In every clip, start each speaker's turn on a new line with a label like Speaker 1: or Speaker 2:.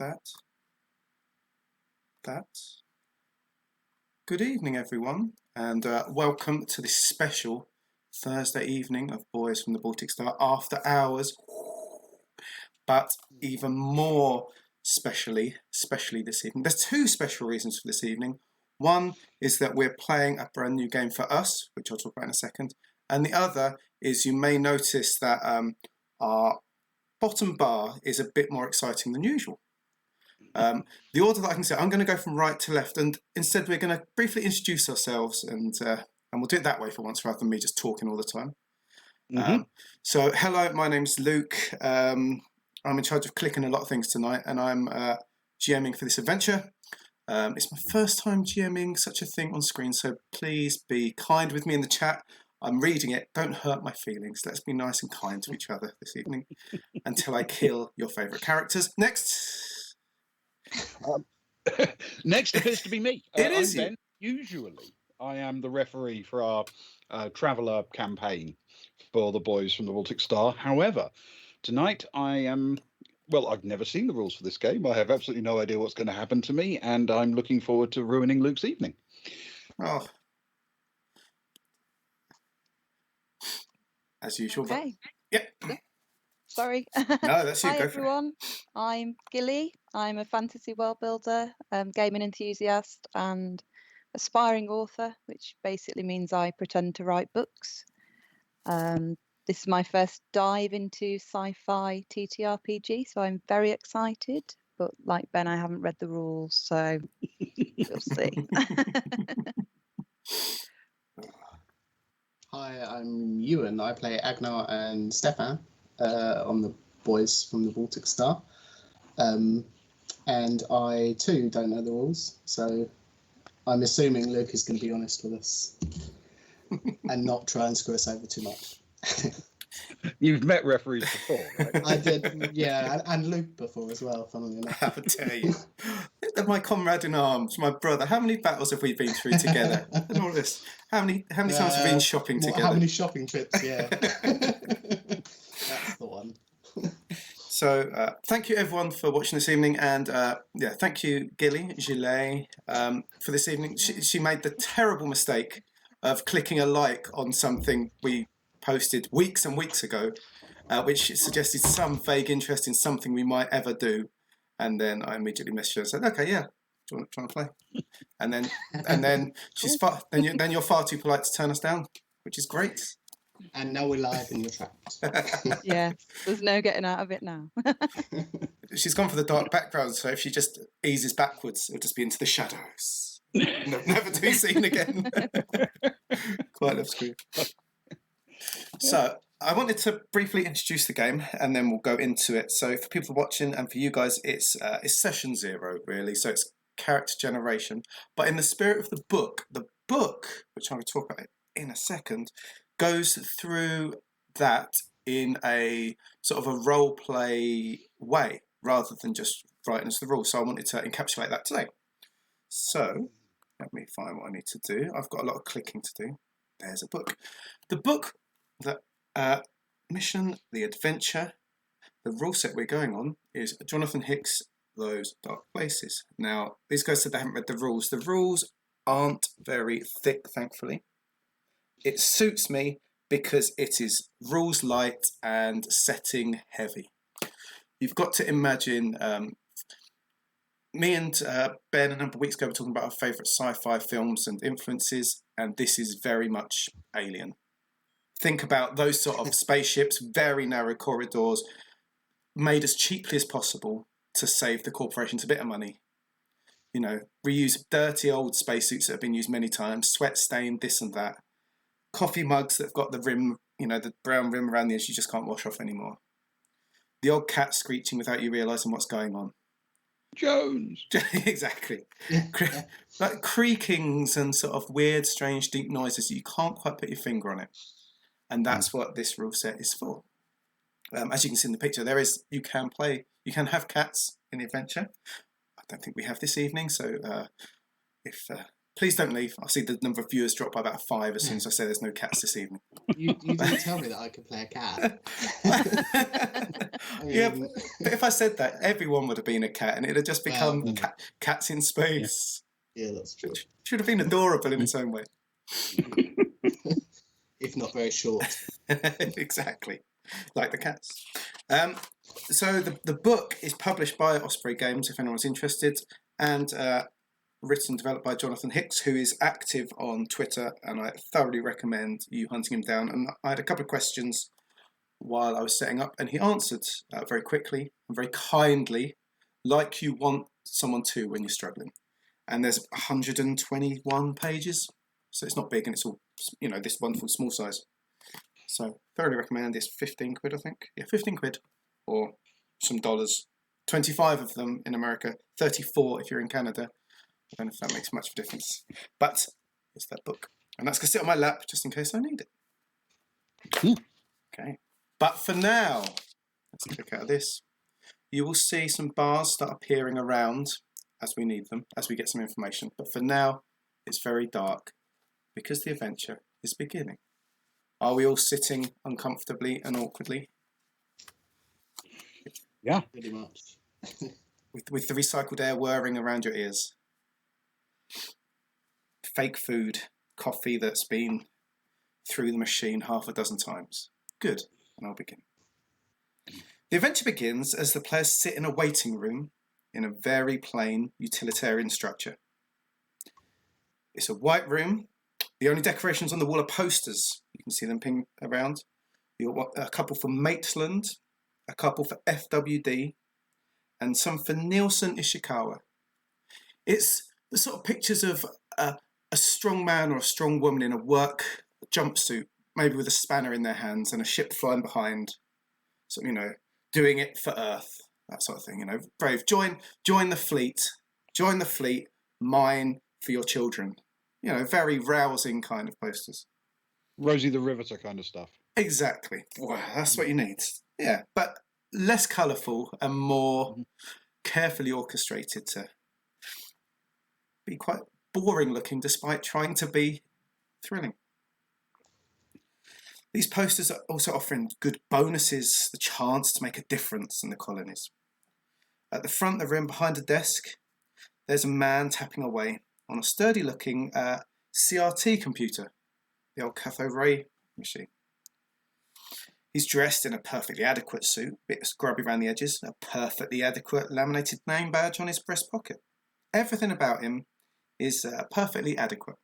Speaker 1: that. Good evening, everyone, and welcome to this special Thursday evening of Boys from the Baltic Star After Hours. But even more specially this evening, there's two special reasons for this evening. One is that we're playing a brand new game for us, which I'll talk about in a second. And the other is you may notice that our bottom bar is a bit more exciting than usual. The order that I can say, I'm going to go from right to left, and instead we're going to briefly introduce ourselves, and we'll do it that way for once rather than me just talking all the time. Mm-hmm. So hello, my name's Luke. I'm in charge of clicking a lot of things tonight, and I'm GMing for this adventure. It's my first time GMing such a thing on screen, so please be kind with me in the chat. I'm reading it. Don't hurt my feelings. Let's be nice and kind to each other this evening until I kill your favourite characters. Next.
Speaker 2: Next appears to be me.
Speaker 1: It is
Speaker 2: I'm Ben. Usually, I am the referee for our Traveller campaign for the Boys from the Baltic Star. However, tonight I am... Well, I've never seen the rules for this game. I have absolutely no idea what's going to happen to me, and I'm looking forward to ruining Luke's evening.
Speaker 1: Oh. As usual.
Speaker 3: Okay.
Speaker 1: Yep.
Speaker 3: Sorry.
Speaker 1: No, that's you.
Speaker 3: Hi,
Speaker 1: Go
Speaker 3: everyone. I'm Gilly. I'm a fantasy world builder, gaming enthusiast, and aspiring author, which basically means I pretend to write books. This is my first dive into sci-fi TTRPG, so I'm very excited. But like Ben, I haven't read the rules, so we'll see.
Speaker 4: Hi, I'm Ewan. I play Agnar and Stefan on the Boys from the Baltic Star. And I, too, don't know the rules, so I'm assuming Luke is going to be honest with us and not try and screw us over too much.
Speaker 2: You've met referees before, right?
Speaker 4: I did, yeah, and Luke before as well, funnily enough.
Speaker 1: I would tell you. My comrade in arms, my brother. How many battles have we been through together? And all this. How many times have we been shopping together?
Speaker 4: How many shopping trips, yeah. That's the one.
Speaker 1: So, thank you everyone for watching this evening, and thank you, Gilly, for this evening. She made the terrible mistake of clicking a like on something we posted weeks and weeks ago, which suggested some vague interest in something we might ever do, and then I immediately messaged her and said, "Okay, yeah, do you want to play?" And then she's then you're far too polite to turn us down, which is great.
Speaker 4: And now we're live and you're trapped.
Speaker 3: Yeah, there's no getting out of it now.
Speaker 1: She's gone for the dark background, so if she just eases backwards, it'll just be into the shadows. Never to be seen again. Quite off screen. So, I wanted to briefly introduce the game, and then we'll go into it. So, for people watching and for you guys, it's session 0, really. So, it's character generation. But in the spirit of the book, which I'm going to talk about in a second, goes through that in a sort of a role play way, rather than just writing us the rules. So, I wanted to encapsulate that today. So, let me find what I need to do. I've got a lot of clicking to do. There's a book. The book, the mission, the adventure, the rule set we're going on is Jonathan Hicks' Those Dark Places. Now, these guys said they haven't read the rules. The rules aren't very thick, thankfully. It suits me because it is rules light and setting heavy. You've got to imagine... me and Ben a number of weeks ago were talking about our favourite sci-fi films and influences, and this is very much Alien. Think about those sort of spaceships, very narrow corridors, made as cheaply as possible to save the corporations a bit of money. You know, reuse dirty old spacesuits that have been used many times, sweat stain, this and that. Coffee mugs that have got the rim, you know, the brown rim around the edge you just can't wash off anymore. The old cat screeching without you realising what's going on.
Speaker 2: Jones.
Speaker 1: Exactly. Like creakings and sort of weird, strange, deep noises that you can't quite put your finger on it. And that's what this rule set is for. As you can see in the picture, you can have cats in the adventure. I don't think we have this evening, so if Please don't leave. I see the number of viewers drop by about 5 as soon as I say there's no cats this evening.
Speaker 4: You didn't tell me that I could play a cat.
Speaker 1: Yeah, but if I said that, everyone would have been a cat, and it'd have just become cats in space.
Speaker 4: Yeah, that's true.
Speaker 1: Should have been adorable in its own way.
Speaker 4: If not very short.
Speaker 1: Exactly, like the cats. So the book is published by Osprey Games, if anyone's interested, and written and developed by Jonathan Hicks, who is active on Twitter, and I thoroughly recommend you hunting him down. And I had a couple of questions while I was setting up, and he answered very quickly and very kindly, like you want someone to when you're struggling. And there's 121 pages, so it's not big, and it's all, this wonderful small size. So thoroughly recommend. It's 15 quid, I think. Yeah, 15 quid, or some dollars. 25 of them in America, 34 if you're in Canada. I don't know if that makes much of a difference, but it's that book, and that's going to sit on my lap just in case I need it. Okay, but for now, let's click out of this. You will see some bars start appearing around as we need them, as we get some information. But for now, it's very dark because the adventure is beginning. Are we all sitting uncomfortably and awkwardly?
Speaker 2: Yeah,
Speaker 4: Pretty much.
Speaker 1: with the recycled air whirring around your ears. Fake food, coffee that's been through the machine half a dozen times. Good, and I'll begin. The adventure begins as the players sit in a waiting room in a very plain utilitarian structure. It's a white room. The only decorations on the wall are posters. You can see them ping around. You've got a couple for Maitland, a couple for FWD, and some for Nielsen Ishikawa. It's the sort of pictures of a strong man or a strong woman in a work jumpsuit, maybe with a spanner in their hands and a ship flying behind. So, doing it for Earth, that sort of thing. Brave. Join the fleet. Join the fleet. Mine for your children. Very rousing kind of posters.
Speaker 2: Rosie the Riveter kind of stuff.
Speaker 1: Exactly. Wow, that's what you need. Yeah, but less colourful and more carefully orchestrated to be quite boring looking despite trying to be thrilling. These posters are also offering good bonuses, the chance to make a difference in the colonies. At the front of the room behind a desk, there's a man tapping away on a sturdy looking CRT computer, the old cathode ray machine. He's dressed in a perfectly adequate suit, a bit scrubby around the edges, a perfectly adequate laminated name badge on his breast pocket. Everything about him is perfectly adequate.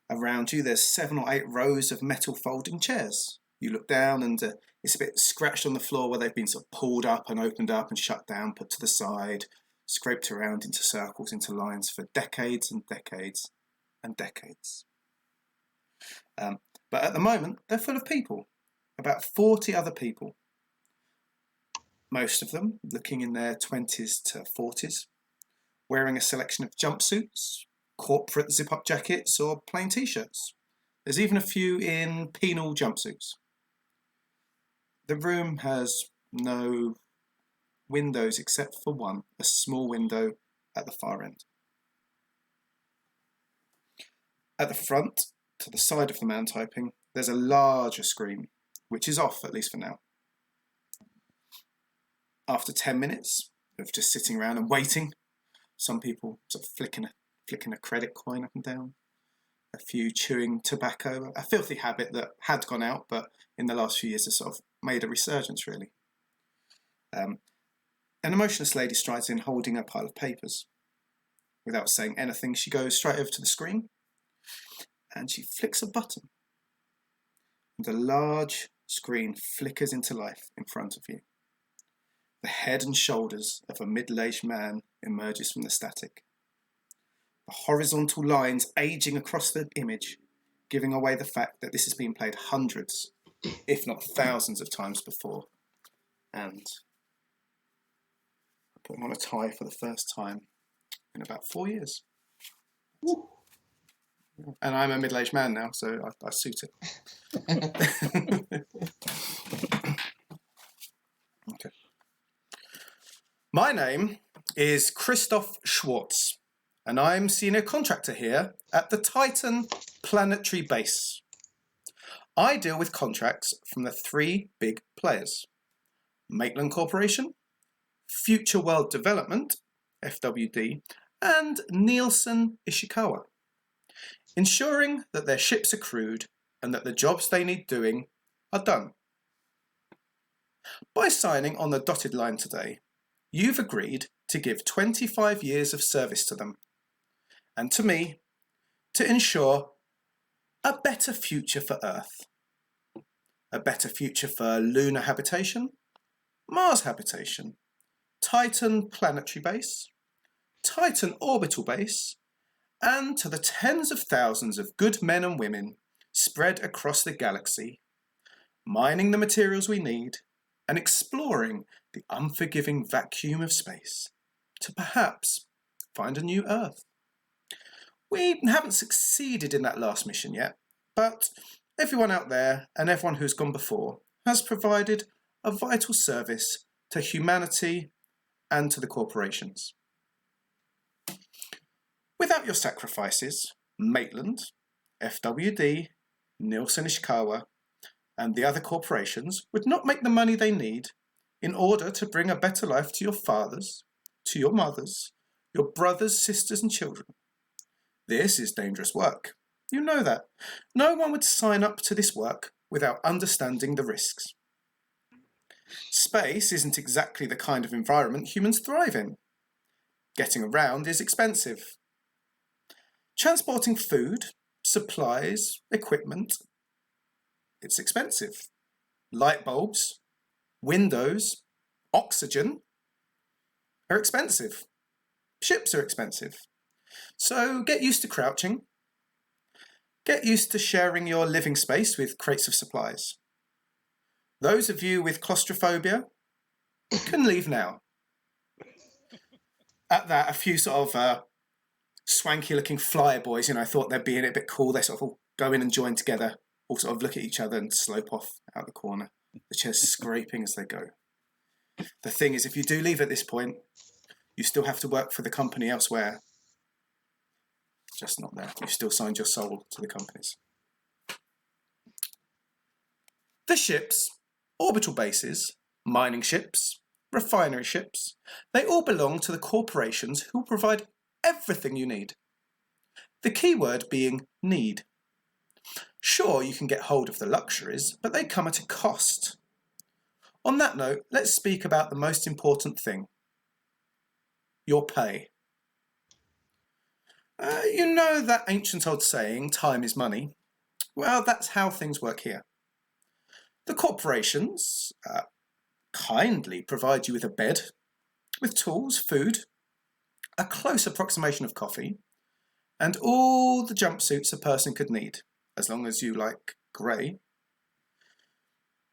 Speaker 1: Around you, there's 7 or 8 rows of metal folding chairs. You look down and it's a bit scratched on the floor where they've been sort of pulled up and opened up and shut down, put to the side, scraped around into circles, into lines for decades and decades and decades. But at the moment, they're full of people, about 40 other people. Most of them looking in their 20s to 40s, wearing a selection of jumpsuits, corporate zip-up jackets or plain t-shirts. There's even a few in penal jumpsuits. The room has no windows except for one, a small window at the far end. At the front, to the side of the man typing, there's a larger screen, which is off, at least for now. After 10 minutes of just sitting around and waiting, some people sort of flicking a credit coin up and down, a few chewing tobacco, a filthy habit that had gone out, but in the last few years has sort of made a resurgence, really. An emotionless lady strides in holding a pile of papers. Without saying anything, she goes straight over to the screen and she flicks a button. And a large screen flickers into life in front of you. The head and shoulders of a middle-aged man emerges from the static. The horizontal lines aging across the image, giving away the fact that this has been played hundreds, if not thousands of times before. And I'm putting on a tie for the first time in about 4 years. Woo. And I'm a middle-aged man now, so I suit it. Okay. My name is Christoph Schwartz, and I'm Senior Contractor here at the Titan Planetary Base. I deal with contracts from the three big players: Maitland Corporation, Future World Development, FWD, and Nielsen Ishikawa, ensuring that their ships are crewed and that the jobs they need doing are done. By signing on the dotted line today, you've agreed to give 25 years of service to them, and to me, to ensure a better future for Earth. A better future for lunar habitation, Mars habitation, Titan Planetary Base, Titan Orbital Base, and to the tens of thousands of good men and women spread across the galaxy, mining the materials we need and exploring the unforgiving vacuum of space to perhaps find a new Earth. We haven't succeeded in that last mission yet, but everyone out there and everyone who's gone before has provided a vital service to humanity and to the corporations. Without your sacrifices, Maitland, FWD, Nielsen Ishikawa, and the other corporations would not make the money they need in order to bring a better life to your fathers, to your mothers, your brothers, sisters, and children. This is dangerous work. You know that. No one would sign up to this work without understanding the risks. Space isn't exactly the kind of environment humans thrive in. Getting around is expensive. Transporting food, supplies, equipment, it's expensive. Light bulbs, windows, oxygen are expensive. Ships are expensive. So get used to crouching. Get used to sharing your living space with crates of supplies. Those of you with claustrophobia can leave now. At that, a few sort of swanky-looking flyer boys, thought they'd be in it a bit cool. They sort of all go in and join together, all sort of look at each other and slope off out the corner, the chairs scraping as they go. The thing is, if you do leave at this point, you still have to work for the company elsewhere. Just not there. You've still signed your soul to the companies. The ships, orbital bases, mining ships, refinery ships, they all belong to the corporations who will provide everything you need. The key word being need. Sure, you can get hold of the luxuries, but they come at a cost. On that note, let's speak about the most important thing: your pay. You know that ancient old saying, time is money? Well, that's how things work here. The corporations kindly provide you with a bed, with tools, food, a close approximation of coffee, and all the jumpsuits a person could need, as long as you like grey.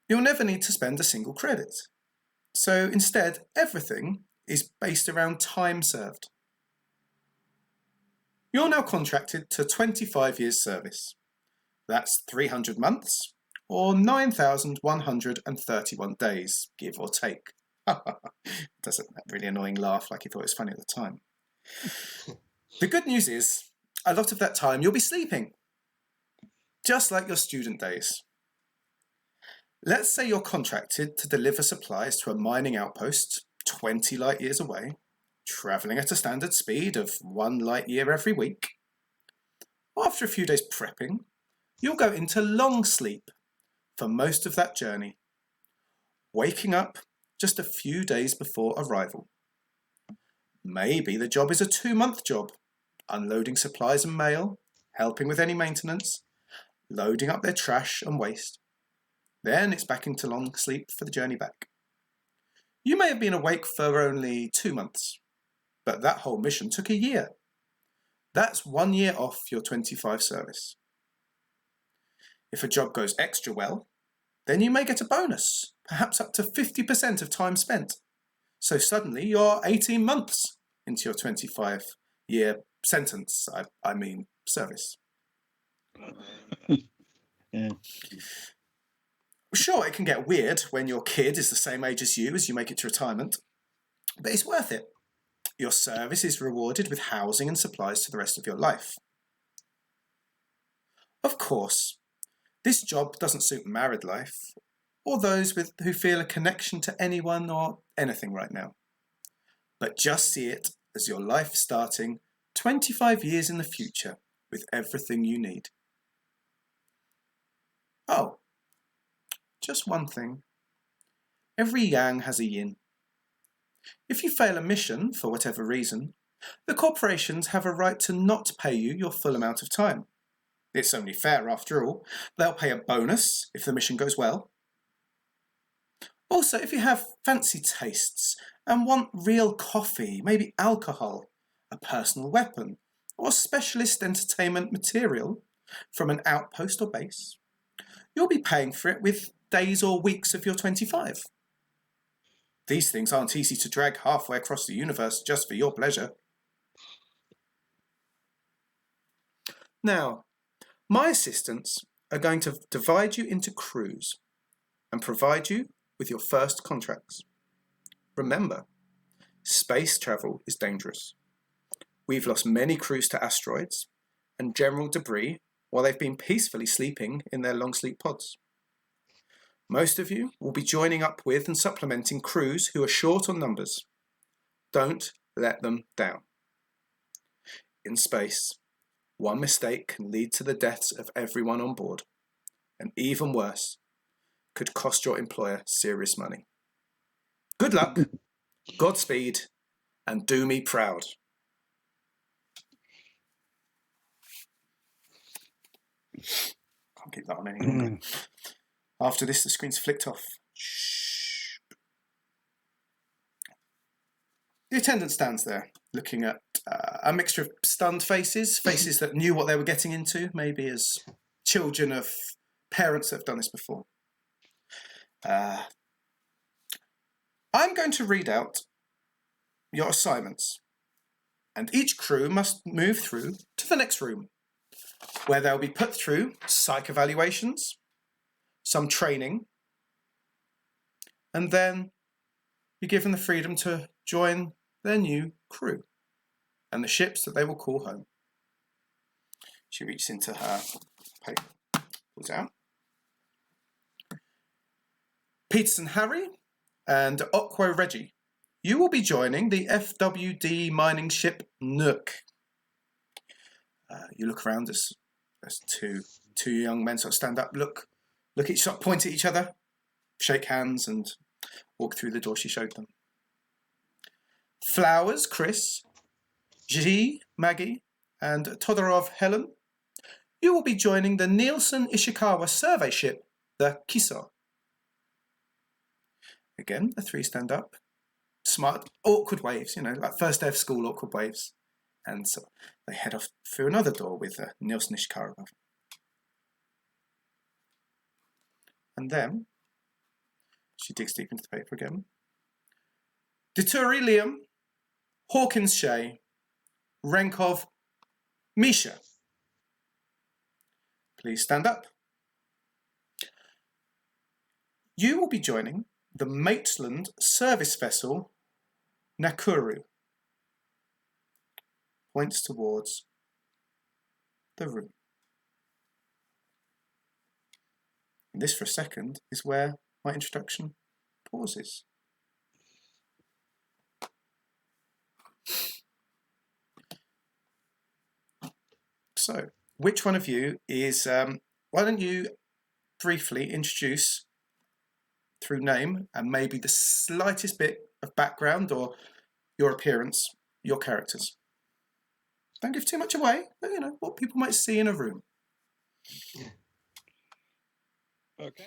Speaker 1: You'll never need to spend a single credit. So instead, everything is based around time served. You're now contracted to 25 years service. That's 300 months, or 9,131 days, give or take. Doesn't that really annoying laugh like he thought it was funny at the time. The good news is, a lot of that time you'll be sleeping, just like your student days. Let's say you're contracted to deliver supplies to a mining outpost 20 light years away, travelling at a standard speed of 1 light year every week. After a few days prepping, you'll go into long sleep for most of that journey, waking up just a few days before arrival. Maybe the job is a 2-month job, unloading supplies and mail, helping with any maintenance, loading up their trash and waste. Then it's back into long sleep for the journey back. You may have been awake for only 2 months, but that whole mission took a year. That's 1 year off your 25 service. If a job goes extra well, then you may get a bonus, perhaps up to 50% of time spent. So suddenly you're 18 months into your 25-year sentence, I mean service.
Speaker 2: Yeah.
Speaker 1: Sure, it can get weird when your kid is the same age as you make it to retirement, but it's worth it. Your service is rewarded with housing and supplies to the rest of your life. Of course, this job doesn't suit married life, or those who feel a connection to anyone or anything right now. But just see it as your life starting 25 years in the future with everything you need. Oh, just one thing. Every yang has a yin. If you fail a mission for whatever reason, the corporations have a right to not pay you your full amount of time. It's only fair after all. They'll pay a bonus if the mission goes well. Also, if you have fancy tastes and want real coffee, maybe alcohol, a personal weapon, or specialist entertainment material from an outpost or base, you'll be paying for it with days or weeks of your 25. These things aren't easy to drag halfway across the universe just for your pleasure. Now, my assistants are going to divide you into crews and provide you with your first contracts. Remember, space travel is dangerous. We've lost many crews to asteroids and general debris while they've been peacefully sleeping in their long sleep pods. Most of you will be joining up with and supplementing crews who are short on numbers. Don't let them down. In space, one mistake can lead to the deaths of everyone on board, and even worse, could cost your employer serious money. Good luck, Godspeed, and do me proud. Can't keep that on any longer. After this, the screen's flicked off. Shh. The attendant stands there, looking at a mixture of stunned faces that knew what they were getting into, maybe as children of parents that have done this before. I'm going to read out your assignments, and each crew must move through to the next room, where they'll be put through psych evaluations, some training, and then be given the freedom to join their new crew and the ships that they will call home. She reaches into her paper, pulls out. Peterson Harry and Okwo Reggie, you will be joining the FWD mining ship Nook. You look around as two young men sort of stand up, look at each other, point at each other, shake hands, and walk through the door she showed them. Flowers, Chris, G, Maggie, and Todorov, Helen, you will be joining the Nielsen Ishikawa survey ship, the Kiso. Again, the three stand up, smart, awkward waves, like first day of school awkward waves. And so they head off through another door with Nielsen Ishikawa above. And then she digs deep into the paper again. Dituri Liam, Hawkins Shay, Renkov, Misha. Please stand up. You will be joining the Maitland service vessel Nakuru. Points towards the room. And this, for a second, is where my introduction pauses. So, which one of you is, why don't you briefly introduce, through name and maybe the slightest bit of background or your appearance, your characters. Don't give too much away, but what people might see in a room.
Speaker 2: Okay.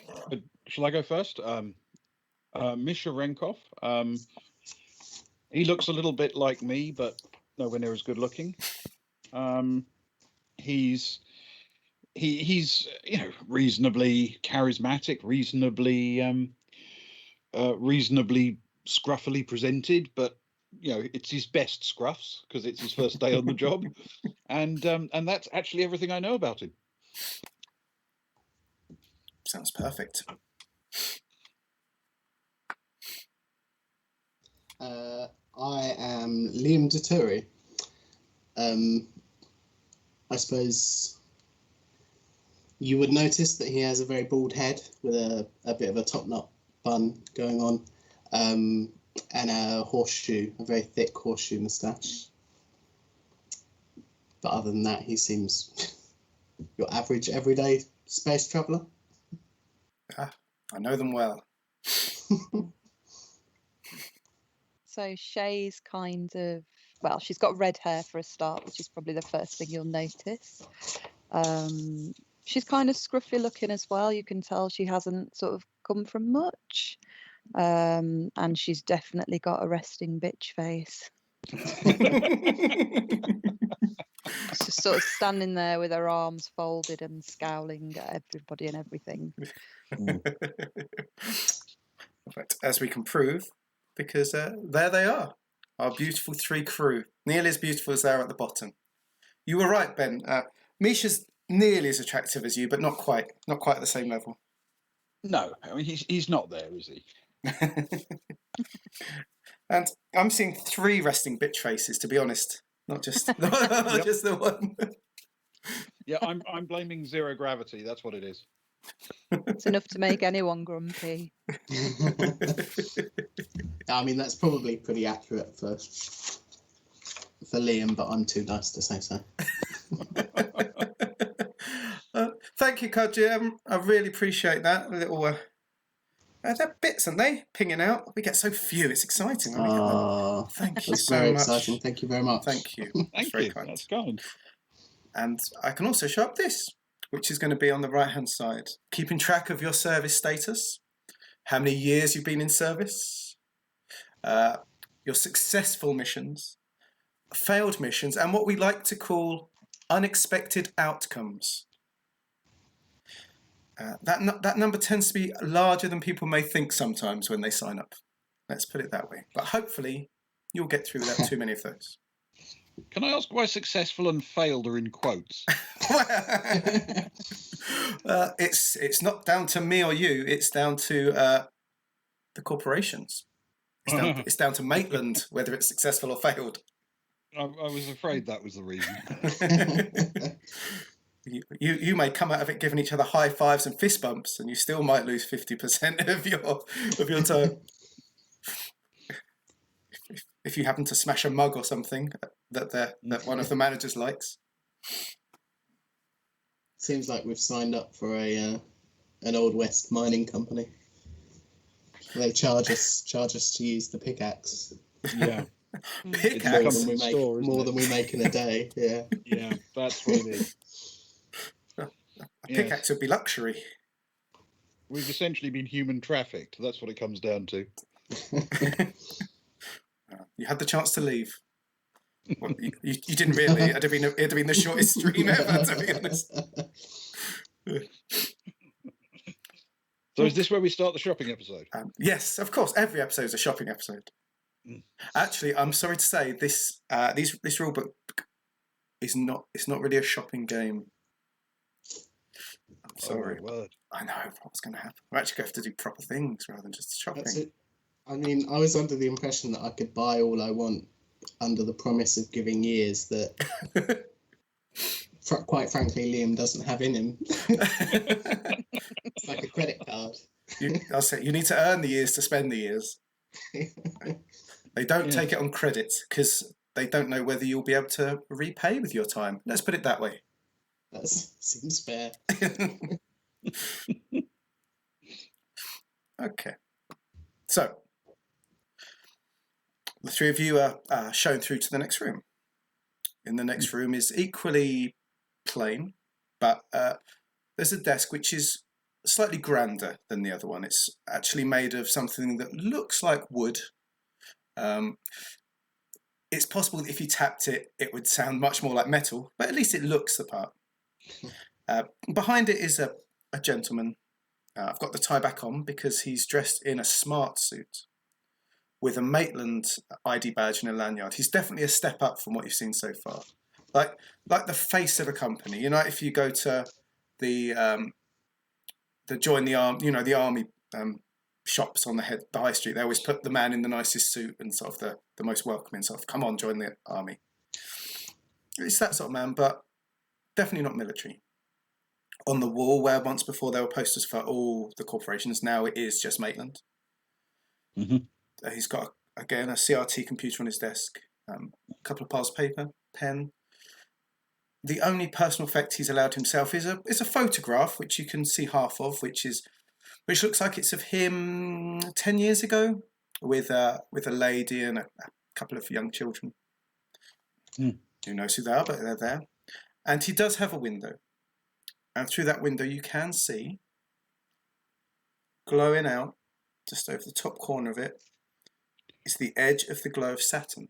Speaker 2: Shall I go first? Misha Renkov. He looks a little bit like me, but nowhere near as good looking. He's reasonably charismatic, reasonably scruffily presented, but it's his best scruffs because it's his first day on the job, and that's actually everything I know about him.
Speaker 1: Sounds perfect.
Speaker 4: I am Liam Deturi. I suppose you would notice that he has a very bald head with a bit of a top knot bun going on, and a very thick horseshoe moustache. But other than that, he seems your average everyday space traveller.
Speaker 1: Ah, I know them well.
Speaker 3: So Shay's kind of, well, she's got red hair for a start, which is probably the first thing you'll notice. She's kind of scruffy looking as well. You can tell she hasn't sort of come from much. And she's definitely got a resting bitch face. She's just sort of standing there with her arms folded and scowling at everybody and everything.
Speaker 1: In fact, as we can prove, because there they are, our beautiful 3 crew, nearly as beautiful as they are at the bottom. You were right, Ben. Misha's nearly as attractive as you, but not quite at the same level.
Speaker 2: No, I mean he's not there, is he?
Speaker 1: And I'm seeing 3 resting bitch faces, to be honest, not just just the one.
Speaker 2: Yeah, I'm blaming zero gravity. That's what it is.
Speaker 3: It's enough to make anyone grumpy.
Speaker 4: I mean, that's probably pretty accurate for Liam, but I'm too nice to say so.
Speaker 1: Thank you, Kaji. I really appreciate that. A little. They're bits, aren't they? Pinging out. We get so few. It's exciting. When we get them. Thank you
Speaker 4: That's
Speaker 1: so
Speaker 4: very
Speaker 1: much.
Speaker 4: exciting. Thank you very much.
Speaker 1: Thank you.
Speaker 2: Thank
Speaker 1: very
Speaker 2: you.
Speaker 1: kind.
Speaker 2: That's kind.
Speaker 1: And I can also show up this, which is going to be on the right-hand side. Keeping track of your service status, how many years you've been in service, your successful missions, failed missions, and what we like to call unexpected outcomes. That number tends to be larger than people may think sometimes when they sign up. Let's put it that way. But hopefully you'll get through without too many of those.
Speaker 2: Can I ask why successful and failed are in quotes?
Speaker 1: It's not down to me or you. It's down to the corporations. It's down to Maitland whether it's successful or failed.
Speaker 2: I was afraid that was the reason.
Speaker 1: You may come out of it giving each other high fives and fist bumps, and you still might lose 50% of your time. If you happen to smash a mug or something that one of the managers likes.
Speaker 4: Seems like we've signed up for an Old West mining company. They charge us to use the pickaxe.
Speaker 2: Yeah.
Speaker 1: Pickaxe?
Speaker 4: More than we make in a day. Yeah.
Speaker 2: Yeah, that's what it is.
Speaker 1: A pickaxe would be luxury.
Speaker 2: We've essentially been human trafficked. That's what it comes down to.
Speaker 1: You had the chance to leave. Well, you didn't really. It'd have been the shortest stream ever, to be honest.
Speaker 2: So is this where we start the shopping episode?
Speaker 1: Yes, of course. Every episode is a shopping episode. Actually, I'm sorry to say this rule book is not. It's not really a shopping game. I'm sorry.
Speaker 2: Oh, word.
Speaker 1: I know what's going to happen. We're actually going to have to do proper things rather than just shopping.
Speaker 4: That's it. I mean, I was under the impression that I could buy all I want under the promise of giving years that, quite frankly, Liam doesn't have in him. It's like a credit card.
Speaker 1: I'll say you need to earn the years to spend the years. They don't take it on credit because they don't know whether you'll be able to repay with your time. Let's put it that way.
Speaker 4: That seems fair.
Speaker 1: Okay. So, the 3 of you are shown through to the next room. In the next room is equally plain, but there's a desk which is slightly grander than the other one. It's actually made of something that looks like wood. It's possible that if you tapped it, it would sound much more like metal, but at least it looks the part. Behind it is a gentleman. I've got the tie back on because he's dressed in a smart suit with a Maitland ID badge and a lanyard. He's definitely a step up from what you've seen so far. Like the face of a company. You know, if you go to the join the army, the army shops on the high street, they always put the man in the nicest suit and sort of the most welcoming sort of, come on, join the army. It's that sort of man, but definitely not military. On the wall, where once before there were posters for all the corporations, now it is just Maitland.
Speaker 2: Mm-hmm.
Speaker 1: He's got, again, a CRT computer on his desk, a couple of piles of paper, pen. The only personal effect he's allowed himself is a photograph, which you can see half of, which looks like it's of him 10 years ago with a lady and a couple of young children. Who knows who they are, but they're there. And he does have a window. And through that window you can see, glowing out, just over the top corner of it, is the edge of the glow of Saturn.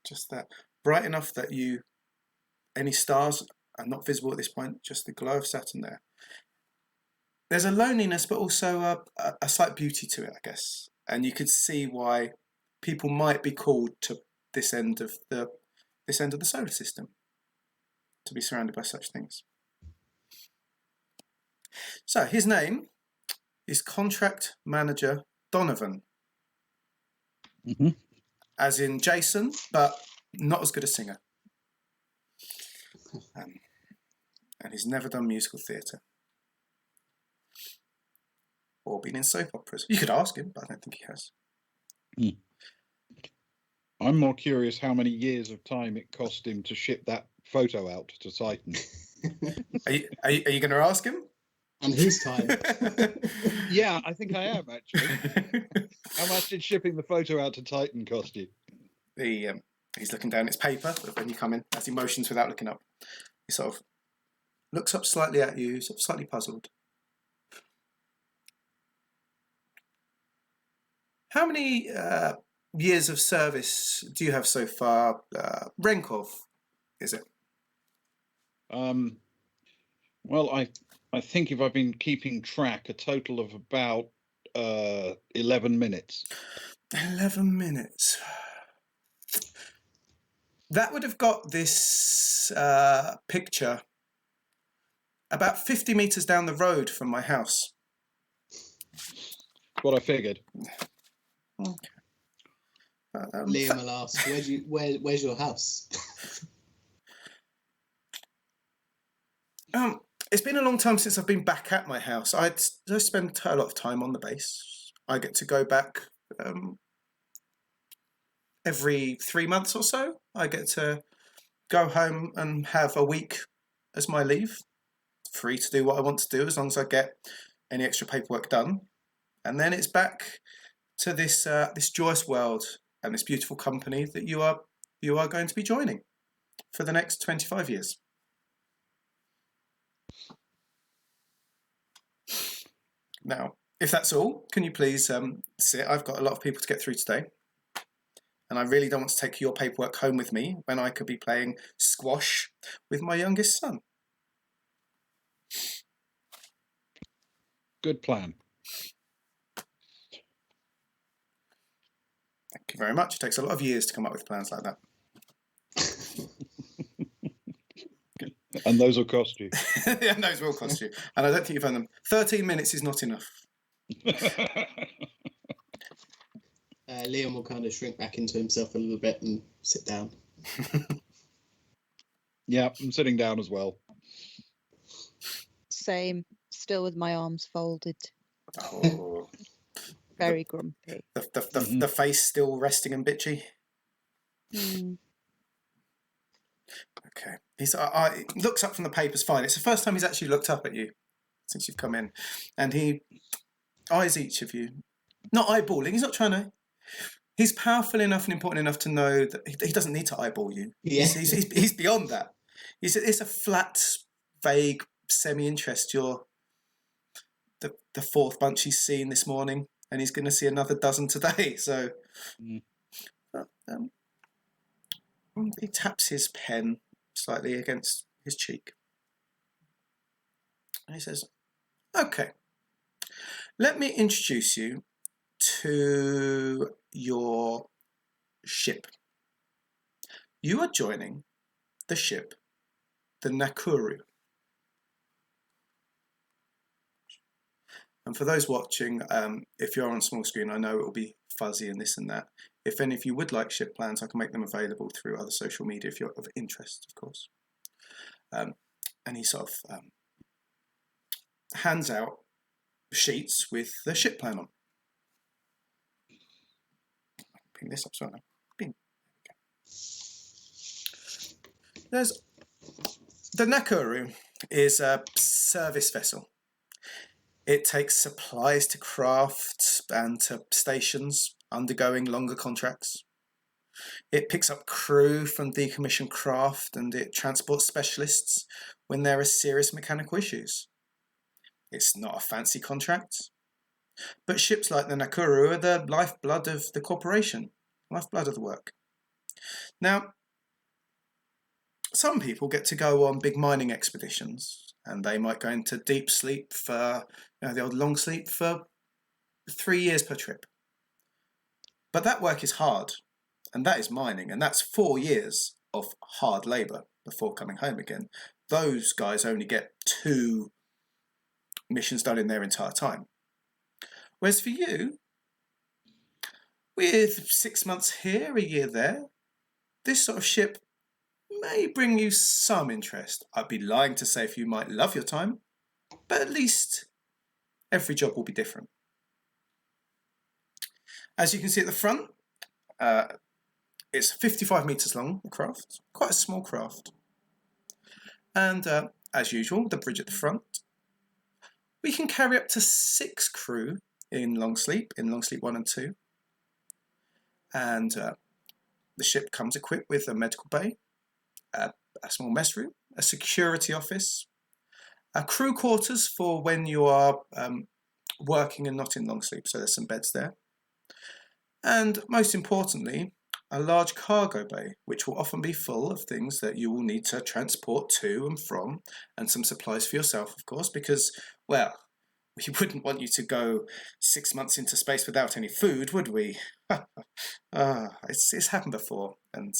Speaker 1: Just that. Bright enough that any stars are not visible at this point, just the glow of Saturn there. There's a loneliness, but also a slight beauty to it, I guess. And you could see why people might be called to this end of the solar system, to be surrounded by such things. So his name is Contract Manager Donovan.
Speaker 2: Mm-hmm.
Speaker 1: As in Jason, but not as good a singer. And he's never done musical theatre. Or been in soap operas. You could ask him, but I don't think he has.
Speaker 2: I'm more curious how many years of time it cost him to ship that photo out to Titan.
Speaker 1: Are you going to ask him?
Speaker 4: And whose time?
Speaker 2: Yeah, I think I am, actually. How much did shipping the photo out to Titan cost you?
Speaker 1: He's looking down his paper when you come in, as he motions without looking up. He sort of looks up slightly at you, sort of slightly puzzled. How many years of service do you have so far? Rank of, is it?
Speaker 2: Well, I think if I've been keeping track, a total of about 11 minutes.
Speaker 1: 11 minutes. That would have got this picture about 50 metres down the road from my house.
Speaker 2: What I figured.
Speaker 1: Okay.
Speaker 4: Liam will ask, where's your house?
Speaker 1: It's been a long time since I've been back at my house. I spend a lot of time on the base. I get to go back every 3 months or so. I get to go home and have a week as my leave. Free to do what I want to do as long as I get any extra paperwork done. And then it's back to this joyous world and this beautiful company that you are going to be joining for the next 25 years. Now, if that's all, can you please sit? I've got a lot of people to get through today. And I really don't want to take your paperwork home with me when I could be playing squash with my youngest son.
Speaker 2: Good plan.
Speaker 1: Thank you very much. It takes a lot of years to come up with plans like that.
Speaker 2: And those will cost you.
Speaker 1: Yeah, those will cost you. And I don't think you've earned them. 13 minutes is not enough.
Speaker 4: Liam will kind of shrink back into himself a little bit and sit down.
Speaker 2: Yeah, I'm sitting down as well.
Speaker 3: Same, still with my arms folded.
Speaker 1: Oh.
Speaker 3: Very grumpy.
Speaker 1: The face still resting and bitchy. Okay. He looks up from the papers. Fine. It's the first time he's actually looked up at you since you've come in, and he eyes each of you. Not eyeballing. He's not trying to. He's powerful enough and important enough to know that he doesn't need to eyeball you.
Speaker 4: Yeah.
Speaker 1: He's beyond that. It's a flat, vague semi-interest. You're the fourth bunch he's seen this morning, and he's going to see another dozen today. So he taps his pen slightly against his cheek. And he says, okay, let me introduce you to your ship. You are joining the ship, the Nakuru. And for those watching, if you're on small screen, I know it will be fuzzy and this and that. If any of you would like ship plans, I can make them available through other social media if you're of interest, of course. And he sort of hands out sheets with the ship plan on. Ping this up, sorry. Ping. Okay. There's the Navigator is a service vessel. It takes supplies to craft and to stations undergoing longer contracts. It picks up crew from decommissioned craft and it transports specialists when there are serious mechanical issues. It's not a fancy contract, but ships like the Navigator are the lifeblood of the corporation, lifeblood of the work. Now, some people get to go on big mining expeditions and they might go into deep sleep for, the old long sleep for 3 years per trip. But that work is hard, and that is mining, and that's 4 years of hard labour before coming home again. Those guys only get 2 missions done in their entire time. Whereas for you, with 6 months here, a year there, this sort of ship may bring you some interest. I'd be lying to say if you might love your time, but at least every job will be different. As you can see at the front, it's 55 metres long, the craft, quite a small craft. And as usual, the bridge at the front. We can carry up to 6 crew in long sleep 1 and 2. And the ship comes equipped with a medical bay, a small mess room, a security office, crew quarters for when you are working and not in long sleep, so there's some beds there. And most importantly, a large cargo bay, which will often be full of things that you will need to transport to and from, and some supplies for yourself, of course, because, well, we wouldn't want you to go 6 months into space without any food, would we? It's happened before, and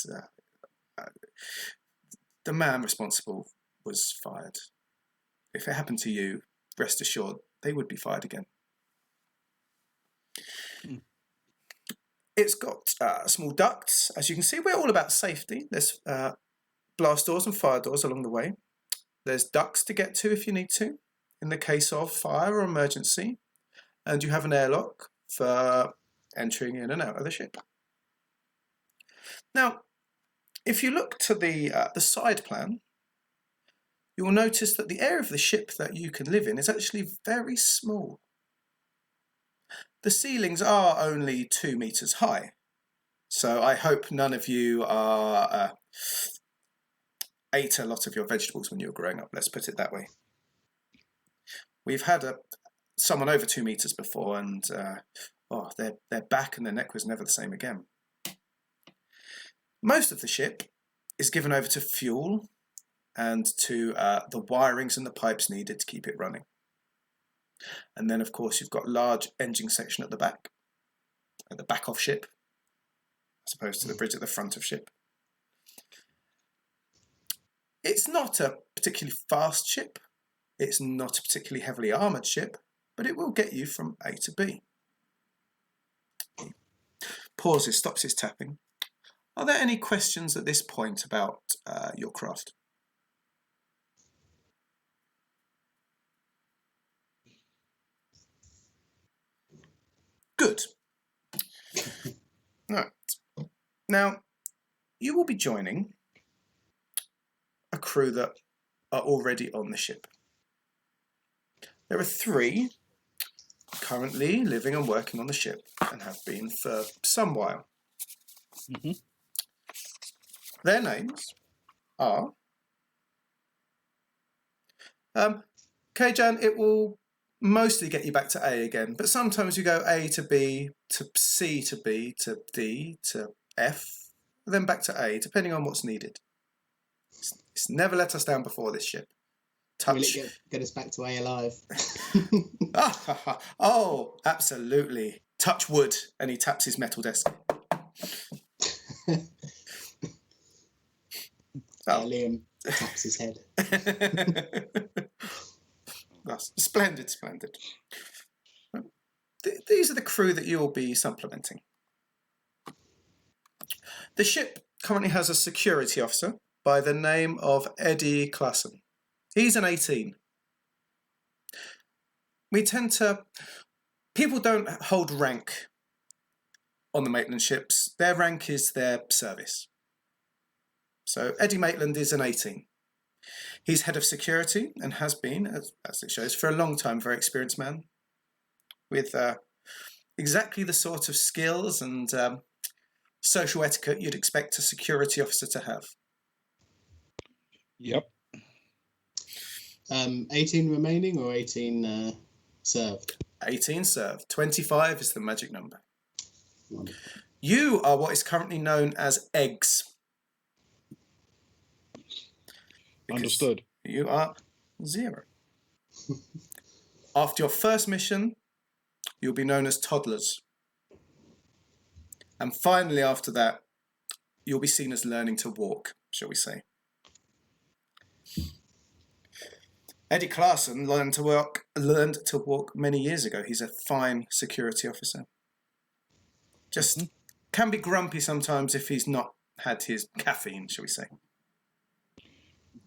Speaker 1: the man responsible was fired. If it happened to you, rest assured, they would be fired again. It's got small ducts. As you can see, we're all about safety. There's blast doors and fire doors along the way. There's ducts to get to if you need to, in the case of fire or emergency. And you have an airlock for entering in and out of the ship. Now, if you look to the side plan, you will notice that the area of the ship that you can live in is actually very small. The ceilings are only 2 metres high, so I hope none of you ate a lot of your vegetables when you were growing up, let's put it that way. We've had someone over 2 metres before, and their back and their neck was never the same again. Most of the ship is given over to fuel and to the wirings and the pipes needed to keep it running. And then, of course, you've got a large engine section at the back of ship, as opposed to the bridge at the front of ship. It's not a particularly fast ship. It's not a particularly heavily armoured ship, but it will get you from A to B. He pauses, stops his tapping. Are there any questions at this point about your craft? Good. Right. Now, you will be joining a crew that are already on the ship. There are 3 currently living and working on the ship and have been for some while.
Speaker 2: Mm-hmm.
Speaker 1: Their names are... K-Jan, it will mostly get you back to A again, but sometimes you go A to B, to C to B, to D, to F, then back to A, depending on what's needed. It's never let us down before, this ship. Touch.
Speaker 4: Will it get us back to A alive?
Speaker 1: Oh, absolutely. Touch wood, and he taps his metal desk.
Speaker 4: Liam taps his head.
Speaker 1: Splendid. these are the crew that you'll be supplementing. The ship currently has a security officer by the name of Eddie Klassen. He's an 18. People don't hold rank on the Maitland ships. Their rank is their service. So Eddie Maitland is an 18. He's head of security and has been, as it shows, for a long time, very experienced man with exactly the sort of skills and social etiquette you'd expect a security officer to have.
Speaker 2: Yep.
Speaker 4: 18 remaining or 18 served?
Speaker 1: 18 served. 25 is the magic number.
Speaker 4: Wonderful.
Speaker 1: You are what is currently known as eggs. Because
Speaker 2: Understood.
Speaker 1: You are 0. After your first mission, you'll be known as toddlers. And finally, after that, you'll be seen as learning to walk, shall we say. Eddie Klassen learned to walk many years ago. He's a fine security officer. Just can be grumpy sometimes if he's not had his caffeine, shall we say.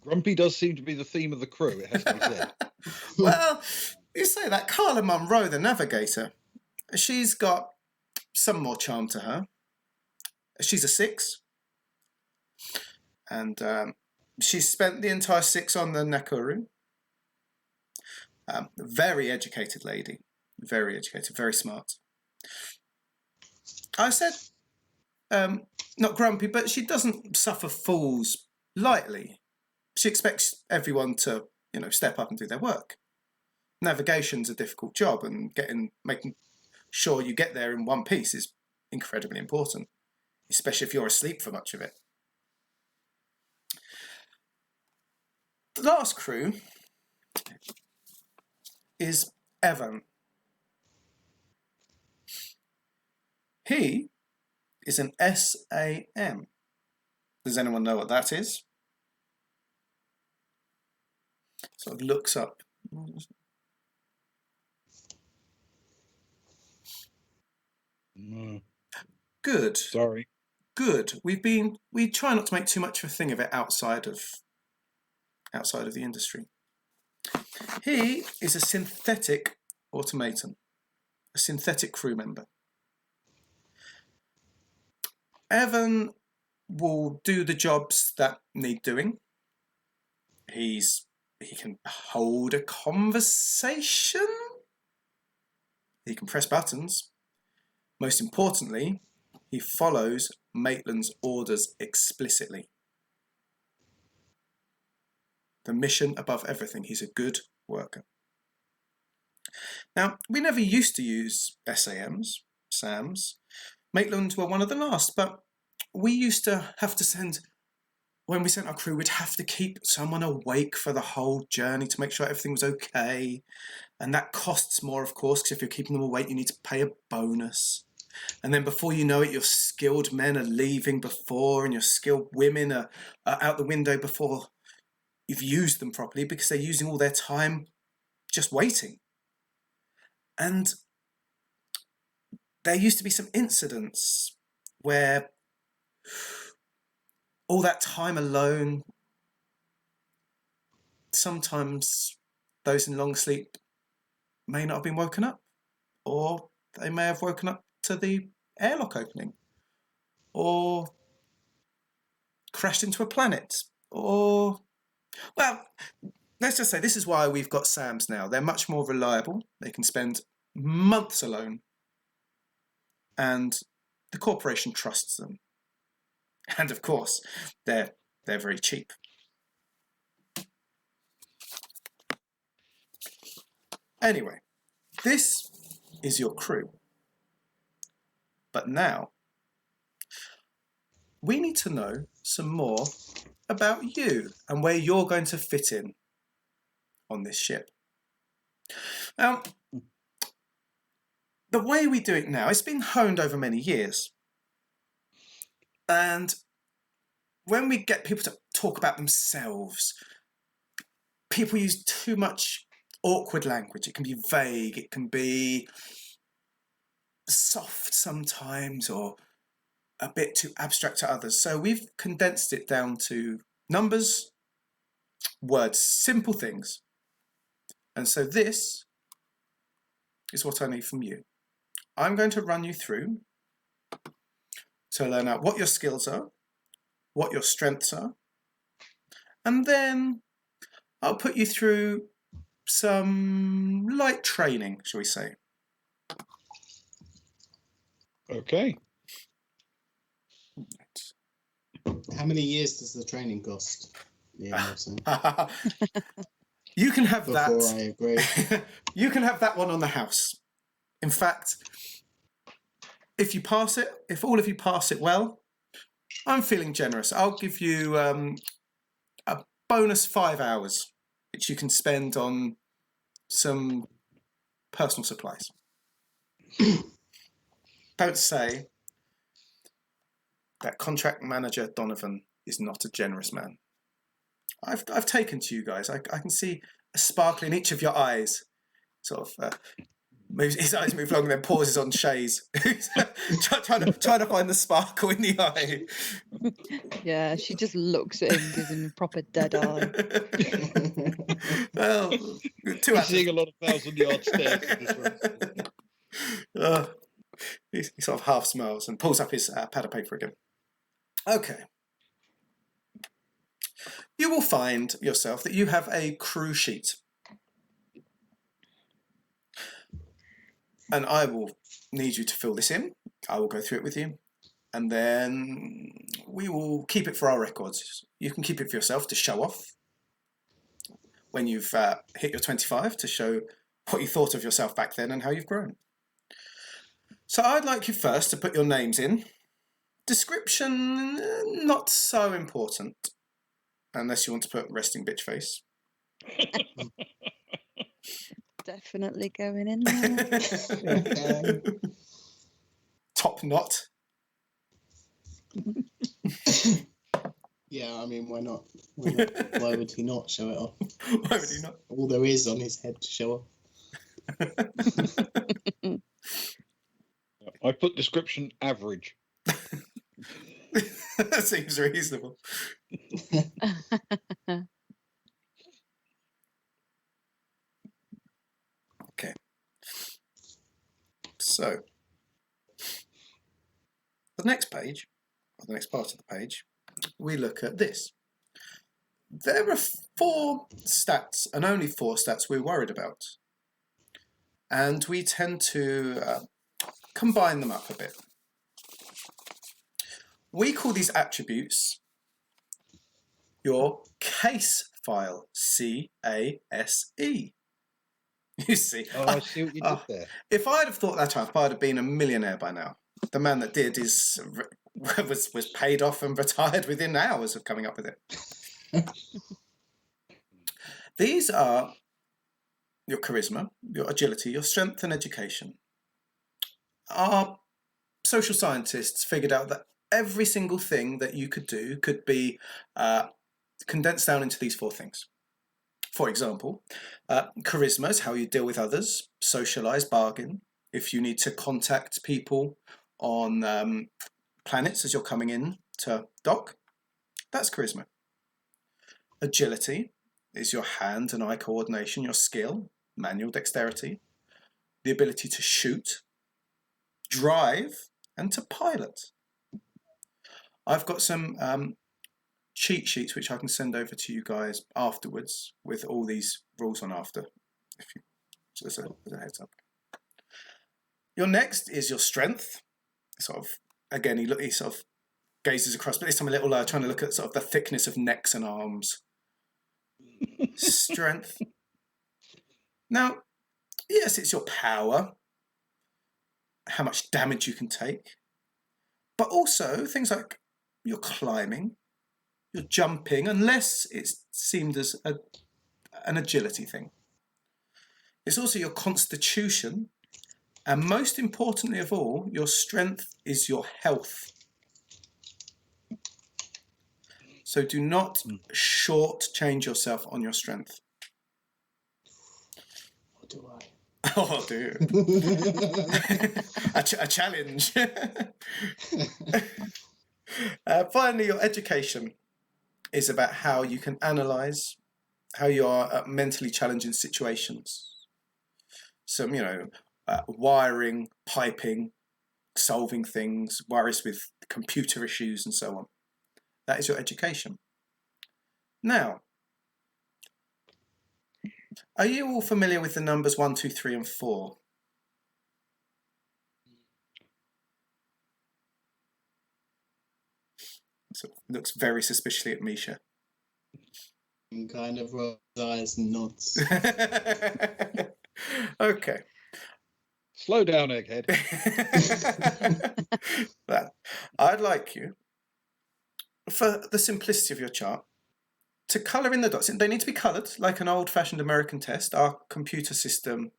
Speaker 2: Grumpy does seem to be the theme of the crew, it has to be said.
Speaker 1: Well, you say that. Carla Munroe, the Navigator, she's got some more charm to her. She's a 6. And she's spent the entire 6 on the Nakuru. Very educated lady. Very educated, very smart. I said, not grumpy, but she doesn't suffer fools lightly. She expects everyone to, step up and do their work. Navigation's a difficult job, and making sure you get there in one piece is incredibly important, especially if you're asleep for much of it. The last crew is Evan. He is an SAM. Does anyone know what that is? Sort of looks up.
Speaker 2: No.
Speaker 1: Good.
Speaker 2: Sorry.
Speaker 1: Good. We try not to make too much of a thing of it outside of the industry. He is a synthetic automaton, a synthetic crew member. Evan will do the jobs that need doing. He can hold a conversation. He can press buttons. Most importantly, he follows Maitland's orders explicitly. The mission above everything. He's a good worker. Now, we never used to use SAMs. Maitland were one of the last, but we used to have to when we sent our crew, we'd have to keep someone awake for the whole journey to make sure everything was okay. And that costs more, of course, because if you're keeping them awake, you need to pay a bonus. And then before you know it, your skilled men are leaving before, and your skilled women are out the window before you've used them properly, because they're using all their time just waiting. And there used to be some incidents where all that time alone, sometimes those in long sleep may not have been woken up, or they may have woken up to the airlock opening, or crashed into a planet, or, well, let's just say this is why we've got SAMs now. They're much more reliable. They can spend months alone, and the corporation trusts them. And of course, they're very cheap. Anyway, this is your crew. But now, we need to know some more about you and where you're going to fit in on this ship. Now, the way we do it now, it's been honed over many years. And when we get people to talk about themselves, people use too much awkward language. It can be vague. It can be soft sometimes or a bit too abstract to others. So we've condensed it down to numbers, words, simple things. And so this is what I need from you. I'm going to run you through to learn out what your skills are, what your strengths are, and then I'll put you through some light training, shall we say.
Speaker 2: Okay.
Speaker 4: How many years does the training cost? Yeah,
Speaker 1: You can have
Speaker 4: before
Speaker 1: that.
Speaker 4: I agree.
Speaker 1: You can have that one on the house. In fact, if you pass it, if all of you pass it well, I'm feeling generous. I'll give you a bonus 5 hours, which you can spend on some personal supplies. Don't say that contract manager Donovan is not a generous man. I've taken to you guys. I can see a sparkle in each of your eyes. Sort of his eyes move along and then pauses on Shay's, trying to find the sparkle in the eye.
Speaker 3: Yeah, she just looks at him, gives him a proper dead eye.
Speaker 1: Well,
Speaker 2: We're seeing a lot of 1,000-yard stares in this room.
Speaker 1: He sort of half smiles and pulls up his pad of paper again. Okay. You will find yourself that you have a crew sheet. And I will need you to fill this in. I will go through it with you. And then we will keep it for our records. You can keep it for yourself to show off when you've hit your 25, to show what you thought of yourself back then and how you've grown. So I'd like you first to put your names in. Description, not so important, unless you want to put resting bitch face.
Speaker 3: Definitely going in there.
Speaker 1: Top knot.
Speaker 4: Yeah, I mean, why not? Why not? Why would he not show it off?
Speaker 1: Why would he not?
Speaker 4: All there is on his head to show off.
Speaker 2: I put description average.
Speaker 1: That seems reasonable. Okay. So, the next page, or the next part of the page, we look at this. There are 4 stats, and only 4 stats we're worried about. And we tend to combine them up a bit. We call these attributes your case file, C-A-S-E. You see?
Speaker 2: Oh, I see what you did there.
Speaker 1: If I'd have thought that up, I'd have been a millionaire by now. The man that did was paid off and retired within hours of coming up with it. These are your charisma, your agility, your strength and education. Our social scientists figured out that every single thing that you could do could be condensed down into these 4 things. For example, charisma is how you deal with others, socialise, bargain. If you need to contact people on planets as you're coming in to dock, that's charisma. Agility is your hand and eye coordination, your skill, manual dexterity, the ability to shoot, drive, and to pilot. I've got some cheat sheets which I can send over to you guys afterwards with all these rules on after, if you, so as a heads up. Your next is your strength. Sort of, again, he sort of gazes across, but this time a little trying to look at sort of the thickness of necks and arms. Strength. Now, yes, it's your power, how much damage you can take, but also things like your climbing, your jumping, unless it's seemed as an agility thing. It's also your constitution, and most importantly of all, your strength is your health. So do not shortchange yourself on your strength.
Speaker 4: What do
Speaker 1: Oh, dude. a challenge. Finally, your education is about how you can analyse how you are at mentally challenging situations. Some, wiring, piping, solving things, worries with computer issues and so on. That is your education. Now, are you all familiar with the numbers 1, 2, 3 and 4? So it looks very suspiciously at Misha.
Speaker 4: And kind of rolls his eyes and nods.
Speaker 1: Okay.
Speaker 2: Slow down, egghead.
Speaker 1: I'd like you, for the simplicity of your chart, to colour in the dots. They need to be coloured like an old-fashioned American test. Our computer system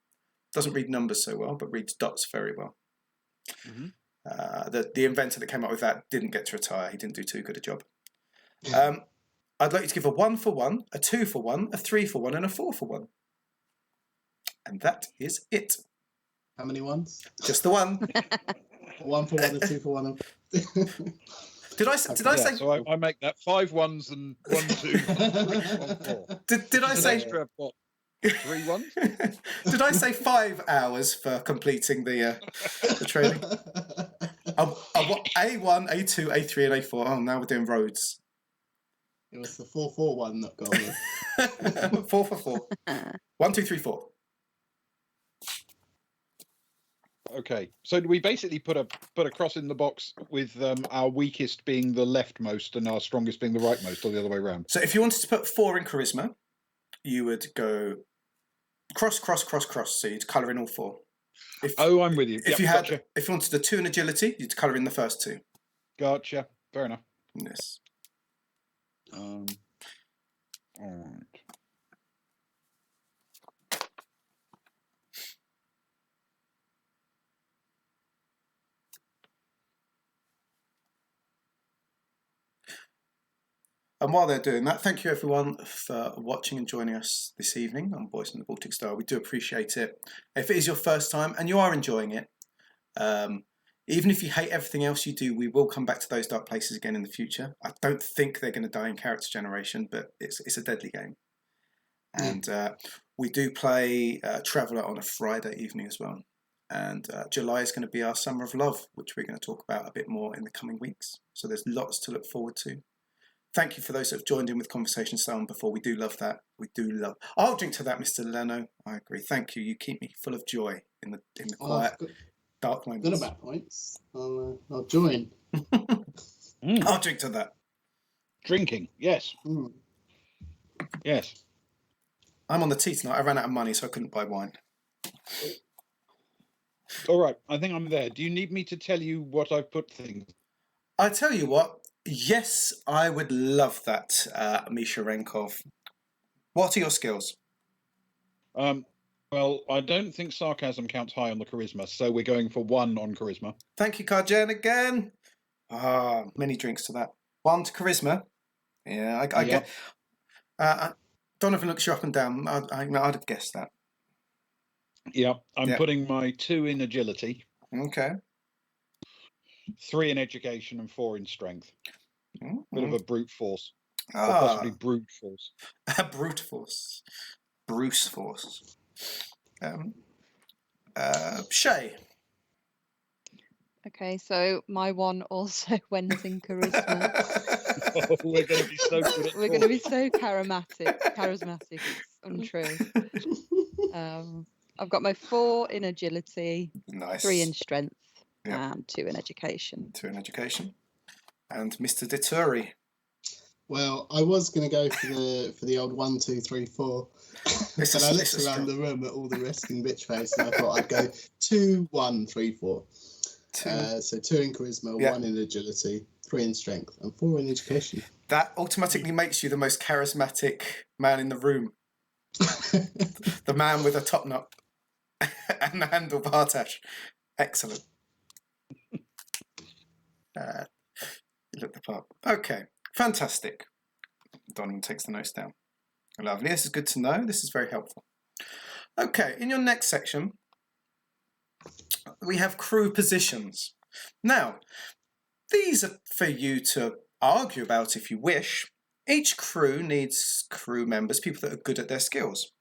Speaker 1: doesn't read numbers so well, but reads dots very well.
Speaker 2: Mm-hmm.
Speaker 1: The inventor that came up with that didn't get to retire. He didn't do too good a job. I'd like you to give a 1 for 1, a 2 for 1, a 3 for 1, and a 4 for 1. And that is it.
Speaker 4: How many ones?
Speaker 1: Just the one.
Speaker 4: 1 for 1, a 2 for 1.
Speaker 1: Did I say?
Speaker 2: So I make that 5 ones and 1, 2, 3, 1, 4.
Speaker 1: Did I say?
Speaker 2: Extra, what, 3 ones?
Speaker 1: Did I say 5 hours for completing the training? A1, A2, A3, and A4. Oh, now we're doing roads.
Speaker 4: It was the 4-4-1 that got me.
Speaker 1: 4 for 4. 1, 2, 3, 4.
Speaker 2: Okay, so we basically put a cross in the box with our weakest being the leftmost and our strongest being the rightmost, or the other way around.
Speaker 1: So if you wanted to put 4 in charisma, you would go cross, cross, cross, cross. So you'd colour in all 4.
Speaker 2: I'm with you.
Speaker 1: If
Speaker 2: Gotcha.
Speaker 1: If you wanted a 2 in agility, you'd colour in the first 2.
Speaker 2: Gotcha. Fair enough.
Speaker 1: Yes.
Speaker 2: All right.
Speaker 1: And while they're doing that, thank you everyone for watching and joining us this evening on Boys in the Baltic Star. We do appreciate it. If it is your first time and you are enjoying it, even if you hate everything else you do, we will come back to those dark places again in the future. I don't think they're going to die in character generation, but it's a deadly game. And we do play Traveller on a Friday evening as well. And July is going to be our Summer of Love, which we're going to talk about a bit more in the coming weeks. So there's lots to look forward to. Thank you for those that have joined in with Conversation Stone before. We do love that. We do love. I'll drink to that, Mr. Leno. I agree. Thank you. You keep me full of joy in the quiet, dark moments.
Speaker 4: Good about points. I'll join.
Speaker 1: I'll drink to that.
Speaker 2: Drinking, yes. Yes.
Speaker 1: I'm on the tea tonight. I ran out of money, so I couldn't buy wine.
Speaker 2: All right, I think I'm there. Do you need me to tell you what I've put things?
Speaker 1: I tell you what. Yes, I would love that, Misha Renkov. What are your skills?
Speaker 2: Well, I don't think sarcasm counts high on the charisma, so we're going for 1 on charisma.
Speaker 1: Thank you, Karjan, again. Many drinks to that. 1 to charisma. Yeah, I get. Donovan looks you up and down. I'd have guessed that.
Speaker 2: Yeah, I'm putting my 2 in agility.
Speaker 1: Okay.
Speaker 2: 3 in education and 4 in strength. Bit of a brute force. Or possibly brute force.
Speaker 1: Brute force. Bruce force. Shay.
Speaker 3: Okay, so my 1 also went in charisma.
Speaker 2: Oh, we're going to be so good at
Speaker 3: We're going to be so charismatic. It's untrue. I've got my 4 in agility,
Speaker 1: Nice.
Speaker 3: 3 in strength, and 2 in education.
Speaker 1: 2 in education. And Mr. Deturi.
Speaker 4: Well, I was going to go for the old 1, 2, 3, 4, but I looked around the room at all the resting bitch face, and I thought I'd go 2, 1, 3, 4. So 2 in charisma, 1 in agility, 3 in strength, and 4 in education.
Speaker 1: That automatically makes you the most charismatic man in the room. The man with a top knot and the handlebar tash. Excellent. You look the part. Okay, fantastic. Donovan takes the notes down. Lovely. This is good to know. This is very helpful. Okay, in your next section, we have crew positions. Now, these are for you to argue about if you wish. Each crew needs crew members, people that are good at their skills.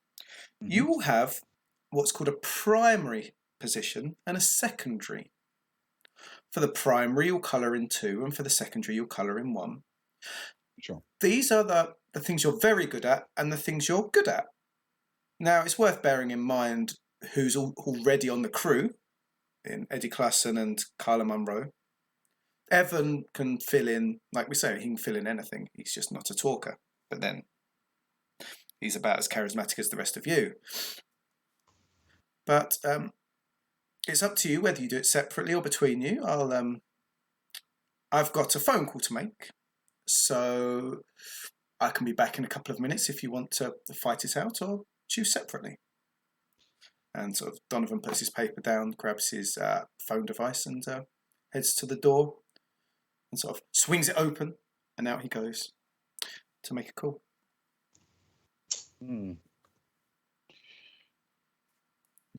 Speaker 2: Mhm.
Speaker 1: You will have what's called a primary position and a secondary. For the primary, you'll colour in 2, and for the secondary, you'll colour in 1.
Speaker 2: Sure.
Speaker 1: These are the things you're very good at and the things you're good at. Now, it's worth bearing in mind who's already on the crew, in Eddie Classen and Carla Munroe. Evan can fill in, like we say, he can fill in anything. He's just not a talker. But then he's about as charismatic as the rest of you. But it's up to you whether you do it separately or between you. I've got a phone call to make, so I can be back in a couple of minutes if you want to fight it out, or choose separately. And sort of Donovan puts his paper down, grabs his phone device, and heads to the door and sort of swings it open, and out he goes to make a call.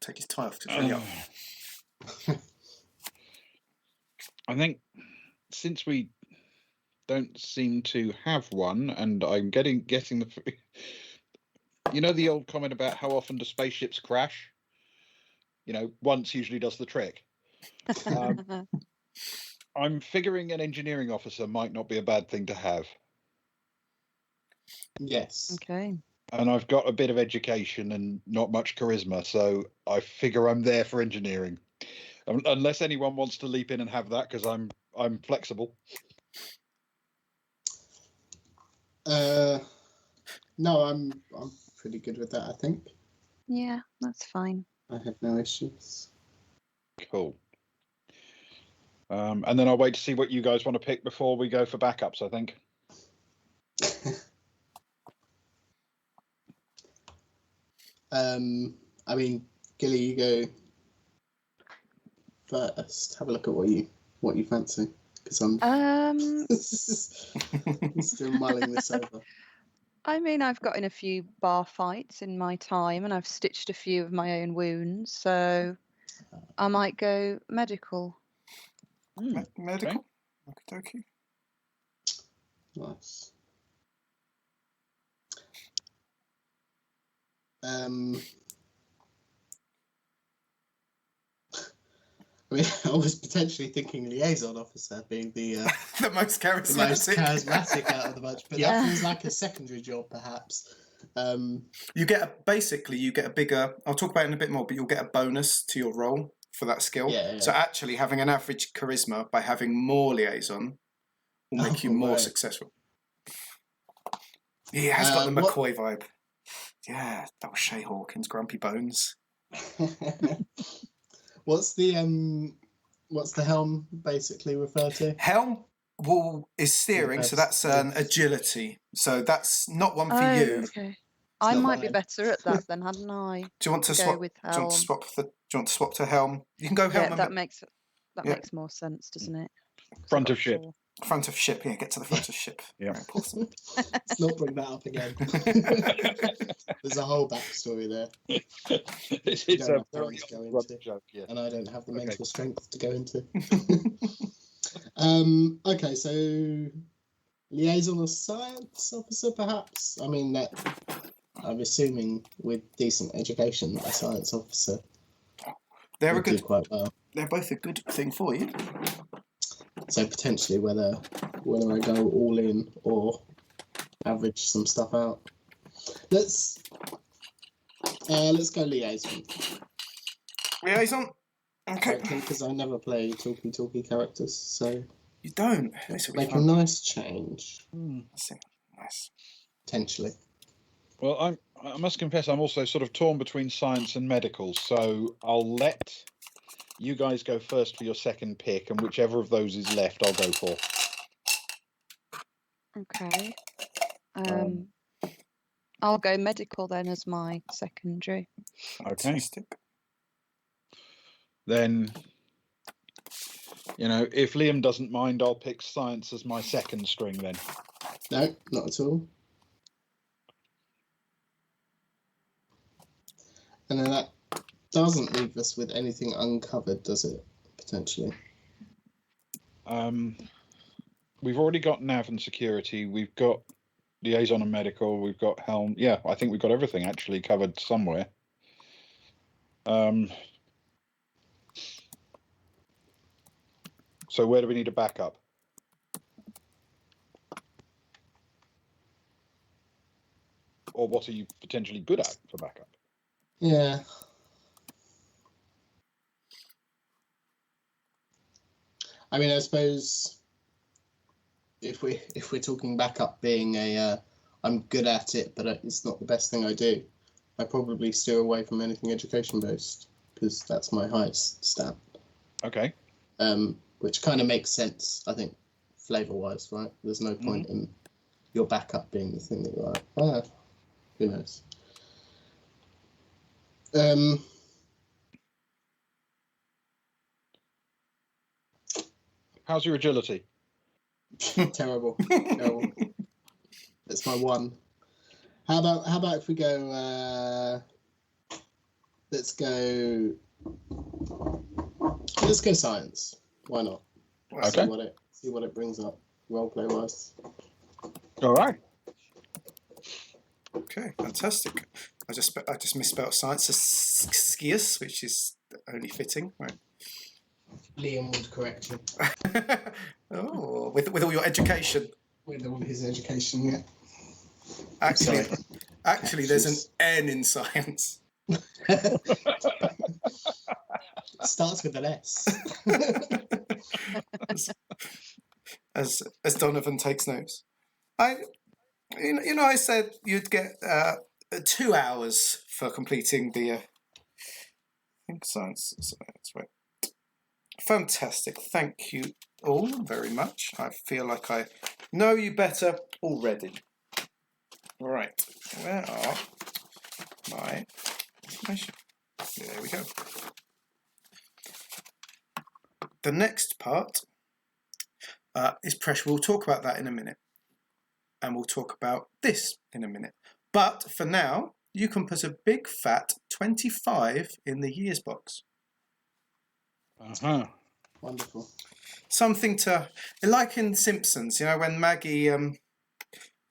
Speaker 1: Take his tie off to free up.
Speaker 2: I think since we don't seem to have one, and I'm getting the, you know, the old comment about how often do spaceships crash? You know, once usually does the trick. I'm figuring an engineering officer might not be a bad thing to have.
Speaker 4: Yes.
Speaker 3: Okay.
Speaker 2: And I've got a bit of education and not much charisma, so I figure I'm there for engineering. Unless anyone wants to leap in and have that, because I'm flexible.
Speaker 4: No, I'm pretty good with that, I think.
Speaker 3: Yeah, that's fine.
Speaker 4: I have no issues.
Speaker 2: Cool. And then I'll wait to see what you guys want to pick before we go for backups, I think.
Speaker 4: I mean, Gilly, you go first. Have a look at what you fancy, because I'm still mulling this over.
Speaker 3: I mean, I've got in a few bar fights in my time, and I've stitched a few of my own wounds, so I might go medical.
Speaker 1: Medical? Okay.
Speaker 4: Nice. I mean, I was potentially thinking liaison officer being the
Speaker 1: The most charismatic.
Speaker 4: the most charismatic out of the bunch, but
Speaker 3: Yeah.
Speaker 4: that feels like a secondary job, perhaps.
Speaker 1: You get a bigger. I'll talk about it in a bit more, but you'll get a bonus to your role for that skill.
Speaker 4: Yeah.
Speaker 1: So actually, having an average charisma by having more liaison will make you more
Speaker 4: right.
Speaker 1: successful. He has got the
Speaker 4: what-
Speaker 1: McCoy vibe. Yeah, that was Shay Hawkins, Grumpy Bones.
Speaker 4: What's the helm basically refer to?
Speaker 1: Helm is steering, so that's an agility. So that's not one for you.
Speaker 3: Okay. I
Speaker 4: not
Speaker 3: might be
Speaker 4: mine.
Speaker 3: better at that then, hadn't I?
Speaker 1: Do you want to
Speaker 3: Go
Speaker 1: swap?
Speaker 3: with
Speaker 1: Do you want
Speaker 3: helm.
Speaker 1: to swap to helm? You can go helm
Speaker 3: Yeah,
Speaker 1: and
Speaker 3: that makes
Speaker 1: Yeah.
Speaker 3: makes more sense, doesn't it?
Speaker 2: Front of ship.
Speaker 1: front of ship. Yeah, get to the front of ship.
Speaker 2: Yeah.
Speaker 1: Very important.
Speaker 4: Let's not bring that up again. There's a whole backstory there,
Speaker 2: It's
Speaker 4: You
Speaker 2: a
Speaker 4: don't have
Speaker 2: very
Speaker 4: to go
Speaker 2: old
Speaker 4: into.
Speaker 2: joke, yeah.
Speaker 4: and I don't have the
Speaker 2: Okay.
Speaker 4: mental strength to go into. Okay, so liaison or science officer, perhaps. I mean, that I'm assuming with decent education, a science officer
Speaker 1: They're a
Speaker 4: would do
Speaker 1: good.
Speaker 4: quite well.
Speaker 1: They're both a good thing for you.
Speaker 4: So potentially, whether I go all in or average some stuff out. Let's go liaison.
Speaker 1: Liaison. Okay.
Speaker 4: Because I never play talky characters, so
Speaker 1: You don't. This will be
Speaker 4: make a
Speaker 1: fun.
Speaker 4: nice change
Speaker 1: Let's see. Nice.
Speaker 4: potentially.
Speaker 2: Well, I must confess, I'm also sort of torn between science and medical, so I'll let you guys go first for your second pick, and whichever of those is left, I'll go for.
Speaker 3: Okay. I'll go medical then as my secondary.
Speaker 2: Okay.
Speaker 1: Fantastic.
Speaker 2: Then, if Liam doesn't mind, I'll pick science as my second string then.
Speaker 4: No, not at all. And then that doesn't leave us with anything uncovered, does it? Potentially.
Speaker 2: We've already got nav and security. We've got liaison and medical. We've got helm. Yeah, I think we've got everything actually covered somewhere. So where do we need a backup? Or what are you potentially good at for backup?
Speaker 4: Yeah. I mean, I suppose if we're talking backup being I'm good at it, but it's not the best thing I do, I probably steer away from anything education based because that's my highest stat.
Speaker 2: Okay.
Speaker 4: Which kind of makes sense, I think, flavor wise, right? There's no point in your backup being the thing that you're like, who knows?
Speaker 2: How's your agility?
Speaker 4: Terrible. That's my one. How about if we go? Let's go science. Why not?
Speaker 2: Okay.
Speaker 4: See what it brings up, roleplay wise.
Speaker 2: All right.
Speaker 1: Okay, fantastic. I just misspelled science as skius, which is only fitting, right?
Speaker 4: Liam would correct you.
Speaker 1: Oh, with all your education.
Speaker 4: With all his education, yeah.
Speaker 1: Actually, there's an N in science.
Speaker 4: It starts with an S.
Speaker 1: as Donovan takes notes. I said you'd get 2 hours for completing the I think science, right? Fantastic. Thank you all very much. I feel like I know you better already. Right. Where are my information? There we go. The next part is pressure. We'll talk about that in a minute. And we'll talk about this in a minute. But for now, you can put a big fat 25 in the years box.
Speaker 2: Uh-huh.
Speaker 4: Wonderful.
Speaker 1: Something to, like in Simpsons, when Maggie,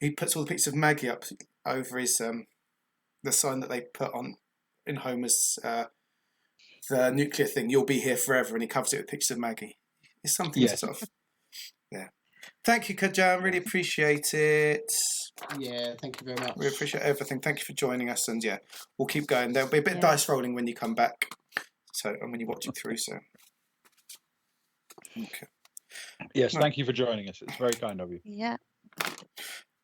Speaker 1: he puts all the pictures of Maggie up over his, the sign that they put on in Homer's, the nuclear thing, you'll be here forever, and he covers it with pictures of Maggie. It's something to sort of, yeah. Thank you, Kajan. Really appreciate it.
Speaker 4: Yeah, thank you very much.
Speaker 1: We appreciate everything. Thank you for joining us, and yeah, we'll keep going. There'll be a bit of dice rolling when you come back, and when you watch it through. So, okay.
Speaker 2: Yes, thank you for joining us. It's very kind of you.
Speaker 3: Yeah.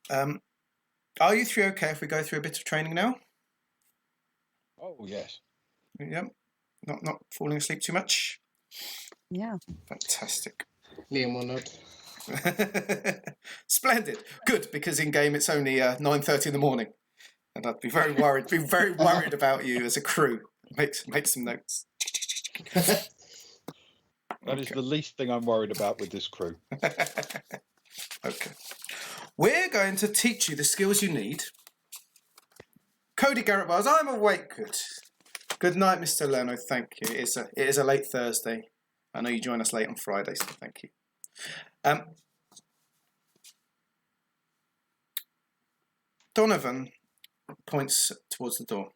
Speaker 1: Are you three okay if we go through a bit of training now?
Speaker 2: Oh yes.
Speaker 1: Yep. Not falling asleep too much.
Speaker 3: Yeah.
Speaker 4: Liam
Speaker 1: Fantastic.
Speaker 4: will nod.
Speaker 1: Splendid. Good, because in game it's only 9:30 in the morning, and I'd be very worried. About you as a crew. Make some notes.
Speaker 2: That is the least thing I'm worried about with this crew.
Speaker 1: Okay. We're going to teach you the skills you need. Cody Garrett Bars, I'm awake. Good. Good night, Mr. Leno. Thank you. It is a late Thursday. I know you join us late on Friday, so thank you. Donovan points towards the door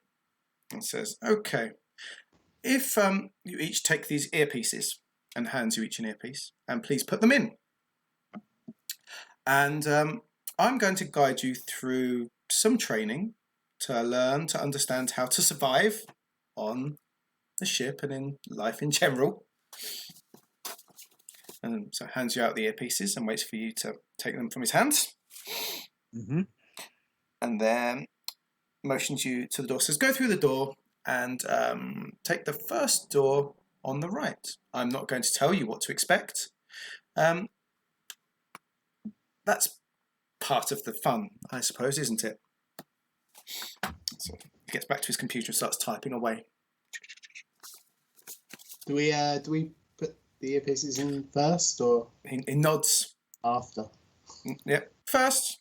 Speaker 1: and says, "Okay, if you each take these earpieces," and hands you each an earpiece, "and please put them in. And I'm going to guide you through some training to learn to understand how to survive on the ship and in life in general." And so hands you out the earpieces and waits for you to take them from his hands.
Speaker 2: Mm-hmm.
Speaker 1: And then motions you to the door, says, "Go through the door and take the first door on the right." I'm not going to tell you what to expect. That's part of the fun, I suppose, isn't it? So he gets back to his computer and starts typing away.
Speaker 4: Do we put the earpieces in first or
Speaker 1: He nods.
Speaker 4: after?
Speaker 1: Yep. First,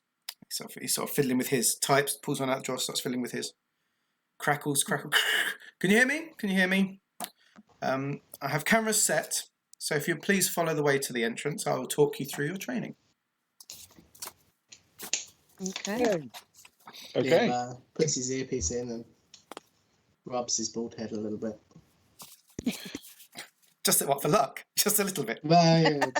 Speaker 1: he's sort of fiddling with his, types, pulls one out of the drawer, starts fiddling with his. crackles, crackle. Can you hear me? Can you hear me? I have cameras set, so if you'd please follow the way to the entrance, I will talk you through your training.
Speaker 3: Okay.
Speaker 2: Okay.
Speaker 4: Liam puts his earpiece in and rubs his bald head a little bit.
Speaker 1: Just what, for luck? Just a little bit.
Speaker 4: Well, yeah,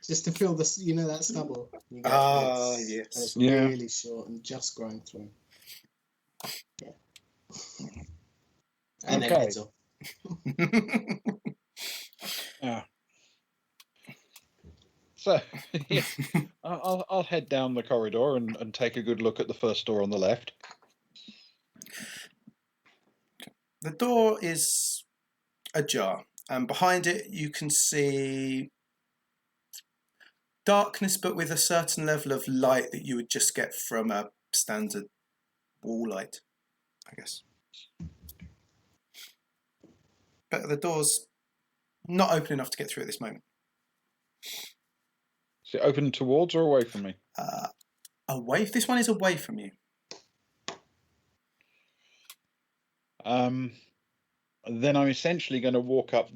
Speaker 4: just to feel this, that stubble. You get,
Speaker 1: yes.
Speaker 4: And it's
Speaker 2: Yeah.
Speaker 4: really short and just growing through. Yeah. And then
Speaker 2: Okay.
Speaker 4: heads off.
Speaker 2: Yeah. So, yeah, I'll head down the corridor and take a good look at the first door on the left.
Speaker 1: The door is ajar, and behind it you can see darkness, but with a certain level of light that you would just get from a standard wall light, I guess. But the door's not open enough to get through at this moment.
Speaker 2: Is it open towards or away from me?
Speaker 1: Away? This one is away from you.
Speaker 2: Then I'm essentially going to walk up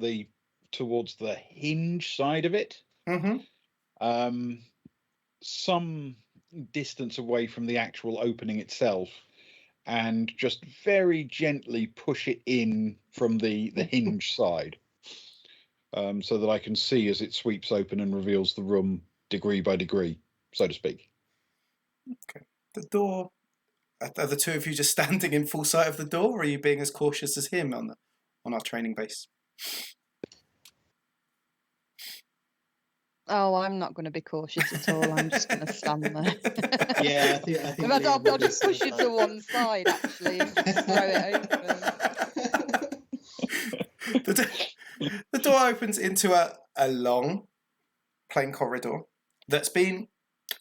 Speaker 2: towards the hinge side of it.
Speaker 1: Mm-hmm.
Speaker 2: Some distance away from the actual opening itself, and just very gently push it in from the hinge side, so that I can see as it sweeps open and reveals the room degree by degree, so to speak.
Speaker 1: Okay. The door. Are the two of you just standing in full sight of the door, or are you being as cautious as him on our training base?
Speaker 3: Oh, I'm not going to be cautious at all. I'm just going to stand there.
Speaker 4: Yeah, I think.
Speaker 3: In fact, I'll just push it to one side, actually, and just throw it open.
Speaker 1: The door opens into a long, plain corridor that's been...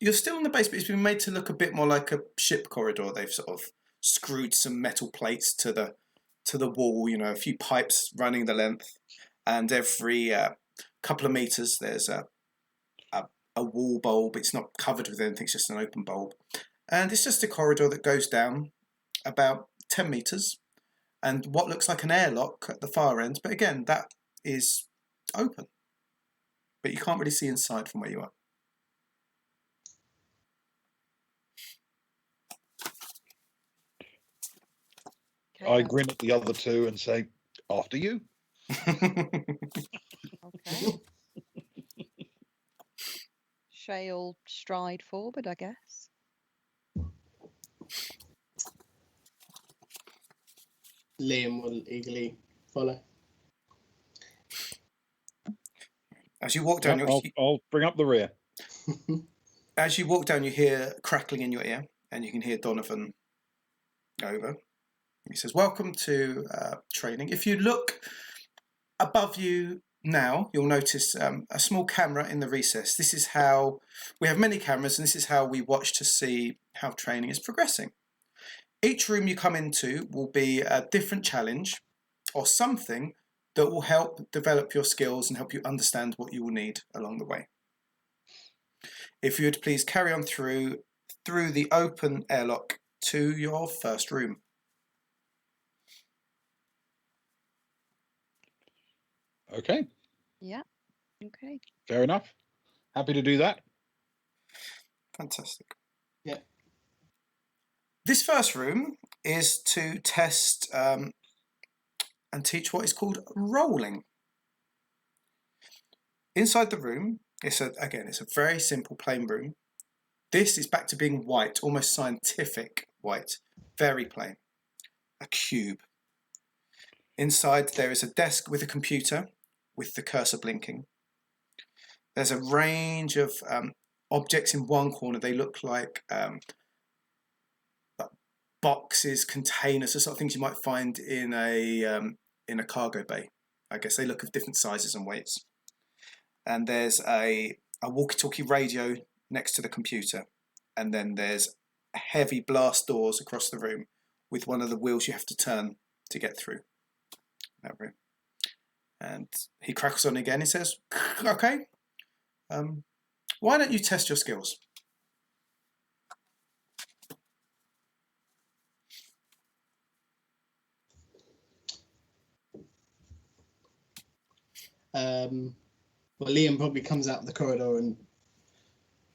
Speaker 1: You're still in the base, but it's been made to look a bit more like a ship corridor. They've sort of screwed some metal plates to the wall, a few pipes running the length, and every couple of meters there's a wall bulb. It's not covered with anything, it's just an open bulb. And it's just a corridor that goes down about 10 meters, and what looks like an airlock at the far end, but again, that is open. But you can't really see inside from where you are.
Speaker 3: Okay,
Speaker 2: I grin at the other two and say, "After you."
Speaker 3: Okay. Shale stride forward, I guess.
Speaker 4: Liam will eagerly follow.
Speaker 1: As you walk down,
Speaker 2: I'll bring up the rear.
Speaker 1: As you walk down, you hear crackling in your ear, and you can hear Donovan over. He says, "Welcome to training. If you look above you now, you'll notice a small camera in the recess. This is how we have many cameras, and this is how we watch to see how training is progressing. Each room you come into will be a different challenge or something that will help develop your skills and help you understand what you will need along the way. If you would please carry on through the open airlock to your first room."
Speaker 2: Okay,
Speaker 3: Yeah. Okay.
Speaker 2: fair enough. Happy to do that.
Speaker 1: Fantastic.
Speaker 4: Yeah.
Speaker 1: This first room is to test and teach what is called rolling. Inside the room, it's a very simple plain room. This is back to being white, almost scientific white, very plain. A cube. Inside there is a desk with a computer with the cursor blinking. There's a range of objects in one corner. They look like boxes, containers, the sort of things you might find in a cargo bay. I guess they look of different sizes and weights. And there's a walkie-talkie radio next to the computer. And then there's heavy blast doors across the room with one of the wheels you have to turn to get through that room. And he crackles on again. He says, "Okay, why don't you test your skills?"
Speaker 4: Well, Liam probably comes out of the corridor and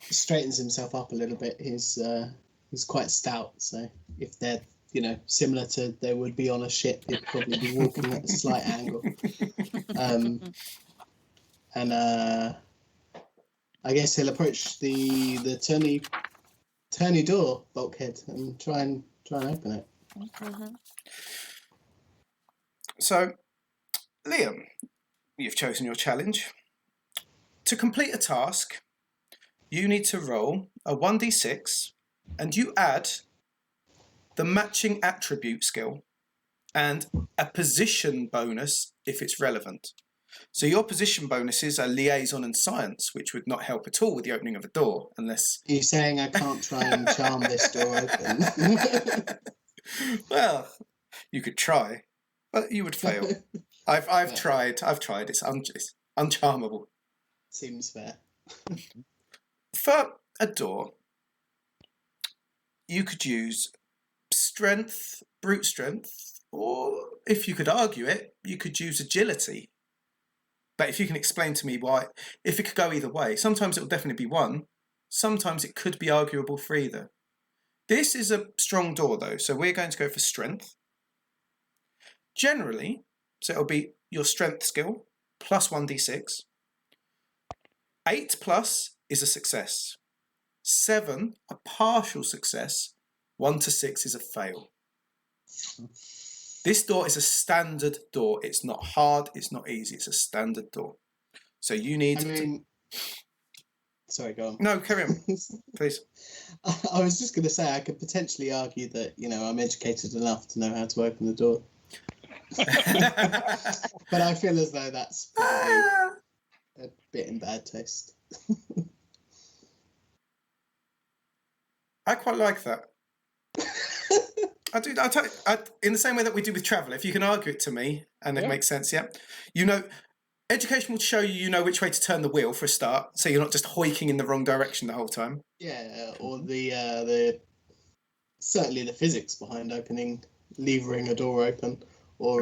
Speaker 4: straightens himself up a little bit. He's quite stout, so if they're similar to they would be on a ship, he'd probably be walking at a slight angle. And I guess he'll approach the turny door bulkhead and try and open it.
Speaker 3: Mm-hmm.
Speaker 1: So, Liam, you've chosen your challenge. To complete a task, you need to roll a 1d6 and you add the matching attribute skill and a position bonus if it's relevant. So your position bonuses are liaison and science, which would not help at all with the opening of a door unless...
Speaker 4: Are you saying I can't try and charm this door open?
Speaker 1: Well, you could try, but you would fail. I've tried. It's uncharmable.
Speaker 4: Seems fair.
Speaker 1: For a door, you could use strength, brute strength, or if you could argue it, you could use agility. But if you can explain to me why, if it could go either way, sometimes it will definitely be one, sometimes it could be arguable for either. This is a strong door though, so we're going to go for strength. Generally, so it'll be your strength skill plus 1d6. 8 plus is a success. 7, a partial success. 1 to 6 is a fail. This door is a standard door. It's not hard, it's not easy, it's a standard door. So you need
Speaker 4: Sorry, go on.
Speaker 1: No, carry on, please.
Speaker 4: I was just going to say I could potentially argue that, I'm educated enough to know how to open the door. But I feel as though that's probably a bit in bad taste.
Speaker 1: I quite like that. I do. In the same way that we do with travel. If you can argue it to me and it makes sense, education will show you which way to turn the wheel for a start, so you're not just hoiking in the wrong direction the whole time.
Speaker 4: Yeah, or the certainly the physics behind levering a door open, or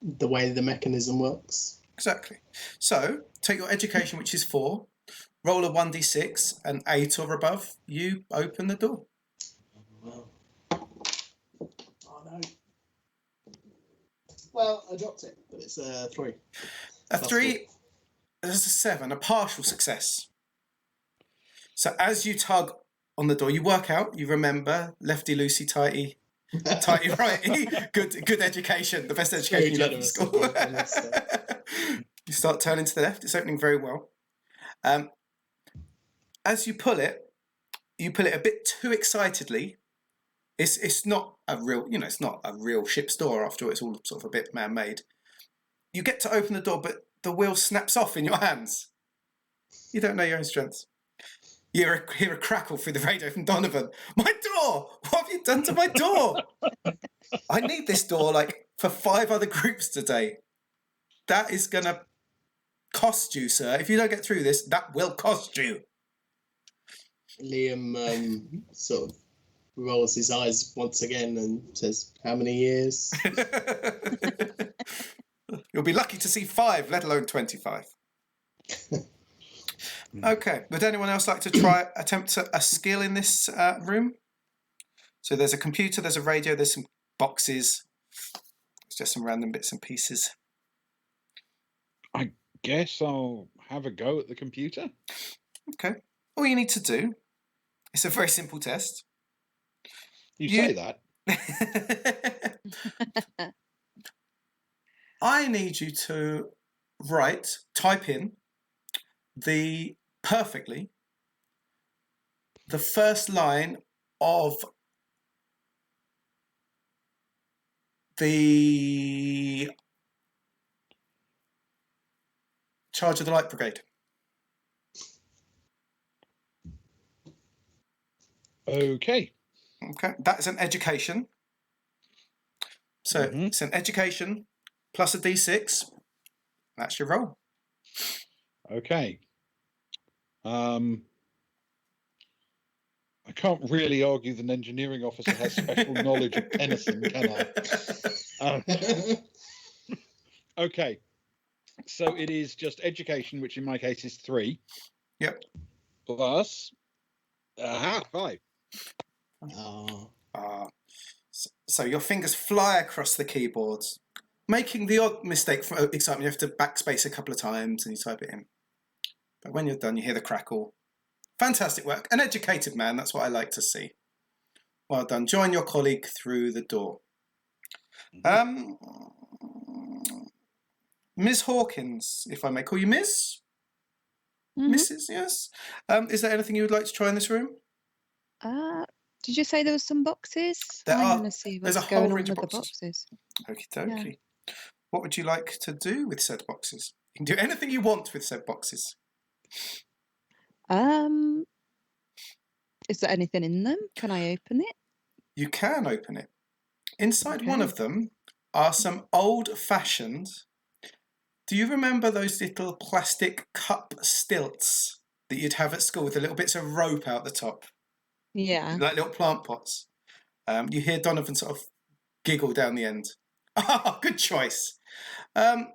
Speaker 4: the way the mechanism works.
Speaker 1: Exactly. So take your education, which is 4, roll a 1d6, and 8 or above, you open the door.
Speaker 4: Oh no. Well, I dropped it, but it's a 3.
Speaker 1: A 3, there's a 7, a partial success. So as you tug on the door, you work out, you remember, lefty loosey tighty, tighty righty, good education, the best education you had in school. You start turning to the left, it's opening very well. As you pull it a bit too excitedly. It's not a real, it's not a real ship's door after all. It's all sort of a bit man-made. You get to open the door, but the wheel snaps off in your hands. You don't know your own strengths. You hear a crackle through the radio from Donovan. My door! What have you done to my door? I need this door for 5 other groups today. That is going to cost you, sir. If you don't get through this, that will cost you.
Speaker 4: Liam sort of rolls his eyes once again and says, "How many years?"
Speaker 1: You'll be lucky to see 5, let alone 25. Okay, would anyone else like to attempt a skill in this room? So there's a computer, there's a radio, there's some boxes. It's just some random bits and pieces.
Speaker 2: I guess I'll have a go at the computer.
Speaker 1: Okay. All you need to do, it's a very simple test.
Speaker 2: You say that.
Speaker 1: I need you to type in perfectly the first line of the Charge of the Light Brigade.
Speaker 2: Okay.
Speaker 1: Okay, that's an education. So it's an education plus a d6. That's your roll.
Speaker 2: Okay. I can't really argue that an engineering officer has special knowledge of anything, can I? Okay. So it is just education, which in my case is 3.
Speaker 1: Yep.
Speaker 2: Plus 5.
Speaker 4: Oh.
Speaker 1: So your fingers fly across the keyboards, making the odd mistake for excitement. You have to backspace a couple of times and you type it in. But when you're done, you hear the crackle. Fantastic work. An educated man, that's what I like to see. Well done. Join your colleague through the door. Ms. Hawkins, if I may call you Ms. Mrs. Yes. Is there anything you would like to try in this room?
Speaker 3: Did you say there was some boxes?
Speaker 1: There
Speaker 3: I'm
Speaker 1: are.
Speaker 3: going to see
Speaker 1: There's
Speaker 3: what's
Speaker 1: a whole
Speaker 3: going on
Speaker 1: range
Speaker 3: with
Speaker 1: of
Speaker 3: the
Speaker 1: boxes.
Speaker 3: boxes.
Speaker 1: Okie dokie. What would you like to do with said boxes? You can do anything you want with said boxes.
Speaker 3: Is there anything in them? Can I open it?
Speaker 1: You can open it. Inside one
Speaker 3: Okay.
Speaker 1: of them are some old-fashioned. Do you remember those little plastic cup stilts that you'd have at school with the little bits of rope out the top?
Speaker 3: Yeah.
Speaker 1: Like little plant pots. You hear Donovan sort of giggle down the end. Oh, good choice. I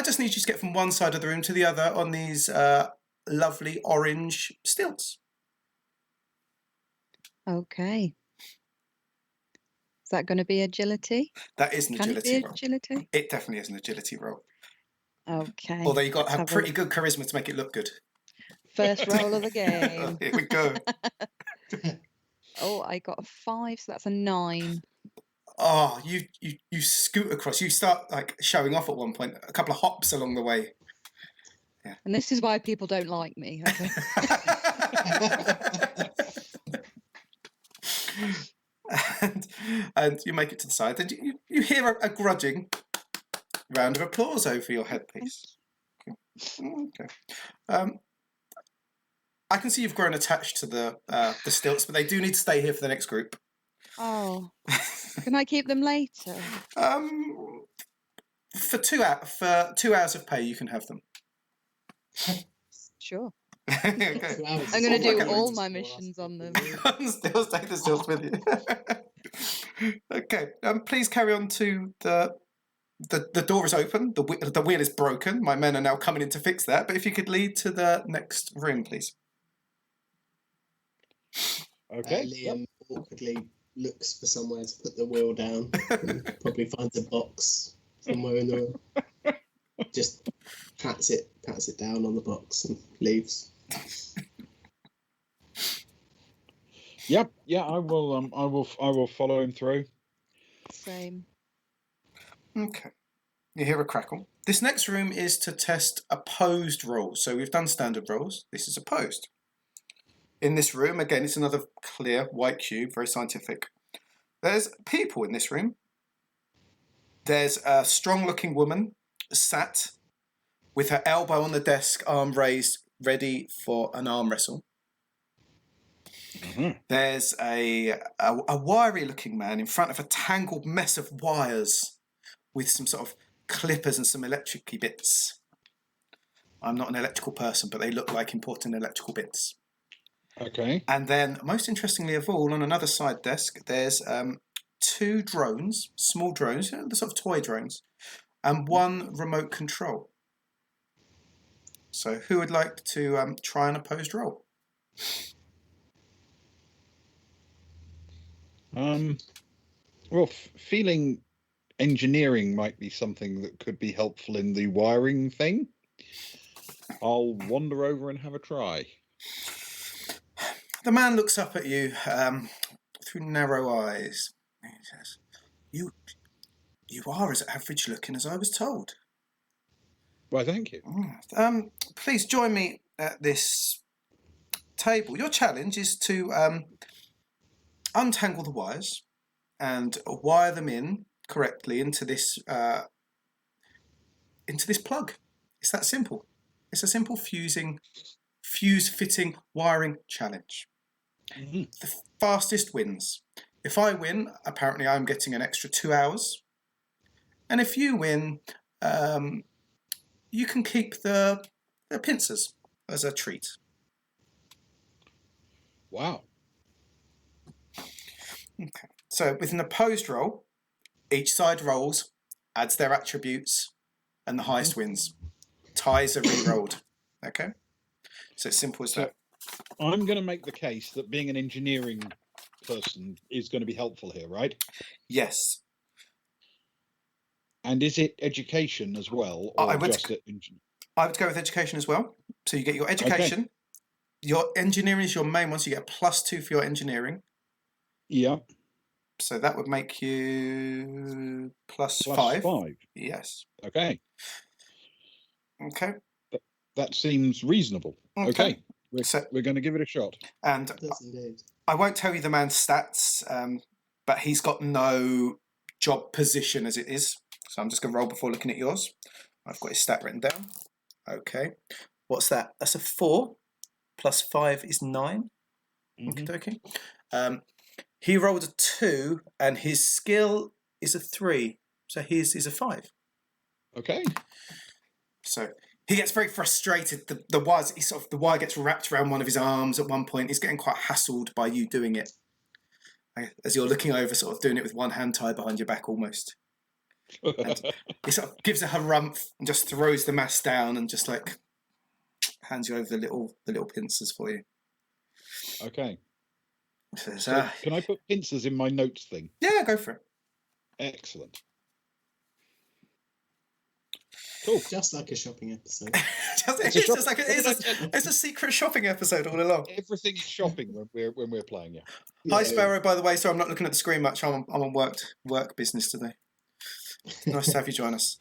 Speaker 1: just need you to get from one side of the room to the other on these lovely orange stilts.
Speaker 3: Okay. Is that going to be agility?
Speaker 1: That is an
Speaker 3: Can it
Speaker 1: agility
Speaker 3: be
Speaker 1: roll.
Speaker 3: agility?
Speaker 1: It definitely is an agility roll.
Speaker 3: Okay.
Speaker 1: Although you've got to
Speaker 3: let's
Speaker 1: have
Speaker 3: have a
Speaker 1: pretty good charisma to make it look good.
Speaker 3: first roll of the game.
Speaker 1: Here we go.
Speaker 3: Oh, I got a 5, so that's a 9.
Speaker 1: Oh, you scoot across. You start like showing off at one point. A couple of hops along the way.
Speaker 3: And this is why people don't like me.
Speaker 1: and you make it to the side. And you hear a grudging round of applause over your headpiece. Okay. I can see you've grown attached to the stilts, but they do need to stay here for the next group.
Speaker 3: Oh, can I keep them later?
Speaker 1: For 2 hours of pay, you can have them.
Speaker 3: Sure.
Speaker 1: Okay.
Speaker 3: I'm going to do
Speaker 1: Okay.
Speaker 3: all my missions on them.
Speaker 1: Still take the stilts with you. Okay. Please carry on to the door is open. The wheel is broken. My men are now coming in to fix that. But if you could lead to the next room, please.
Speaker 2: Okay.
Speaker 4: Liam awkwardly looks for somewhere to put the wheel down. And probably finds a box somewhere in the room. Just pats it down on the box and leaves.
Speaker 2: Yep. Yeah. I will follow him through.
Speaker 3: Same.
Speaker 1: Okay. You hear a crackle. This next room is to test opposed rolls. So we've done standard rolls. This is opposed. In this room, again, it's another clear white cube, very scientific. There's people in this room. There's a strong-looking woman sat with her elbow on the desk, arm raised, ready for an arm wrestle.
Speaker 2: Mm-hmm.
Speaker 1: There's a wiry-looking man in front of a tangled mess of wires with some sort of clippers and some electric-y bits. I'm not an electrical person, but they look like important electrical bits.
Speaker 2: Okay.
Speaker 1: And then, most interestingly of all, on another side desk, there's 2 drones, small drones, the sort of toy drones, and 1 remote control. So who would like to try an opposed roll?
Speaker 2: Well, feeling engineering might be something that could be helpful in the wiring thing. I'll wander over and have a try.
Speaker 1: The man looks up at you through narrow eyes. He says, You are as average looking as I was told.
Speaker 2: Well, thank you.
Speaker 1: Please join me at this table. Your challenge is to untangle the wires and wire them in correctly into this plug. It's that simple. It's a simple fuse-fitting wiring challenge.
Speaker 2: Mm-hmm.
Speaker 1: The fastest wins. If I win, apparently I'm getting an extra 2 hours. And if you win, you can keep the pincers as a treat.
Speaker 2: Wow.
Speaker 1: Okay. So with an opposed roll, each side rolls, adds their attributes, and the highest wins. Ties are re-rolled. Okay, so it's simple as that.
Speaker 2: I'm going to make the case that being an engineering person is going to be helpful here, right?
Speaker 1: Yes.
Speaker 2: And is it education as well, or just engineering?
Speaker 1: I would go with education as well. So you get your education. Okay. Your engineering is your main one, so you get a +2 for your engineering.
Speaker 2: Yeah.
Speaker 1: So that would make you +5.
Speaker 2: +5.
Speaker 1: Yes.
Speaker 2: Okay.
Speaker 1: Okay.
Speaker 2: That seems reasonable. Okay. We're going to give it a shot.
Speaker 1: And I won't tell you the man's stats, but he's got no job position as it is. So I'm just going to roll before looking at yours. I've got his stat written down. Okay. What's that? That's a 4. +5 is 9. Okay. He rolled a 2, and his skill is a 3. So his is a 5.
Speaker 2: Okay.
Speaker 1: So he gets very frustrated. The wire gets wrapped around one of his arms at one point. He's getting quite hassled by you doing it, as you're looking over, sort of doing it with one hand tied behind your back almost. And he sort of gives a harumph and just throws the mass down and just like hands you over the little pincers for you.
Speaker 2: Okay.
Speaker 1: Says,
Speaker 2: so can I put pincers in my notes thing?
Speaker 1: Yeah, go for it.
Speaker 2: Excellent. Cool.
Speaker 4: Just like a shopping episode.
Speaker 1: It's a secret shopping episode all along.
Speaker 2: Everything is shopping when we're playing. Yeah.
Speaker 1: Hi Sparrow, by the way. So I'm not looking at the screen much. I'm on work business today. Nice to have you join us.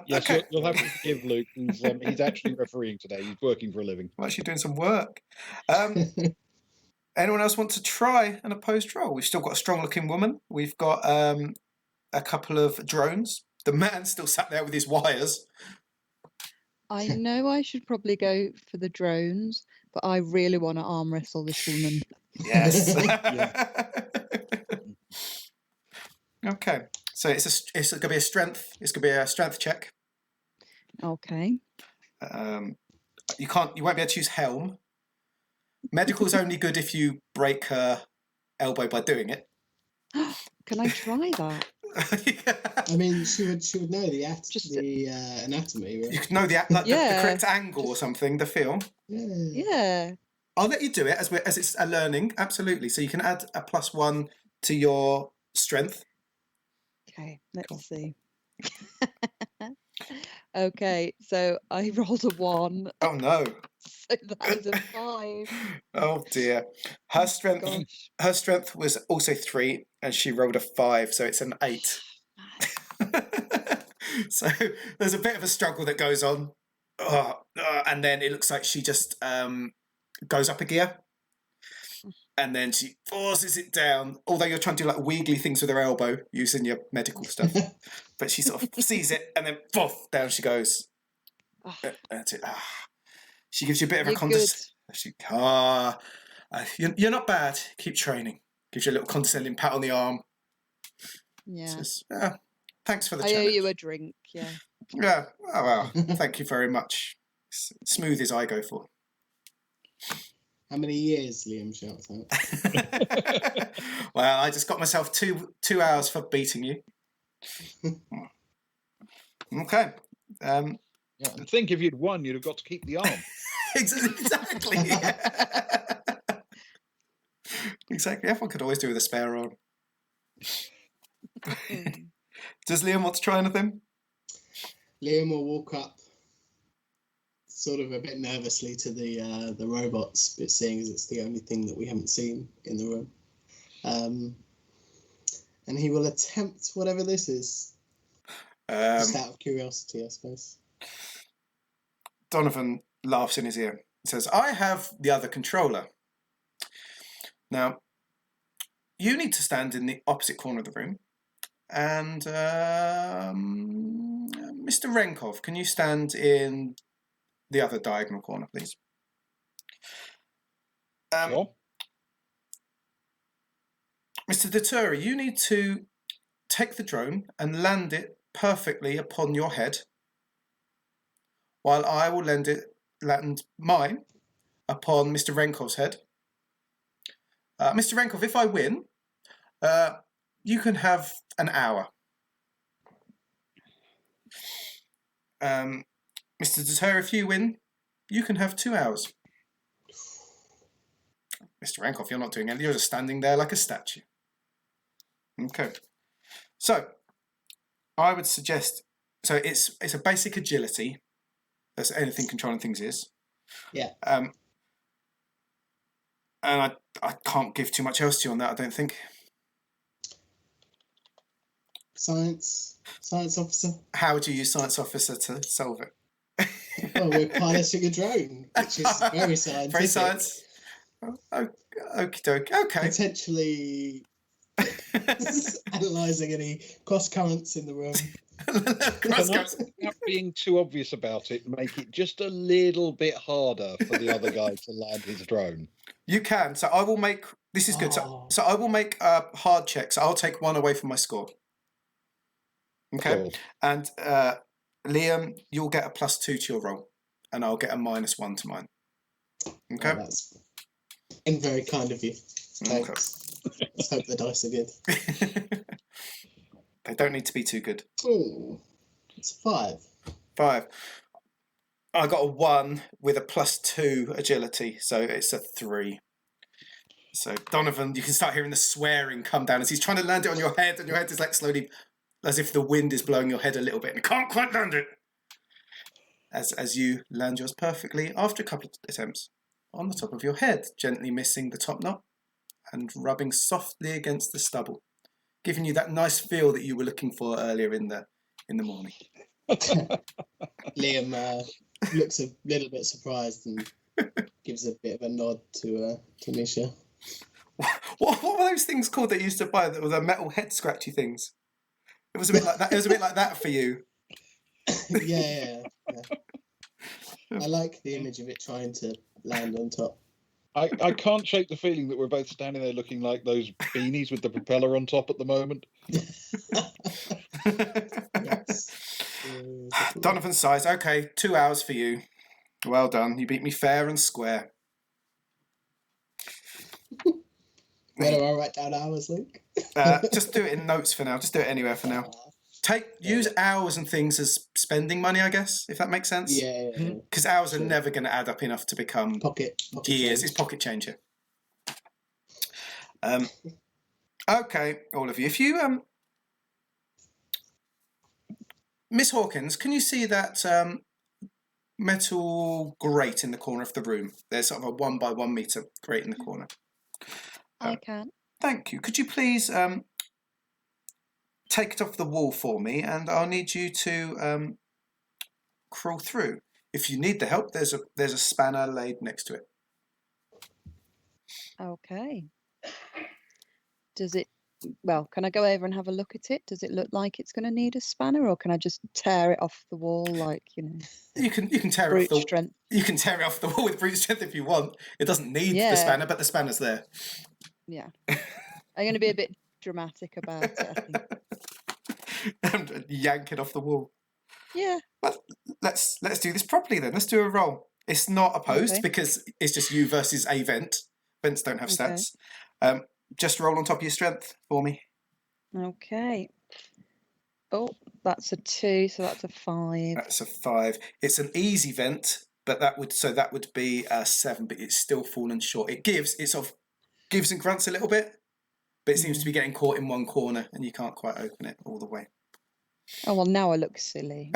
Speaker 2: Yes,
Speaker 1: okay.
Speaker 2: You'll have to forgive Luke. He's actually refereeing today. He's working for a living.
Speaker 1: I'm actually doing some work. Anyone else want to try an opposed roll? We've still got a strong-looking woman. We've got a couple of drones. The man's still sat there with his wires.
Speaker 3: I know I should probably go for the drones, but I really want to arm wrestle this woman.
Speaker 1: Yes. Okay. So it's going to be a strength. It's going to be a strength check.
Speaker 3: Okay.
Speaker 1: You won't be able to choose helm. Medical's only good if you break her elbow by doing it.
Speaker 3: Can I try that?
Speaker 4: I mean, she would know the anatomy, right?
Speaker 1: You could know the correct angle or something, the feel.
Speaker 3: Yeah.
Speaker 1: I'll let you do it as it's a learning, absolutely. So you can add a +1 to your strength.
Speaker 3: Okay, let's see. Okay, so I rolled a 1.
Speaker 1: Oh no.
Speaker 3: So that is a 5.
Speaker 1: Oh dear. Her strength was also 3, and she rolled a 5, so it's an 8. So there's a bit of a struggle that goes on, and then it looks like she just goes up a gear, and then she forces it down. Although you're trying to do like wiggly things with her elbow using your medical stuff, but she sort of sees it, and then poof, down she goes. That's it. She gives you a bit of a condescending. You're not bad. Keep training. Gives you a little condescending pat on the arm.
Speaker 3: Yeah.
Speaker 1: Says, thanks for the challenge.
Speaker 3: I owe you a drink. Yeah.
Speaker 1: Yeah. Oh well. Thank you very much. Smooth as I go for.
Speaker 4: How many years? Liam shouts out.
Speaker 1: Well, I just got myself 2 hours for beating you. Okay.
Speaker 2: Yeah, and think if you'd won, you'd have got to keep the arm.
Speaker 1: Exactly. Exactly. Everyone could always do with a spare arm. Does Liam want to try anything?
Speaker 4: Liam will walk up, sort of a bit nervously, to the robots, but seeing as it's the only thing that we haven't seen in the room, and he will attempt whatever this is. Just out of curiosity, I suppose.
Speaker 1: Donovan laughs in his ear. He says, I have the other controller. Now, you need to stand in the opposite corner of the room. And Mr. Renkov, can you stand in the other diagonal corner, please?
Speaker 2: Sure.
Speaker 1: Mr. Deturi, you need to take the drone and land it perfectly upon your head, while I will land mine upon Mr. Renkov's head. Mr. Renkov, if I win, you can have an hour. Mr. Deter, if you win, you can have 2 hours. Mr. Rankoff, you're not doing anything. You're just standing there like a statue. Okay. So, I would suggest... So, it's a basic agility. That's anything controlling things is.
Speaker 4: Yeah.
Speaker 1: And I can't give too much else to you on that, I don't think.
Speaker 4: Science officer.
Speaker 1: How would you use science officer to solve it?
Speaker 4: Well, we're piloting a drone, which is very scientific.
Speaker 1: Very science. Okie doke. Okay.
Speaker 4: Potentially analysing any cross currents in the room.
Speaker 2: Without being too obvious about it, make it just a little bit harder for the other guy to land his drone.
Speaker 1: You can. So I will make... This is good. So I will make a hard check. So I'll take 1 away from my score. Okay.
Speaker 2: Cool.
Speaker 1: And Liam, you'll get a +2 to your roll. And I'll get a -1 to mine. Okay.
Speaker 4: Oh, that's very kind of you. Thanks. Let's hope the dice are good.
Speaker 1: They don't need to be too good.
Speaker 4: Oh, it's a 5.
Speaker 1: 5. I got a 1 with a +2 agility, so it's a 3. So Donovan, you can start hearing the swearing come down as he's trying to land it on your head, and your head is like slowly, as if the wind is blowing your head a little bit, and you can't quite land it. As you land yours perfectly after a couple of attempts on the top of your head, gently missing the top knot and rubbing softly against the stubble, giving you that nice feel that you were looking for earlier in the morning.
Speaker 4: Liam looks a little bit surprised and gives a bit of a nod to Misha.
Speaker 1: What were those things called that you used to buy that were the metal head scratchy things? It was a bit like that. It was a bit like that for you.
Speaker 4: Yeah. I like the image of it trying to land on top.
Speaker 2: I can't shake the feeling that we're both standing there looking like those beanies with the propeller on top at the moment.
Speaker 1: Donovan sighs. Okay, 2 hours for you. Well done. You beat me fair and square.
Speaker 4: Where do I write down hours, Luke?
Speaker 1: Just do it in notes for now. Just do it anywhere for now. Use hours and things as spending money, I guess, if that makes sense.
Speaker 4: Yeah.
Speaker 1: Because hours are never going to add up enough to become
Speaker 4: Pocket
Speaker 1: gears.
Speaker 4: change.
Speaker 1: It's pocket changer. Okay, all of you. If you Miss Hawkins, can you see that metal grate in the corner of the room? There's sort of a 1 by 1 meter grate in the corner.
Speaker 3: I can.
Speaker 1: Thank you. Could you please take it off the wall for me, and I'll need you to crawl through. If you need the help, there's a spanner laid next to it.
Speaker 3: Okay. Can I go over and have a look at it? Does it look like it's going to need a spanner, or can I just tear it off the wall like,
Speaker 1: You can tear it off
Speaker 3: brute strength?
Speaker 1: You can tear it off the wall with brute strength if you want. It doesn't need the spanner, but the spanner's there.
Speaker 3: Yeah. I'm going to be a bit dramatic about it, I think.
Speaker 1: And yank it off the wall.
Speaker 3: Yeah.
Speaker 1: Well, let's do this properly then. Let's do a roll. It's not opposed
Speaker 3: Okay.
Speaker 1: because it's just you versus a vent. Vents don't have stats. Just roll on top of your strength for me.
Speaker 3: Okay. Oh, that's a 2, so that's a 5.
Speaker 1: That's a 5. It's an easy vent, but that would be a 7, but it's still fallen short. It sort of gives and grunts a little bit, but it seems to be getting caught in one corner, and you can't quite open it all the way.
Speaker 3: Oh, well, now I look silly.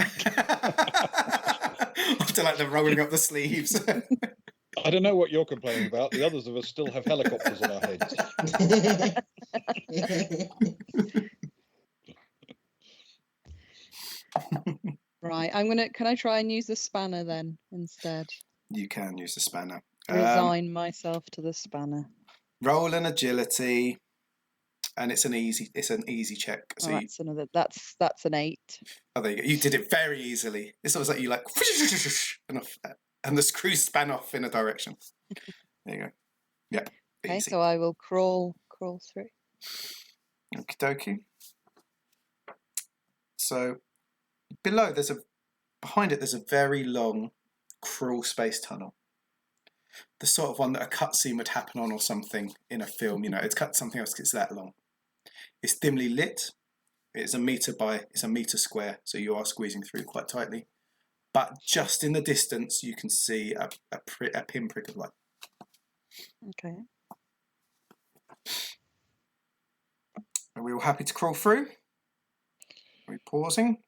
Speaker 1: After like the rolling up the sleeves.
Speaker 2: I don't know what you're complaining about. The others of us still have helicopters on our heads.
Speaker 3: Right, can I try and use the spanner then instead?
Speaker 1: You can use the spanner.
Speaker 3: Resign myself to the spanner.
Speaker 1: Roll an agility, and it's an easy check. So
Speaker 3: that's an 8.
Speaker 1: Oh, there you go. You did it very easily. It's almost like you and the screws span off in a direction. There you go. Yeah.
Speaker 3: Okay,
Speaker 1: easy.
Speaker 3: so I will crawl through.
Speaker 1: Okie dokie. So behind it there's a very long crawl space tunnel. The sort of one that a cutscene would happen on or something in a film, it's cut something else because it's that long. It's dimly lit. It's a meter square, so you are squeezing through quite tightly. but just in the distance you can see a pinprick of light.
Speaker 3: Okay.
Speaker 1: Are we all happy to crawl through? Are we pausing?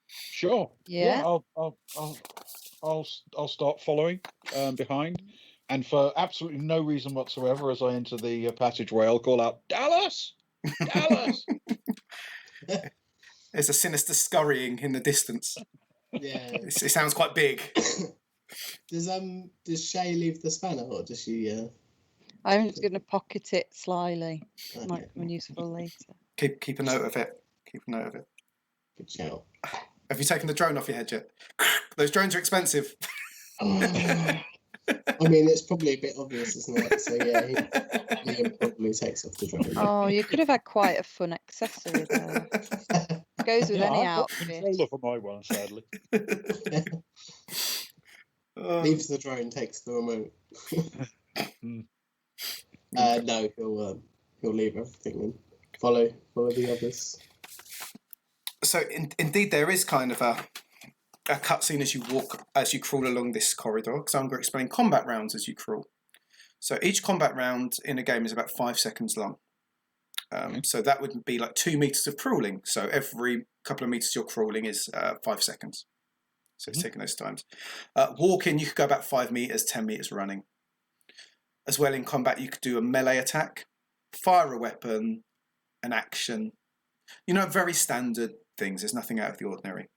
Speaker 2: Sure.
Speaker 3: Yeah.
Speaker 2: I'll start following behind, and for absolutely no reason whatsoever, as I enter the passageway, I'll call out, "Dallas, Dallas!"
Speaker 1: There's a sinister scurrying in the distance.
Speaker 4: Yeah.
Speaker 1: It sounds quite big.
Speaker 4: Does Shay leave the spanner, or does she?
Speaker 3: I'm just going to pocket it slyly.
Speaker 4: Okay.
Speaker 3: Might come useful later.
Speaker 1: Keep a note of it. Keep a note of it.
Speaker 4: Good shout.
Speaker 1: Have you taken the drone off your head yet? Those drones are expensive.
Speaker 4: I mean, it's probably a bit obvious, isn't it? So yeah, he probably takes off the drone.
Speaker 3: Oh, you could have had quite a fun accessory there. Goes with any
Speaker 2: I've got the
Speaker 3: outfit.
Speaker 2: controller for my one, sadly.
Speaker 4: Leaves the drone, takes the remote.
Speaker 2: Mm.
Speaker 4: No, he'll leave everything and follow the others.
Speaker 1: So indeed, there is kind of a cutscene as you crawl along this corridor, because I'm going to explain combat rounds as you crawl. So each combat round in a game is about 5 seconds long. So that would be like 2 meters of crawling. So every couple of meters you're crawling is 5 seconds. So it's taking those times. Walking, you could go about 5 meters, 10 meters running. As well, in combat, you could do a melee attack, fire a weapon, an action. Very standard things. There's nothing out of the ordinary.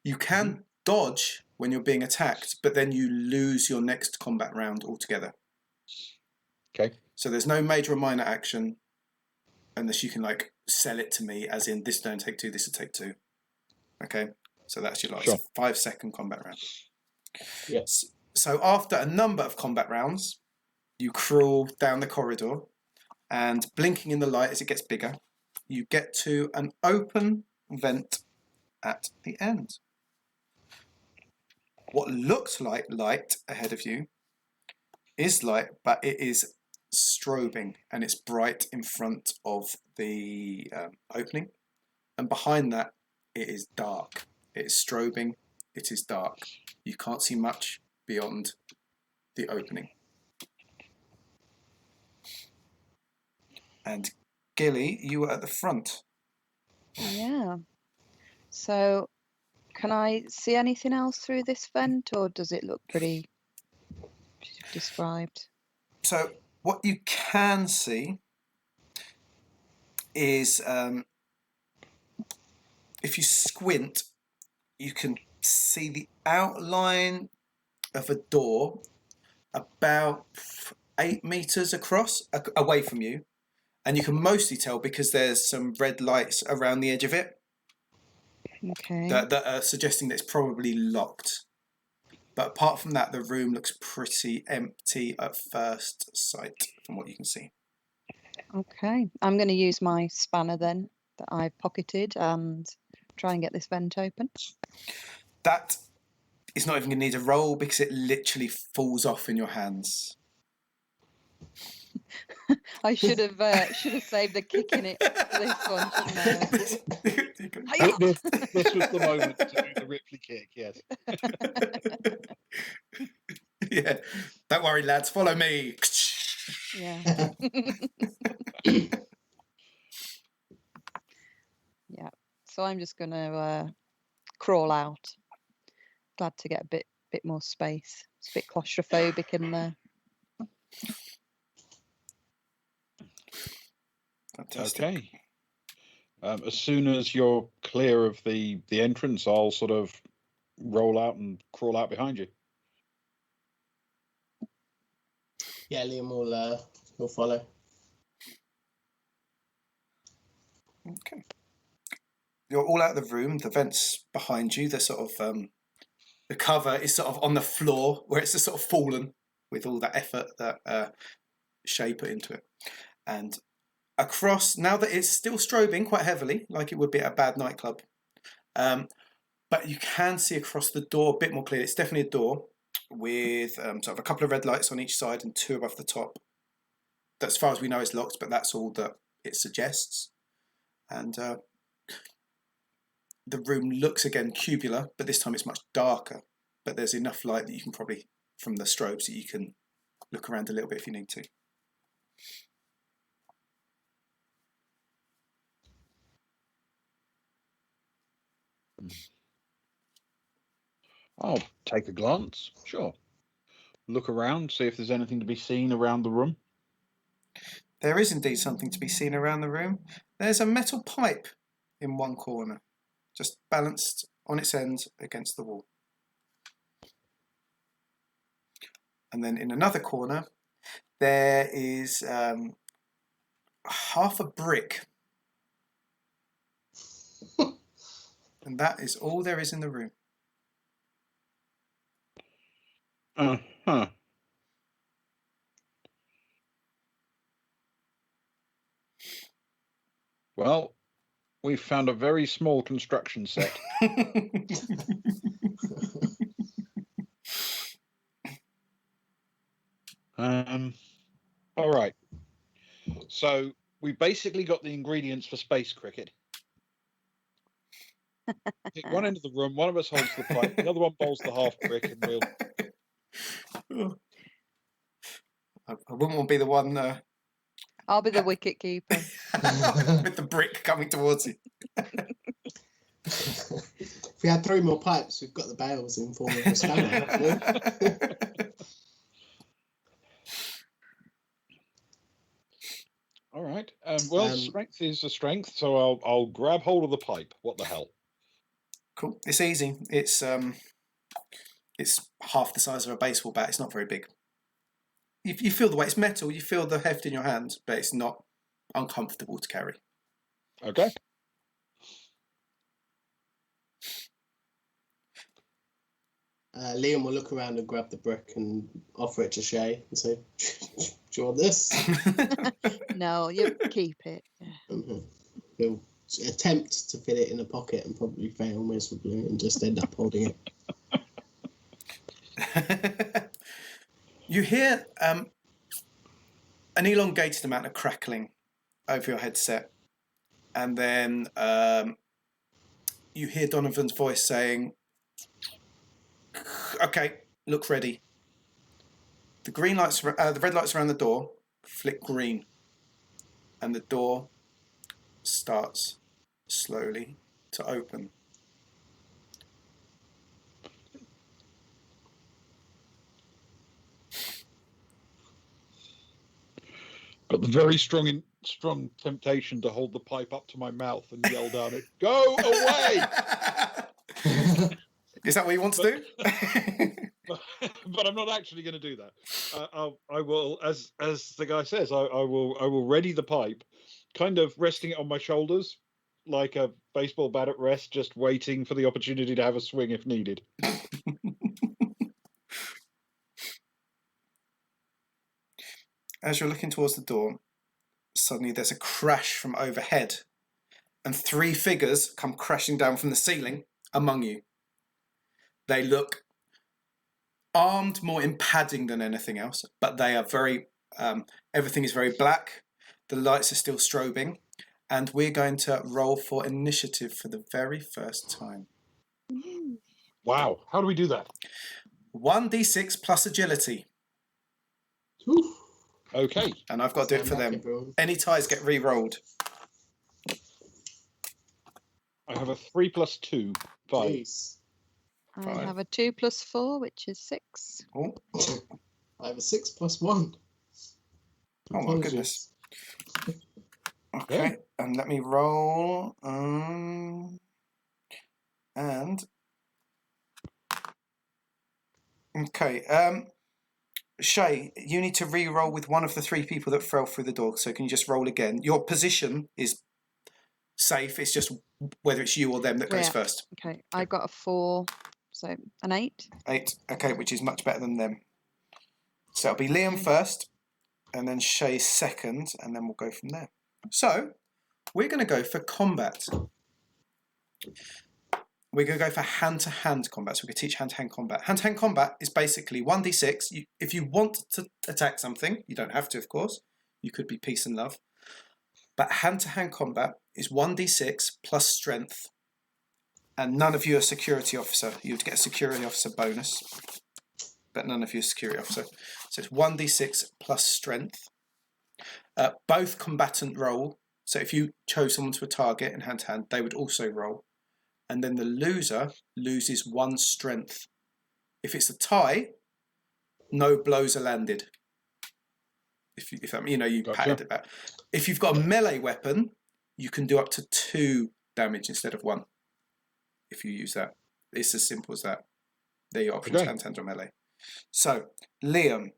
Speaker 1: You can dodge when you're being attacked, but then you lose your next combat round altogether.
Speaker 2: Okay.
Speaker 1: So there's no major or minor action unless you can sell it to me as in this don't take 2, this will take 2. Okay. So that's your last 5 second combat round.
Speaker 4: Yes.
Speaker 1: So after a number of combat rounds, you crawl down the corridor and blinking in the light as it gets bigger, you get to an open vent at the end. What looks like light ahead of you is light, but it is strobing and it's bright in front of the opening. And behind that, it is dark. It is strobing. It is dark. You can't see much beyond the opening. And Gilly, you were at the front.
Speaker 3: Yeah. So, can I see anything else through this vent, or does it look pretty described?
Speaker 1: So, what you can see is, if you squint, you can see the outline of a door about 8 meters across, away from you. And you can mostly tell because there's some red lights around the edge of it.
Speaker 3: Okay.
Speaker 1: That are suggesting that it's probably locked. But apart from that, the room looks pretty empty at first sight from what you can see.
Speaker 3: Okay. I'm going to use my spanner then that I've pocketed and try and get this vent open.
Speaker 1: That is not even going to need a roll because it literally falls off in your hands.
Speaker 3: I should have saved the kicking it for this one, shouldn't I?
Speaker 2: This was the moment to do the Ripley kick, yes.
Speaker 1: Yeah. Don't worry, lads. Follow me.
Speaker 3: Yeah. Yeah. So I'm just going to crawl out. Glad to get a bit more space. It's a bit claustrophobic in there.
Speaker 1: Fantastic.
Speaker 2: Okay. As soon as you're clear of the entrance, I'll sort of roll out and crawl out behind you.
Speaker 4: Yeah, Liam will follow.
Speaker 1: Okay. You're all out of the room. The vent's behind you. The sort of the cover is sort of on the floor where it's just sort of fallen with all that effort that Shay put into it. And across, now that it's still strobing quite heavily, like it would be at a bad nightclub, but you can see across the door a bit more clearly. It's definitely a door with sort of a couple of red lights on each side and 2 above the top. That, as far as we know, is locked, but that's all that it suggests. And the room looks again cubular, but this time it's much darker. but there's enough light that you can probably, from the strobes, that you can look around a little bit if you need to.
Speaker 2: I'll take a glance. Sure. Look around, see if there's anything to be seen around the room.
Speaker 1: There is indeed something to be seen around the room. There's a metal pipe in one corner, just balanced on its end against the wall. And then in another corner, there is half a brick. And that is all there is in the room.
Speaker 2: Uh-huh. Well, we've found a very small construction set. All right. So we basically got the ingredients for space cricket. Pick one end of the room, one of us holds the pipe, the other one bowls the half brick, and we'll...
Speaker 1: I wouldn't want to be the one
Speaker 3: I'll be the wicket keeper.
Speaker 1: with the brick coming towards you.
Speaker 4: If we had 3 more pipes, we've got the bales in form of a spanner.
Speaker 2: All right. Well, strength is a strength, so I'll grab hold of the pipe. What the hell?
Speaker 1: Cool. It's easy. It's half the size of a baseball bat. It's not very big. You feel the weight. It's metal. You feel the heft in your hand, but it's not uncomfortable to carry.
Speaker 2: Okay.
Speaker 4: Liam will look around and grab the brick and offer it to Shay and say, "Do you want this?"
Speaker 3: No, you keep it.
Speaker 4: He'll attempt to fit it in a pocket and probably fail miserably and just end up holding it.
Speaker 1: You hear an elongated amount of crackling over your headset, and then you hear Donovan's voice saying, "Okay, look ready." The green lights, the red lights around the door flick green, and the door starts slowly to open.
Speaker 2: Got the very strong temptation to hold the pipe up to my mouth and yell down it, "Go away!"
Speaker 1: Is that what you want to do?
Speaker 2: But I'm not actually going to do that. I will, as the guy says, I will ready the pipe, kind of resting it on my shoulders, like a baseball bat at rest, just waiting for the opportunity to have a swing if needed.
Speaker 1: As you're looking towards the door, suddenly there's a crash from overhead, and 3 figures come crashing down from the ceiling among you. They look armed more in padding than anything else, but they are very, everything is very black. The lights are still strobing, and we're going to roll for initiative for the very first time.
Speaker 2: Wow. How do we do that?
Speaker 1: 1d6 plus agility.
Speaker 4: Oof.
Speaker 2: Okay.
Speaker 1: And I've got to do it for them. Any ties get re-rolled.
Speaker 2: I have a 3 + 2, 5.
Speaker 4: Jeez.
Speaker 3: I
Speaker 1: 5.
Speaker 3: have a 2 + 4, which is 6.
Speaker 1: Oh,
Speaker 4: I have a 6 + 1.
Speaker 1: oh my goodness. Okay,
Speaker 2: Yeah.
Speaker 1: and let me roll. And okay. Shay, you need to re-roll with one of the 3 people that fell through the door. So can you just roll again? Your position is safe. It's just whether it's you or them that goes
Speaker 3: Yeah.
Speaker 1: first.
Speaker 3: Okay, I got a 4, so an 8.
Speaker 1: 8. Okay, which is much better than them. So it'll be Liam first, and then Shay second, and then we'll go from there. So we're going to go for combat. We're going to go for hand-to-hand combat. So we can teach hand-to-hand combat. Hand-to-hand combat is basically 1d6. If you want to attack something, you don't have to, of course. You could be peace and love. But hand-to-hand combat is 1d6 plus strength. and none of you are security officer. You would get a security officer bonus, but none of you are security officer. So it's 1d6 plus strength. Both combatant roll. So if you chose someone to a target in hand-to-hand, they would also roll. And then the loser loses 1 strength. If it's a tie, no blows are landed. If you padded it back. If you've got a melee weapon, you can do up to 2 damage instead of 1. If you use that, it's as simple as that. They're your options: hand-to-hand or melee. So, Liam,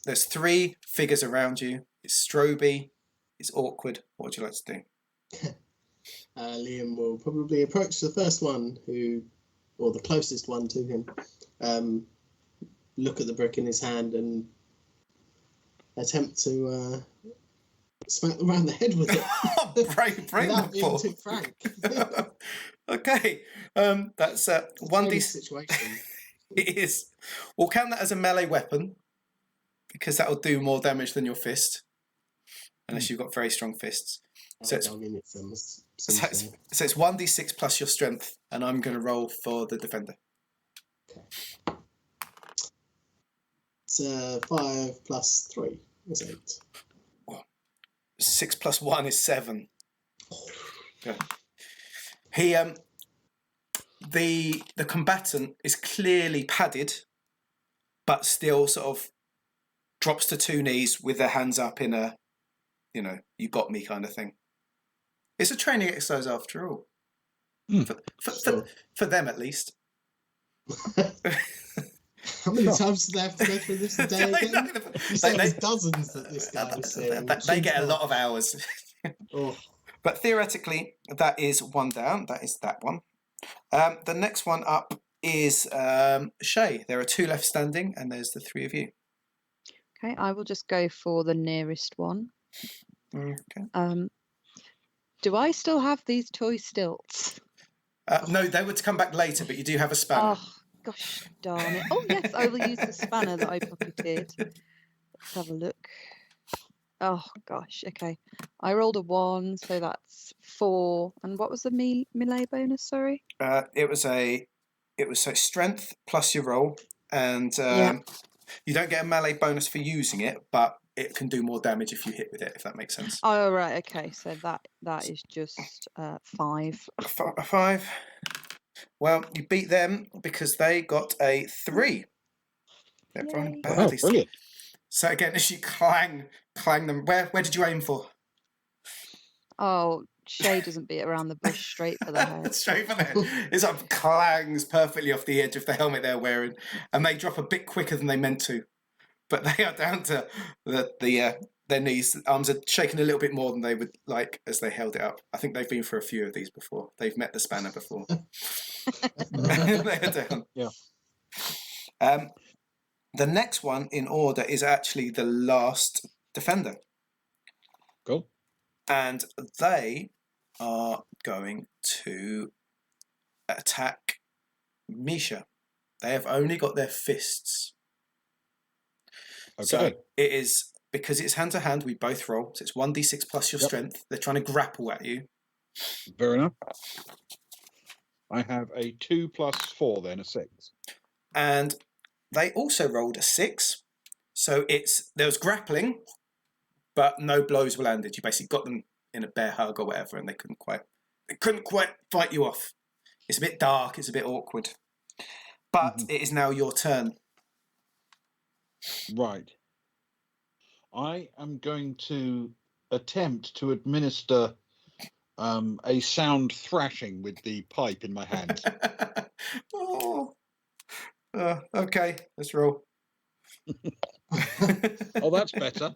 Speaker 1: there's 3 figures around you. It's Stroby. It's awkward. What would you like to do?
Speaker 4: Liam will probably approach the first one or the closest one to him, look at the brick in his hand and attempt to smack them around the head with it.
Speaker 1: Oh, brain
Speaker 4: without being
Speaker 1: ball.
Speaker 4: too frank.
Speaker 1: Okay, that's 1d6
Speaker 4: situation.
Speaker 1: It is. We'll count that as a melee weapon because that will do more damage than your fist, unless you've got very strong fists. So it's 1d6 plus your strength, and I'm going to roll for the defender.
Speaker 4: Okay. It's 5 plus 3 is 8.
Speaker 1: 6 plus 1 is 7. Yeah. He the combatant is clearly padded, but still sort of drops to 2 knees with their hands up in a, you got me kind of thing. It's a training exercise after all. For them at least.
Speaker 4: How many times do they have to go through this a day again? You said there's dozens that this guy was seeing.
Speaker 1: They get a lot of hours.
Speaker 4: Oh.
Speaker 1: But theoretically, that is 1 down. That is that one. The next one up is Shay. There are 2 left standing, and there's the 3 of you.
Speaker 3: Okay, I will just go for the nearest one.
Speaker 1: Okay.
Speaker 3: Do I still have these toy stilts?
Speaker 1: No, they were to come back later, but you do have a spanner.
Speaker 3: Oh, gosh darn it. Oh, yes, I will use the spanner that I pocketed. Let's have a look. Oh, gosh, okay. I rolled a 1, so that's 4. And what was the melee bonus, sorry?
Speaker 1: It was strength plus your roll, and you don't get a melee bonus for using it, but it can do more damage if you hit with it, if that makes sense.
Speaker 3: Oh, right, okay, so that is just 5.
Speaker 1: 5. Well, you beat them because they got a 3. They're running badly.
Speaker 2: Brilliant.
Speaker 1: So again, as you clang them, where did you aim for?
Speaker 3: Oh, Shay doesn't beat around the bush, straight for the head.
Speaker 1: Straight for the head. It sort of clangs perfectly off the edge of the helmet they're wearing, and they drop a bit quicker than they meant to. But they are down to their knees. Arms are shaking a little bit more than they would like as they held it up. I think they've been for a few of these before. They've met the spanner before. They are down.
Speaker 2: Yeah.
Speaker 1: The next one in order is actually the last defender.
Speaker 2: Cool.
Speaker 1: And they are going to attack Misha. They have only got their fists.
Speaker 2: Okay.
Speaker 1: So it is, because it's hand to hand, we both roll. So it's 1d6 plus your strength. They're trying to grapple at you.
Speaker 2: Fair enough. I have a 2 plus 4, then a 6.
Speaker 1: And they also rolled a 6. So there was grappling, but no blows were landed. You basically got them in a bear hug or whatever, and they couldn't quite fight you off. It's a bit dark. It's a bit awkward. But it is now your turn.
Speaker 2: Right. I am going to attempt to administer a sound thrashing with the pipe in my hand.
Speaker 1: Okay, let's roll.
Speaker 2: Oh, that's better.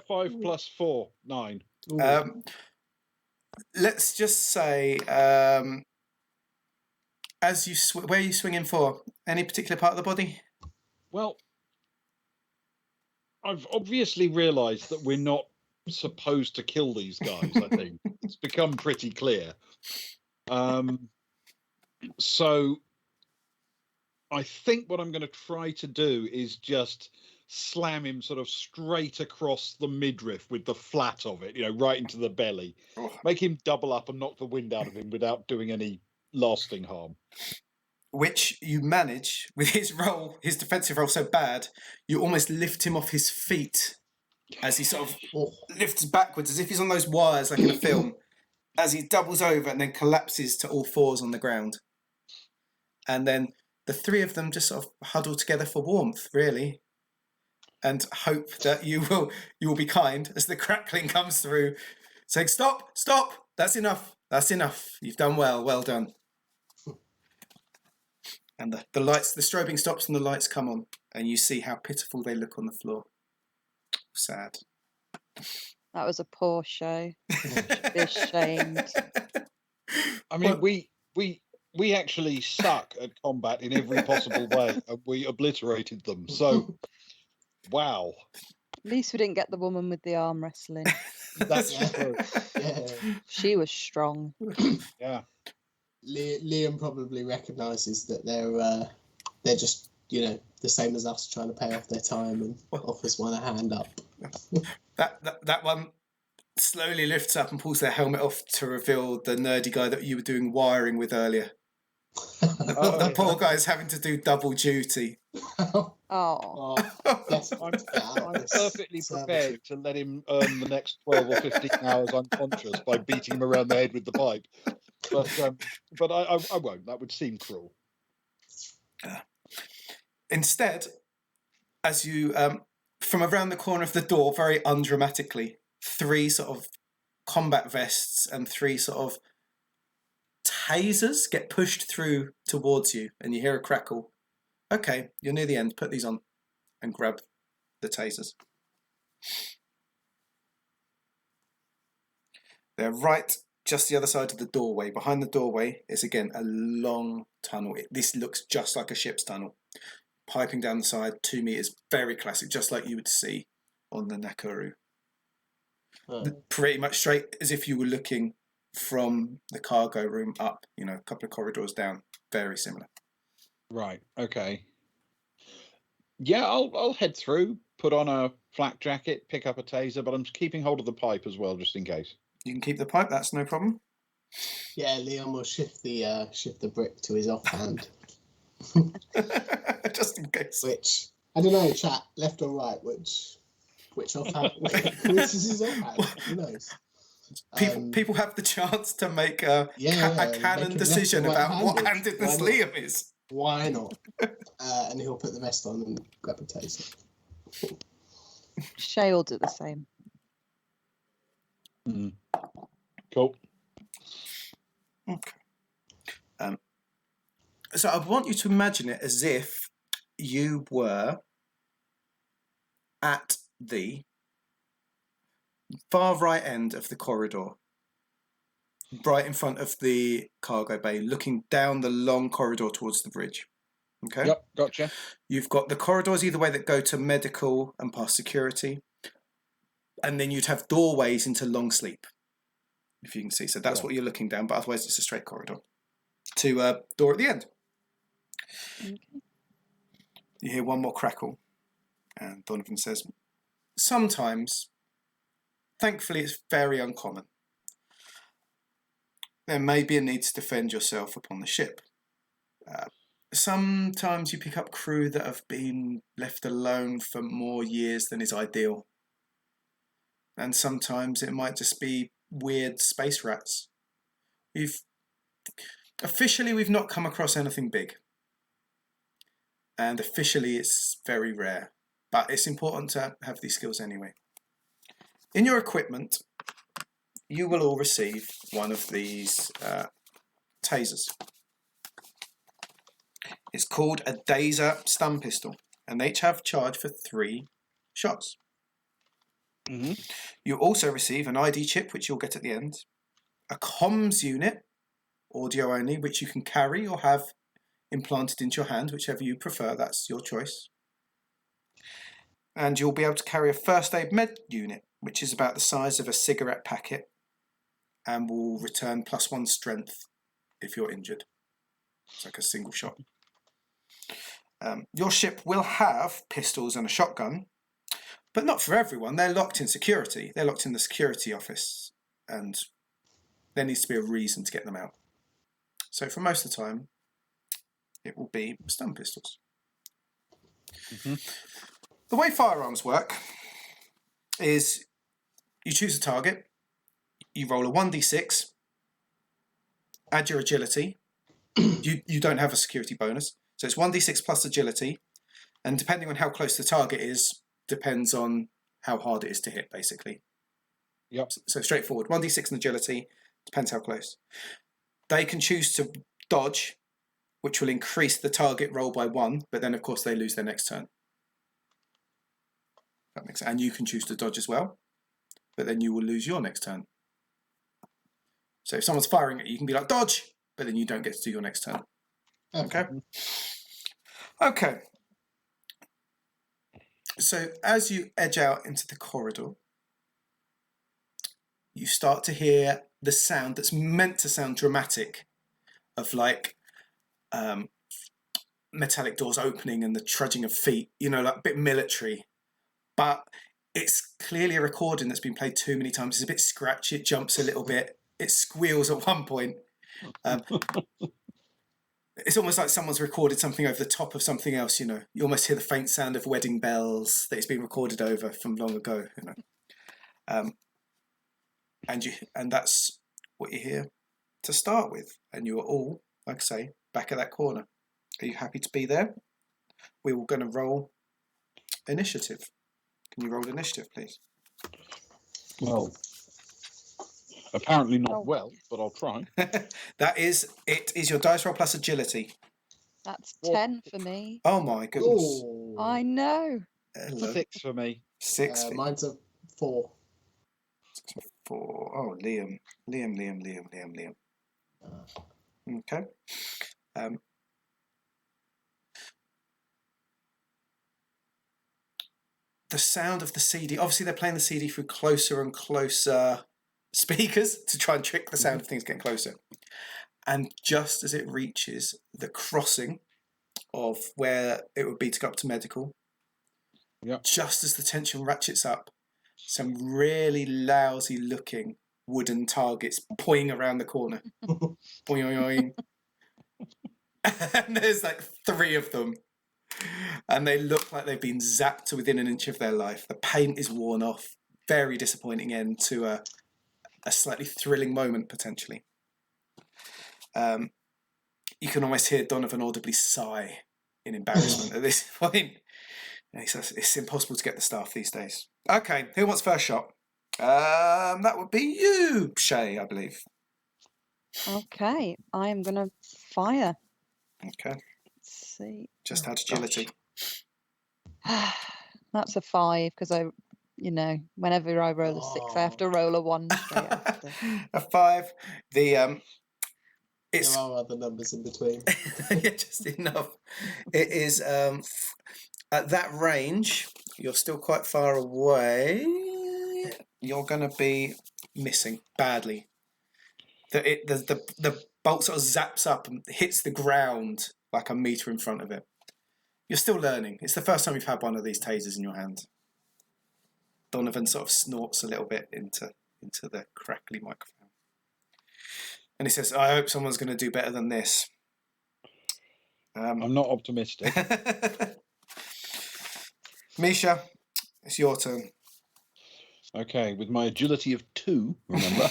Speaker 2: 5 plus 4, 9.
Speaker 1: Let's just say, where are you swinging for? Any particular part of the body?
Speaker 2: Well, I've obviously realised that we're not supposed to kill these guys, I think. It's become pretty clear. So I think what I'm going to try to do is just slam him sort of straight across the midriff with the flat of it, right into the belly.
Speaker 1: Oh.
Speaker 2: Make him double up and knock the wind out of him without doing any lasting harm.
Speaker 1: Which you manage with his defensive roll so bad, you almost lift him off his feet as he sort of lifts backwards, as if he's on those wires like in a film, as he doubles over and then collapses to all fours on the ground. And then the three of them just sort of huddle together for warmth, really, and hope that you will be kind as the crackling comes through, saying, "Stop! That's enough. You've done well done." And the lights, the strobing stops and the lights come on, and you see how pitiful they look on the floor. Sad.
Speaker 3: That was a poor show. Be ashamed.
Speaker 2: I mean, we actually suck at combat in every possible way, and we obliterated them. So, wow.
Speaker 3: At least we didn't get the woman with the arm wrestling.
Speaker 2: That's true.
Speaker 4: Yeah.
Speaker 3: She was strong.
Speaker 2: Yeah.
Speaker 4: Liam probably recognises that they're just the same as us, trying to pay off their time, and offers one a hand up.
Speaker 1: That one slowly lifts up and pulls their helmet off to reveal the nerdy guy that you were doing wiring with earlier. The poor guy's having to do double duty.
Speaker 3: Oh.
Speaker 2: I'm perfectly prepared to let him earn the next 12 or 15 hours unconscious by beating him around the head with the pipe. But I won't. That would seem cruel.
Speaker 1: Instead, as you, from around the corner of the door, very undramatically, 3 sort of combat vests and 3 sort of tasers get pushed through towards you, and you hear a crackle. Okay, you're near the end. Put these on and grab the tasers. They're right just the other side of the doorway. Behind the doorway is, again, a long tunnel. This looks just like a ship's tunnel. Piping down the side, 2 meters, very classic, just like you would see on the Nakuru. Pretty much straight as if you were looking from the cargo room up, a couple of corridors down. Very similar.
Speaker 2: Right, okay. Yeah, I'll head through, put on a flak jacket, pick up a taser, but I'm keeping hold of the pipe as well, just in case.
Speaker 1: You can keep the pipe, that's no problem.
Speaker 4: Yeah, Liam will shift the brick to his offhand.
Speaker 1: Just in case.
Speaker 4: Which, I don't know, chat, left or right, which offhand, which is his offhand, who knows?
Speaker 1: People have the chance to make a canon decision about what handedness Liam is.
Speaker 4: Why not? And he'll put the vest on and grab a taser.
Speaker 3: Shay will do the same.
Speaker 2: Cool.
Speaker 1: Okay. So I want you to imagine it as if you were at the far right end of the corridor, right in front of the cargo bay, looking down the long corridor towards the bridge. Okay?
Speaker 2: Yep, gotcha.
Speaker 1: You've got the corridors either way that go to medical and past security, and then you'd have doorways into long sleep, if you can see. So that's what you're looking down, but otherwise it's a straight corridor to a door at the end.
Speaker 3: Okay.
Speaker 1: You hear one more crackle, and Donovan says, sometimes, thankfully it's very uncommon, there may be a need to defend yourself upon the ship. Sometimes you pick up crew that have been left alone for more years than is ideal. And sometimes it might just be weird space rats. Officially, we've not come across anything big. And officially, it's very rare. But it's important to have these skills anyway. In your equipment, you will all receive one of these tasers. It's called a Dazer stun pistol, and they each have charge for 3 shots.
Speaker 2: Mm-hmm.
Speaker 1: You also receive an ID chip, which you'll get at the end, a comms unit, audio only, which you can carry or have implanted into your hand, whichever you prefer, that's your choice. And you'll be able to carry a first aid med unit, which is about the size of a cigarette packet, and will return +1 strength if you're injured. It's like a single shot. Your ship will have pistols and a shotgun, but not for everyone. They're locked in security. They're locked in the security office, and there needs to be a reason to get them out. So for most of the time, it will be stun pistols.
Speaker 2: Mm-hmm.
Speaker 1: The way firearms work is you choose a target, you roll a 1d6, add your agility. You don't have a security bonus, so it's 1d6 plus agility, and depending on how close the target is, depends on how hard it is to hit, basically.
Speaker 2: Yep.
Speaker 1: So straightforward, 1d6 and agility, depends how close. They can choose to dodge, which will increase the target roll by 1, but then of course they lose their next turn. That makes sense. And you can choose to dodge as well, but then you will lose your next turn. So if someone's firing at you, you can be like, dodge, but then you don't get to do your next turn. Okay? Okay. So as you edge out into the corridor, you start to hear the sound that's meant to sound dramatic of like metallic doors opening and the trudging of feet, you know, like a bit military. But it's clearly a recording that's been played too many times. It's a bit scratchy, it jumps a little bit, it squeals at one point. It's almost like someone's recorded something over the top of something else, you know. You almost hear the faint sound of wedding bells that it's been recorded over from long ago, you know. And that's what you hear to start with. And you are all, like I say, back at that corner. Are you happy to be there? We were going to roll initiative. Can you roll initiative, please?
Speaker 2: Well, apparently not well, but I'll try.
Speaker 1: It is your dice roll plus agility.
Speaker 3: That's 10 for me.
Speaker 1: Oh my goodness.
Speaker 4: Ooh.
Speaker 3: I know.
Speaker 1: Hello.
Speaker 2: 6 for me.
Speaker 1: 6 for
Speaker 4: Mine's a 4.
Speaker 1: 4. Oh, Liam. Okay. The sound of the CD, obviously they're playing the CD through closer and closer speakers to try and trick the sound of things getting closer. And just as it reaches the crossing of where it would be to go up to medical,
Speaker 2: yep,
Speaker 1: just as the tension ratchets up, some really lousy looking wooden targets poing around the corner. Boing, boing, boing. And there's like 3 of them. And they look like they've been zapped to within an inch of their life. The paint is worn off. Very disappointing end to a slightly thrilling moment, potentially. You can almost hear Donovan audibly sigh in embarrassment at this point. And he says, it's impossible to get the staff these days. Okay, who wants first shot? That would be you, Shay, I believe.
Speaker 3: Okay, I am going to fire.
Speaker 1: Okay.
Speaker 3: Let's see.
Speaker 1: Just add agility.
Speaker 3: That's a 5 because whenever I roll a 6, I have to roll a 1 straight after.
Speaker 1: A 5.
Speaker 4: There are other numbers in between.
Speaker 1: Yeah, just enough. It is at that range. You're still quite far away. You're going to be missing badly. The bolt sort of zaps up and hits the ground like a metre in front of it. You're still learning. It's the first time you've had one of these tasers in your hand. Donovan sort of snorts a little bit into the crackly microphone. And he says, I hope someone's going to do better than this.
Speaker 2: I'm not optimistic.
Speaker 1: Misha, it's your turn.
Speaker 2: Okay, with my agility of 2, remember?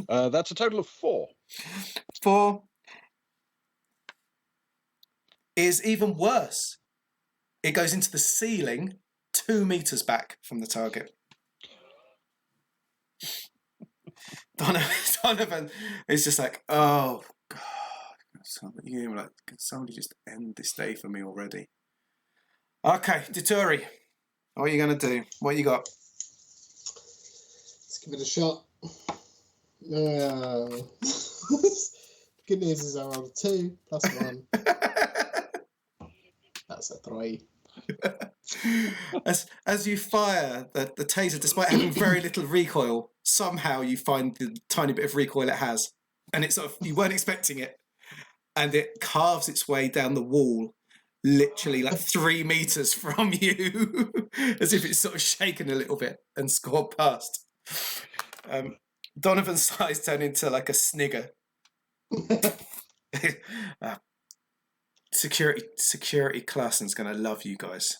Speaker 2: That's a total of 4.
Speaker 1: 4 is even worse. It goes into the ceiling 2 meters back from the target. Donovan is just like, oh God, can somebody just end this day for me already? Okay, Dituri, what are you going to do? What you got?
Speaker 4: Let's give it a shot. Good news is I rolled a 2 plus 1. That's a 3.
Speaker 1: As you fire the taser, despite having very little recoil, somehow you find the tiny bit of recoil it has, and it's sort of, you weren't expecting it, and it carves its way down the wall, literally like 3 meters from you, as if it's sort of shaken a little bit and scored past. Donovan's eyes turn into like a snigger. Security Clarson's going to love you guys.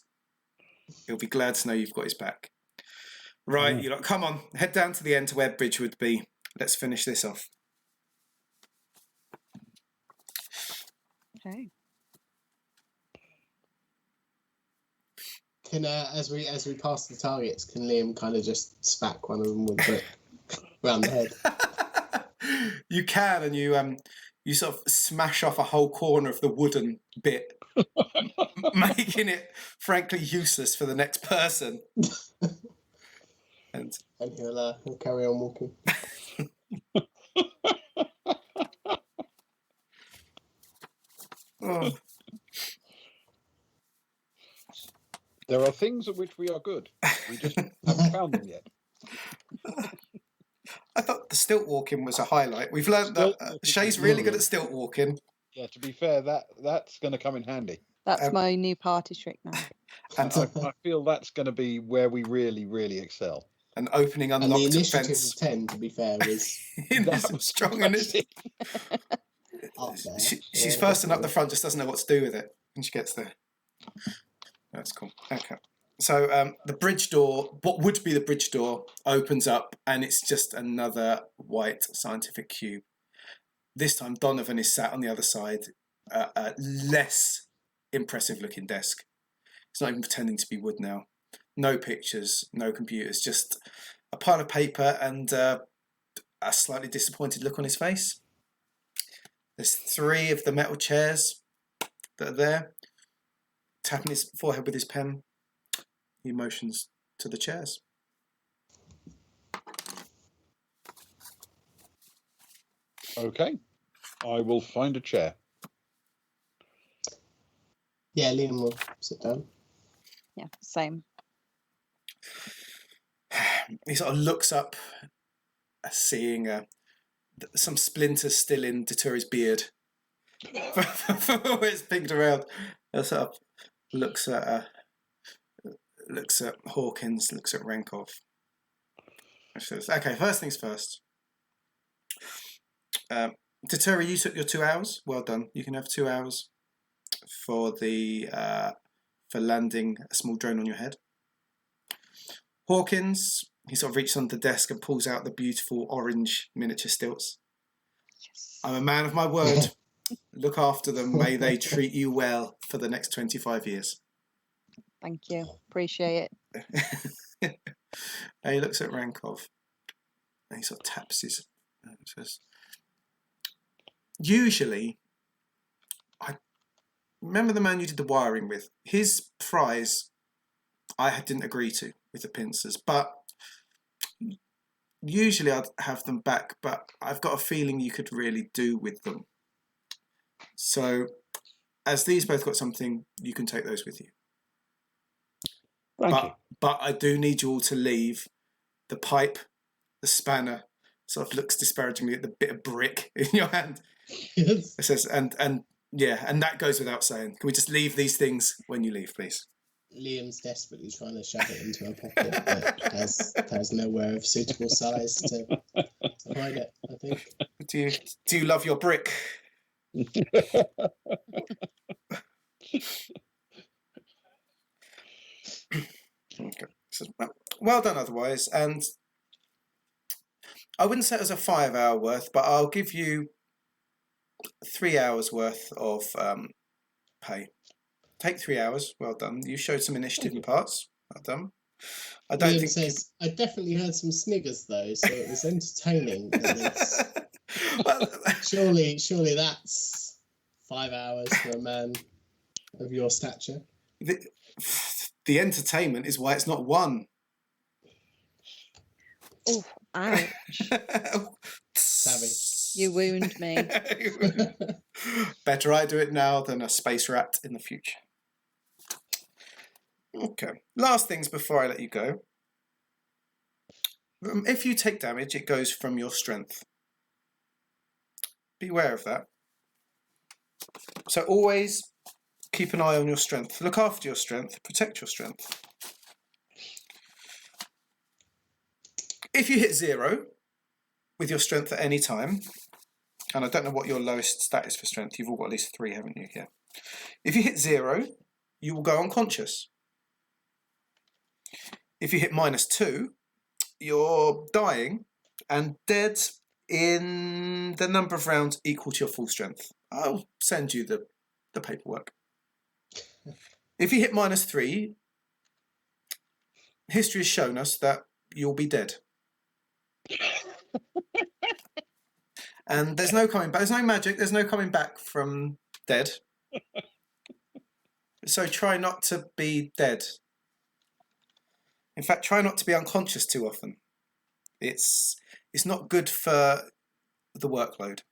Speaker 1: He'll be glad to know you've got his back. Right, you're like, come on, head down to the end to where Bridge would be. Let's finish this off.
Speaker 3: Okay.
Speaker 4: Can as we pass the targets, can Liam kind of just smack one of them with a brick round the head?
Speaker 1: You can, and you sort of smash off a whole corner of the wooden bit, making it frankly useless for the next person. And
Speaker 4: he'll carry on walking.
Speaker 1: Oh.
Speaker 2: There are things at which we are good. We just haven't found them yet.
Speaker 1: I thought the stilt walking was a highlight. We've learned that Shay's really good at stilt walking.
Speaker 2: Yeah, to be fair, that's going to come in handy.
Speaker 3: That's my new party trick now.
Speaker 1: And
Speaker 2: I feel that's going to be where we really, really excel.
Speaker 1: An opening
Speaker 4: And
Speaker 1: unlocked
Speaker 4: the
Speaker 1: at
Speaker 4: initiative
Speaker 1: fence.
Speaker 4: of 10, to be fair, was
Speaker 1: Strong initiative.
Speaker 4: up there.
Speaker 1: She's first and up the front, just doesn't know what to do with it when she gets there. That's cool. Okay. So the bridge door, what would be the bridge door, opens up, and it's just another white scientific cube. This time Donovan is sat on the other side, a less impressive looking desk. It's not even pretending to be wood now. No pictures, no computers, just a pile of paper and a slightly disappointed look on his face. There's 3 of the metal chairs that are there. Tapping his forehead with his pen, he motions to the chairs.
Speaker 2: Okay, I will find a chair.
Speaker 4: Yeah, Liam will sit down.
Speaker 3: Yeah, same.
Speaker 1: He sort of looks up, seeing some splinters still in Daturi's beard. It's pinked around. He sort of looks at Hawkins, looks at Renkov. Says, okay, first things first. Daturi, you took your 2 hours. Well done. You can have 2 hours for landing a small drone on your head. Hawkins, he sort of reaches under the desk and pulls out the beautiful orange miniature stilts.
Speaker 3: Yes.
Speaker 1: I'm a man of my word. Look after them. May they treat you well for the next 25 years.
Speaker 3: Thank you. Appreciate it.
Speaker 1: And he looks at Rankov and he sort of taps his... says, usually, I remember the man you did the wiring with. His prize I didn't agree to with the pincers, but usually I'd have them back, but I've got a feeling you could really do with them. So, as these both got something, you can take those with you.
Speaker 2: Thank you.
Speaker 1: But I do need you all to leave the pipe, the spanner, sort of looks disparagingly at the bit of brick in your hand.
Speaker 4: Yes.
Speaker 1: It says, and that goes without saying. Can we just leave these things when you leave, please?
Speaker 4: Liam's desperately trying to shove it into a pocket, but has nowhere of suitable size to hide it, I think.
Speaker 1: Do you love your brick? Okay. So, well done otherwise, and I wouldn't say it was a 5 hour worth, but I'll give you 3 hours worth of pay. Take 3 hours. Well done. You showed some initiative in parts. Well done. I don't
Speaker 4: Liam
Speaker 1: think.
Speaker 4: says, I definitely heard some sniggers though, so it was entertaining.
Speaker 1: Well,
Speaker 4: surely that's 5 hours for a man of your stature.
Speaker 1: the entertainment is why it's not 1.
Speaker 3: Oh, ouch.
Speaker 4: Savvy.
Speaker 3: You wound me.
Speaker 1: Better I do it now than a space rat in the future. Okay. Last things before I let you go. If you take damage, it goes from your strength. Beware of that. So always keep an eye on your strength. Look after your strength. Protect your strength. If you hit 0 with your strength at any time, and I don't know what your lowest stat is for strength. You've all got at least 3, haven't you? Yeah. If you hit 0, you will go unconscious. If you hit -2, you're dying and dead in the number of rounds equal to your full strength. I'll send you the paperwork. If you hit -3, history has shown us that you'll be dead. And there's no coming back. There's no magic. There's no coming back from dead. So try not to be dead. In fact, try not to be unconscious too often. It's not good for the workload.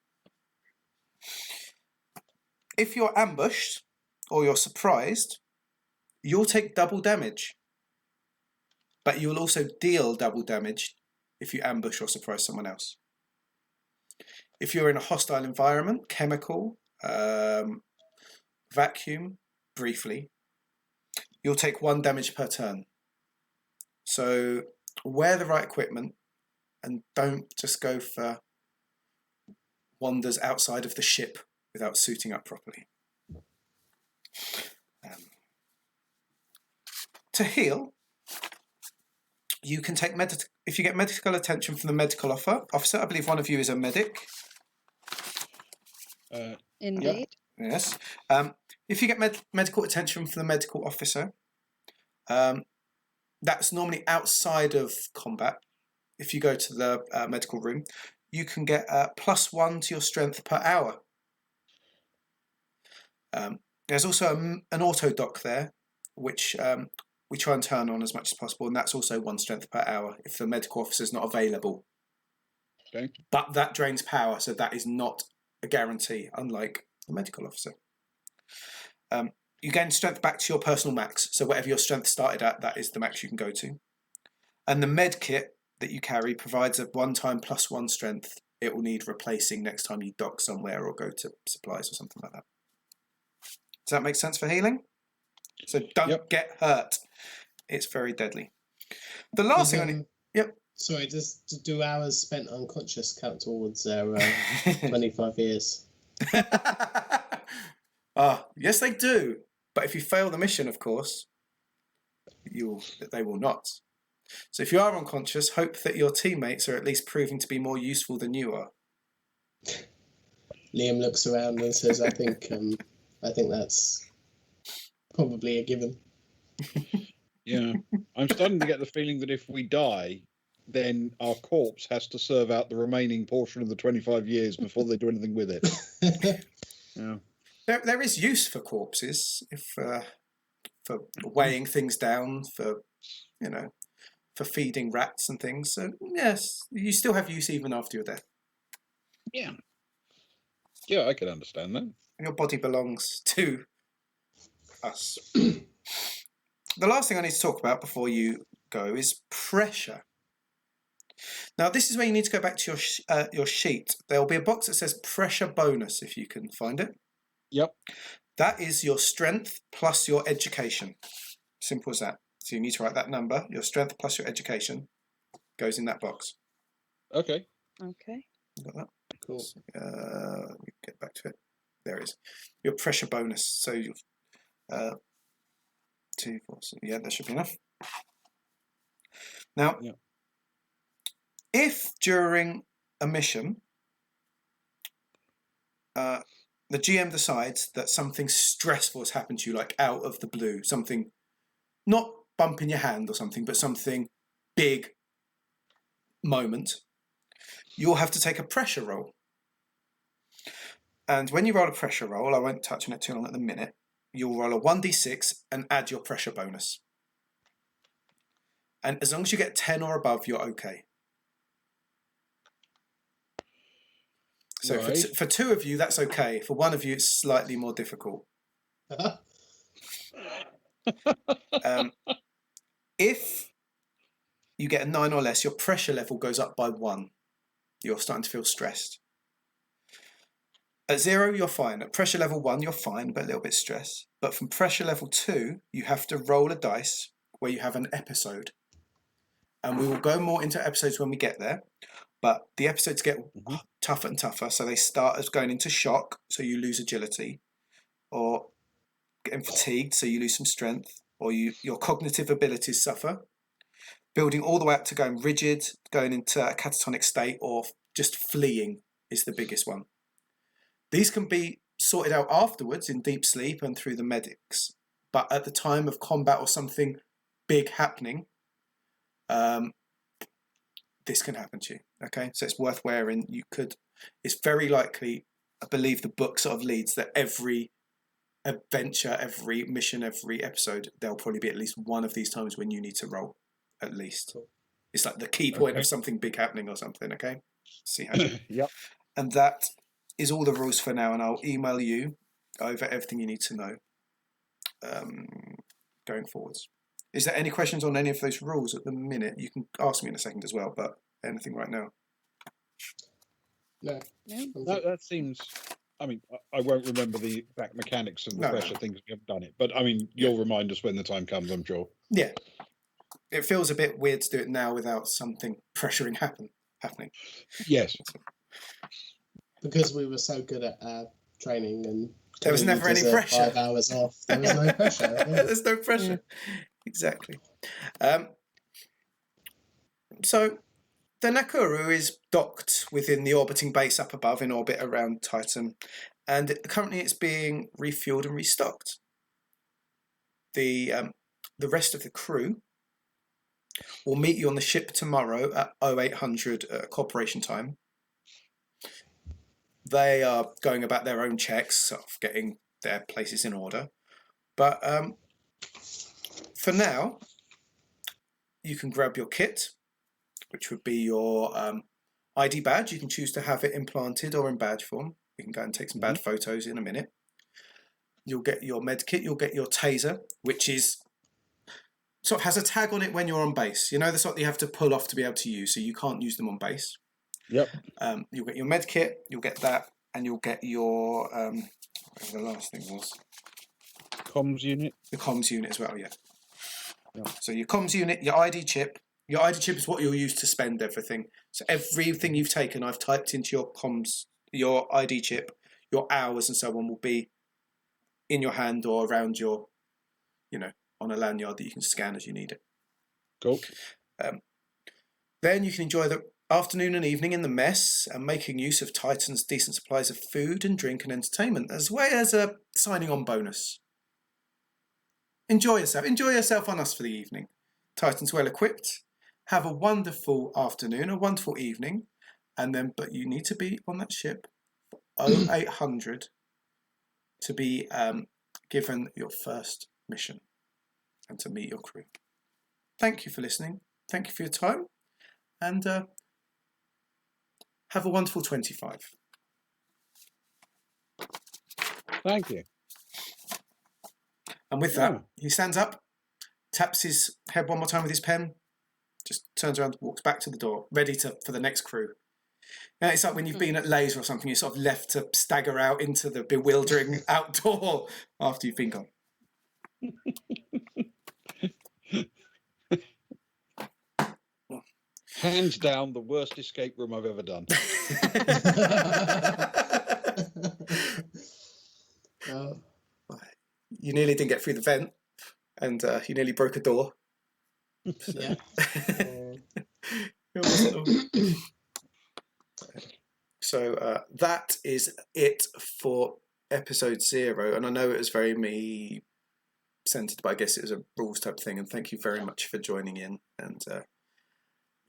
Speaker 1: If you're ambushed or you're surprised, you'll take double damage. But you'll also deal double damage if you ambush or surprise someone else. If you're in a hostile environment, chemical, vacuum, briefly, you'll take 1 damage per turn. So wear the right equipment and don't just go for wanders outside of the ship without suiting up properly. To heal, you can take if you get medical attention from the medical officer. I believe one of you is a medic.
Speaker 3: Indeed.
Speaker 1: Yes. If you get medical attention from the medical officer, that's normally outside of combat. If you go to the medical room, you can get +1 to your strength per hour. There's also an auto dock there, which we try and turn on as much as possible, and that's also 1 strength per hour if the medical officer is not available.
Speaker 2: Okay.
Speaker 1: But that drains power, so that is not a guarantee, unlike the medical officer. You gain strength back to your personal max, so whatever your strength started at, that is the max you can go to. And the med kit that you carry provides a one-time +1 strength. It will need replacing next time you dock somewhere or go to supplies or something like that. Does that make sense for healing? So don't get hurt. It's very deadly. The last thing I need... Yep.
Speaker 4: Sorry, do hours spent unconscious count towards their 25 years?
Speaker 1: Yes, they do. But if you fail the mission, of course, they will not. So if you are unconscious, hope that your teammates are at least proving to be more useful than you are.
Speaker 4: Liam looks around and says, I think that's probably a given.
Speaker 2: Yeah. I'm starting to get the feeling that if we die, then our corpse has to serve out the remaining portion of the 25 years before they do anything with it. Yeah.
Speaker 1: There is use for corpses, for weighing things down, for feeding rats and things. So yes, you still have use even after your death.
Speaker 2: Yeah. Yeah, I can understand that.
Speaker 1: And your body belongs to us. The last thing I need to talk about before you go is pressure. Now, this is where you need to go back to your sheet. There will be a box that says pressure bonus, if you can find it.
Speaker 2: Yep.
Speaker 1: That is your strength plus your education. Simple as that. So you need to write that number. Your strength plus your education goes in that box.
Speaker 2: Okay.
Speaker 3: Okay.
Speaker 1: You got that?
Speaker 4: Cool.
Speaker 1: So, we get back to it. There it is. Your pressure bonus. So you 2, 4, 6. Yeah, that should be enough. Now, if during a mission the GM decides that something stressful has happened to you, like out of the blue, something not bumping your hand or something, but something big moment, you'll have to take a pressure roll. And when you roll a pressure roll, I won't touch on it too long at the minute, you'll roll a 1d6 and add your pressure bonus. And as long as you get 10 or above, you're okay. So
Speaker 2: right.
Speaker 1: for 2 of you, that's okay. For 1 of you, it's slightly more difficult. If you get a 9 or less, your pressure level goes up by 1. You're starting to feel stressed. At 0, you're fine. At pressure level 1, you're fine, but a little bit stressed. But from pressure level 2, you have to roll a dice where you have an episode. And we will go more into episodes when we get there. But the episodes get tougher and tougher. So they start as going into shock, so you lose agility. Or getting fatigued, so you lose some strength. Or your cognitive abilities suffer. Building all the way up to going rigid, going into a catatonic state, or just fleeing is the biggest one. These can be sorted out afterwards in deep sleep and through the medics. But at the time of combat or something big happening, this can happen to you. Okay, so it's worth wearing. It's very likely, I believe the book sort of leads that every adventure, every mission, every episode, there'll probably be at least one of these times when you need to roll, at least. It's like the key point of something big happening or something, okay? See how.
Speaker 2: Yep.
Speaker 1: And that is all the rules for now, and I'll email you over everything you need to know going forwards. Is there any questions on any of those rules at the minute? You can ask me in a second as well, but anything right now?
Speaker 4: No.
Speaker 2: That seems... I mean, I won't remember the exact mechanics and the pressure things. We haven't done it. But, I mean, you'll remind us when the time comes, I'm sure.
Speaker 1: Yeah. It feels a bit weird to do it now without something pressuring happening.
Speaker 2: Yes.
Speaker 4: Because we were so good at training and
Speaker 1: there was never any pressure.
Speaker 4: 5 hours off. There was no pressure.
Speaker 1: There's no pressure. Exactly. So the Nakuru is docked within the orbiting base up above in orbit around Titan, and currently it's being refueled and restocked. The rest of the crew will meet you on the ship tomorrow at 0800 corporation time. They are going about their own checks of getting their places in order. But for now, you can grab your kit, which would be your ID badge. You can choose to have it implanted or in badge form. We can go and take some badge photos in a minute. You'll get your med kit. You'll get your taser, which is sort of has a tag on it when you're on base. You know, the sort that you have to pull off to be able to use, so you can't use them on base.
Speaker 2: Yep.
Speaker 1: You'll get your med kit, you'll get that, and you'll get your whatever the last thing was.
Speaker 2: Comms unit.
Speaker 1: The comms unit as well, yeah.
Speaker 2: Yep.
Speaker 1: So your comms unit, your ID chip. Your ID chip is what you'll use to spend everything. So everything you've taken, I've typed into your comms, your ID chip, your hours and so on will be in your hand or around your, on a lanyard that you can scan as you need it.
Speaker 2: Cool.
Speaker 1: Then you can enjoy the afternoon and evening in the mess and making use of Titan's decent supplies of food and drink and entertainment, as well as a signing on bonus. Enjoy yourself. Enjoy yourself on us for the evening. Titan's well equipped. Have a wonderful afternoon, a wonderful evening, but you need to be on that ship 0800 to be given your first mission and to meet your crew. Thank you for listening. Thank you for your time, and have a wonderful 25.
Speaker 2: Thank you.
Speaker 1: And with that, he stands up, taps his head one more time with his pen, just turns around, walks back to the door, ready for the next crew. Now, it's like when you've been at laser or something, you're sort of left to stagger out into the bewildering outdoor after you've been gone.
Speaker 2: Hands down, the worst escape room I've ever done.
Speaker 1: You nearly didn't get through the vent, and you nearly broke a door.
Speaker 4: Yeah.
Speaker 1: So that is it for episode 0, and I know it was very me centered, but I guess it was a rules type thing. And thank you very much for joining in. And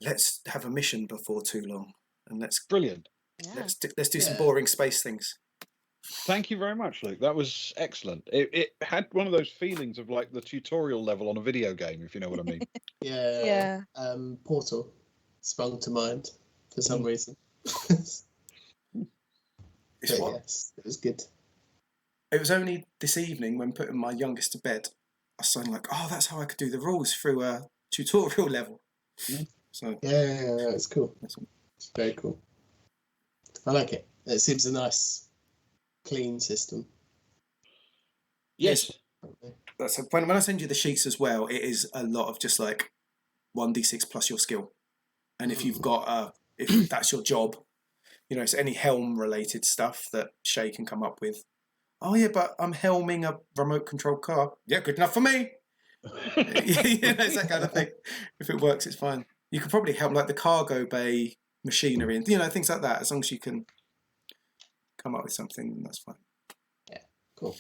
Speaker 1: let's have a mission before too long. And
Speaker 2: brilliant.
Speaker 3: Yeah.
Speaker 1: Let's do some boring space things.
Speaker 2: Thank you very much, Luke. That was excellent. It had one of those feelings of like the tutorial level on a video game, if you know what I mean.
Speaker 4: Yeah. Portal sprung to mind for some reason.
Speaker 1: It's what?
Speaker 4: Yes, it was good.
Speaker 1: It was only this evening when putting my youngest to bed, I was saying like, oh, that's how I could do the rules through a tutorial level.
Speaker 2: Yeah.
Speaker 1: So
Speaker 4: it's cool. It's very cool. I like it. It seems a nice clean system.
Speaker 2: Yes.
Speaker 1: That's when I send you the sheets as well, it is a lot of just like 1d6 plus your skill. And if you've got if that's your job, you know, it's any helm related stuff that Shay can come up with. Oh yeah, but I'm helming a remote controlled car. Yeah, good enough for me. It's that kind of thing. If it works, it's fine. You could probably help like the cargo bay machinery and things like that. As long as you can come up with something, that's fine.
Speaker 4: Yeah, cool.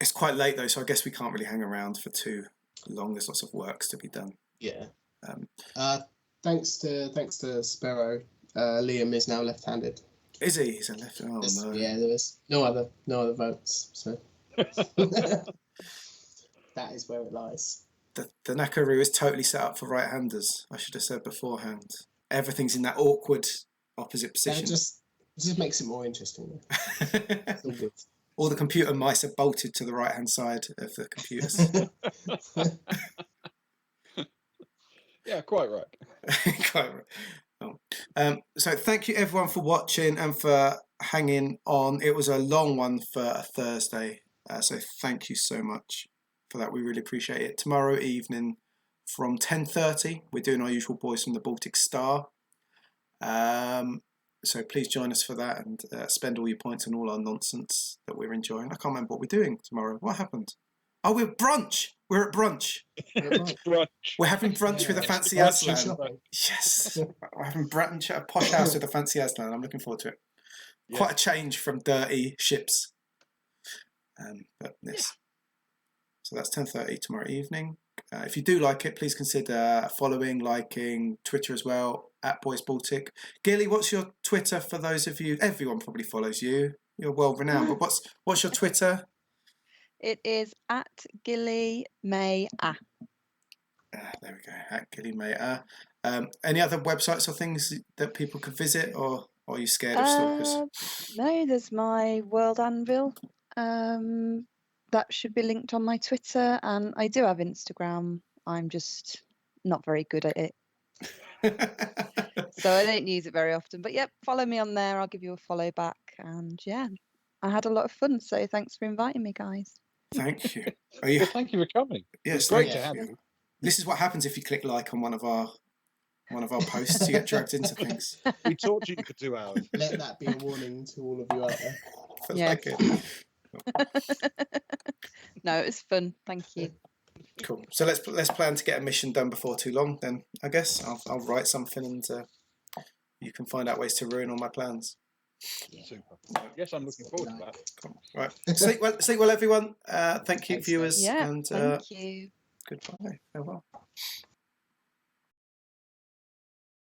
Speaker 1: It's quite late though, so I guess we can't really hang around for too long. There's lots of works to be done.
Speaker 4: Yeah. Thanks to Sparrow, Liam is now left-handed.
Speaker 1: Is he? He's a left. Oh no.
Speaker 4: Yeah, there was no other votes, so that is where it lies.
Speaker 1: The Nakaru is totally set up for right-handers. I should have said beforehand. Everything's in that awkward opposite position.
Speaker 4: It just makes it more interesting. It's all good.
Speaker 1: All the computer mice are bolted to the right-hand side of the computers.
Speaker 2: Yeah, quite right.
Speaker 1: Quite right. Oh. So thank you everyone for watching and for hanging on. It was a long one for a Thursday, so thank you so much for that. We really appreciate it. Tomorrow evening from 10:30, we're doing our usual Boys from the Baltic Star. So please join us for that and spend all your points on all our nonsense that we're enjoying. I can't remember what we're doing tomorrow. What happened? Oh, we're brunch. We're at brunch. We're having brunch with a fancy Aslan. Yes. We're having brunch at a posh house with a fancy Aslan. I'm looking forward to it. Yeah. Quite a change from dirty ships. But yes. So that's 10:30 tomorrow evening. If you do like it, please consider following, liking, Twitter as well, @BoysBaltic. Gilly, what's your Twitter for those of you? Everyone probably follows you. You're well renowned. But what's your Twitter?
Speaker 3: It is @GillyMayA.
Speaker 1: There we go, @GillyMayA. Any other websites or things that people could visit, or are you scared of stalkers?
Speaker 3: No, there's my World Anvil. That should be linked on my Twitter, and I do have Instagram. I'm just not very good at it. So I don't use it very often. But yep, follow me on there. I'll give you a follow back. And yeah, I had a lot of fun. So thanks for inviting me, guys.
Speaker 1: Thank you.
Speaker 2: Well, thank you for coming.
Speaker 1: Yes,
Speaker 2: it's great to have you.
Speaker 1: This is what happens if you click like on one of our posts. You get dragged into things.
Speaker 2: We taught you for 2 hours.
Speaker 4: Let that be a warning to all of you out there.
Speaker 3: Yeah.
Speaker 1: Like it.
Speaker 3: No, it was fun. Thank you.
Speaker 1: Cool. So let's plan to get a mission done before too long. Then I guess I'll write something and you can find out ways to ruin all my plans.
Speaker 2: Super. Yes, I'm looking forward to that.
Speaker 1: Cool. Right. Sleep well, everyone. Thank you, viewers.
Speaker 3: Yeah.
Speaker 1: And
Speaker 3: thank you.
Speaker 1: goodbye. Farewell.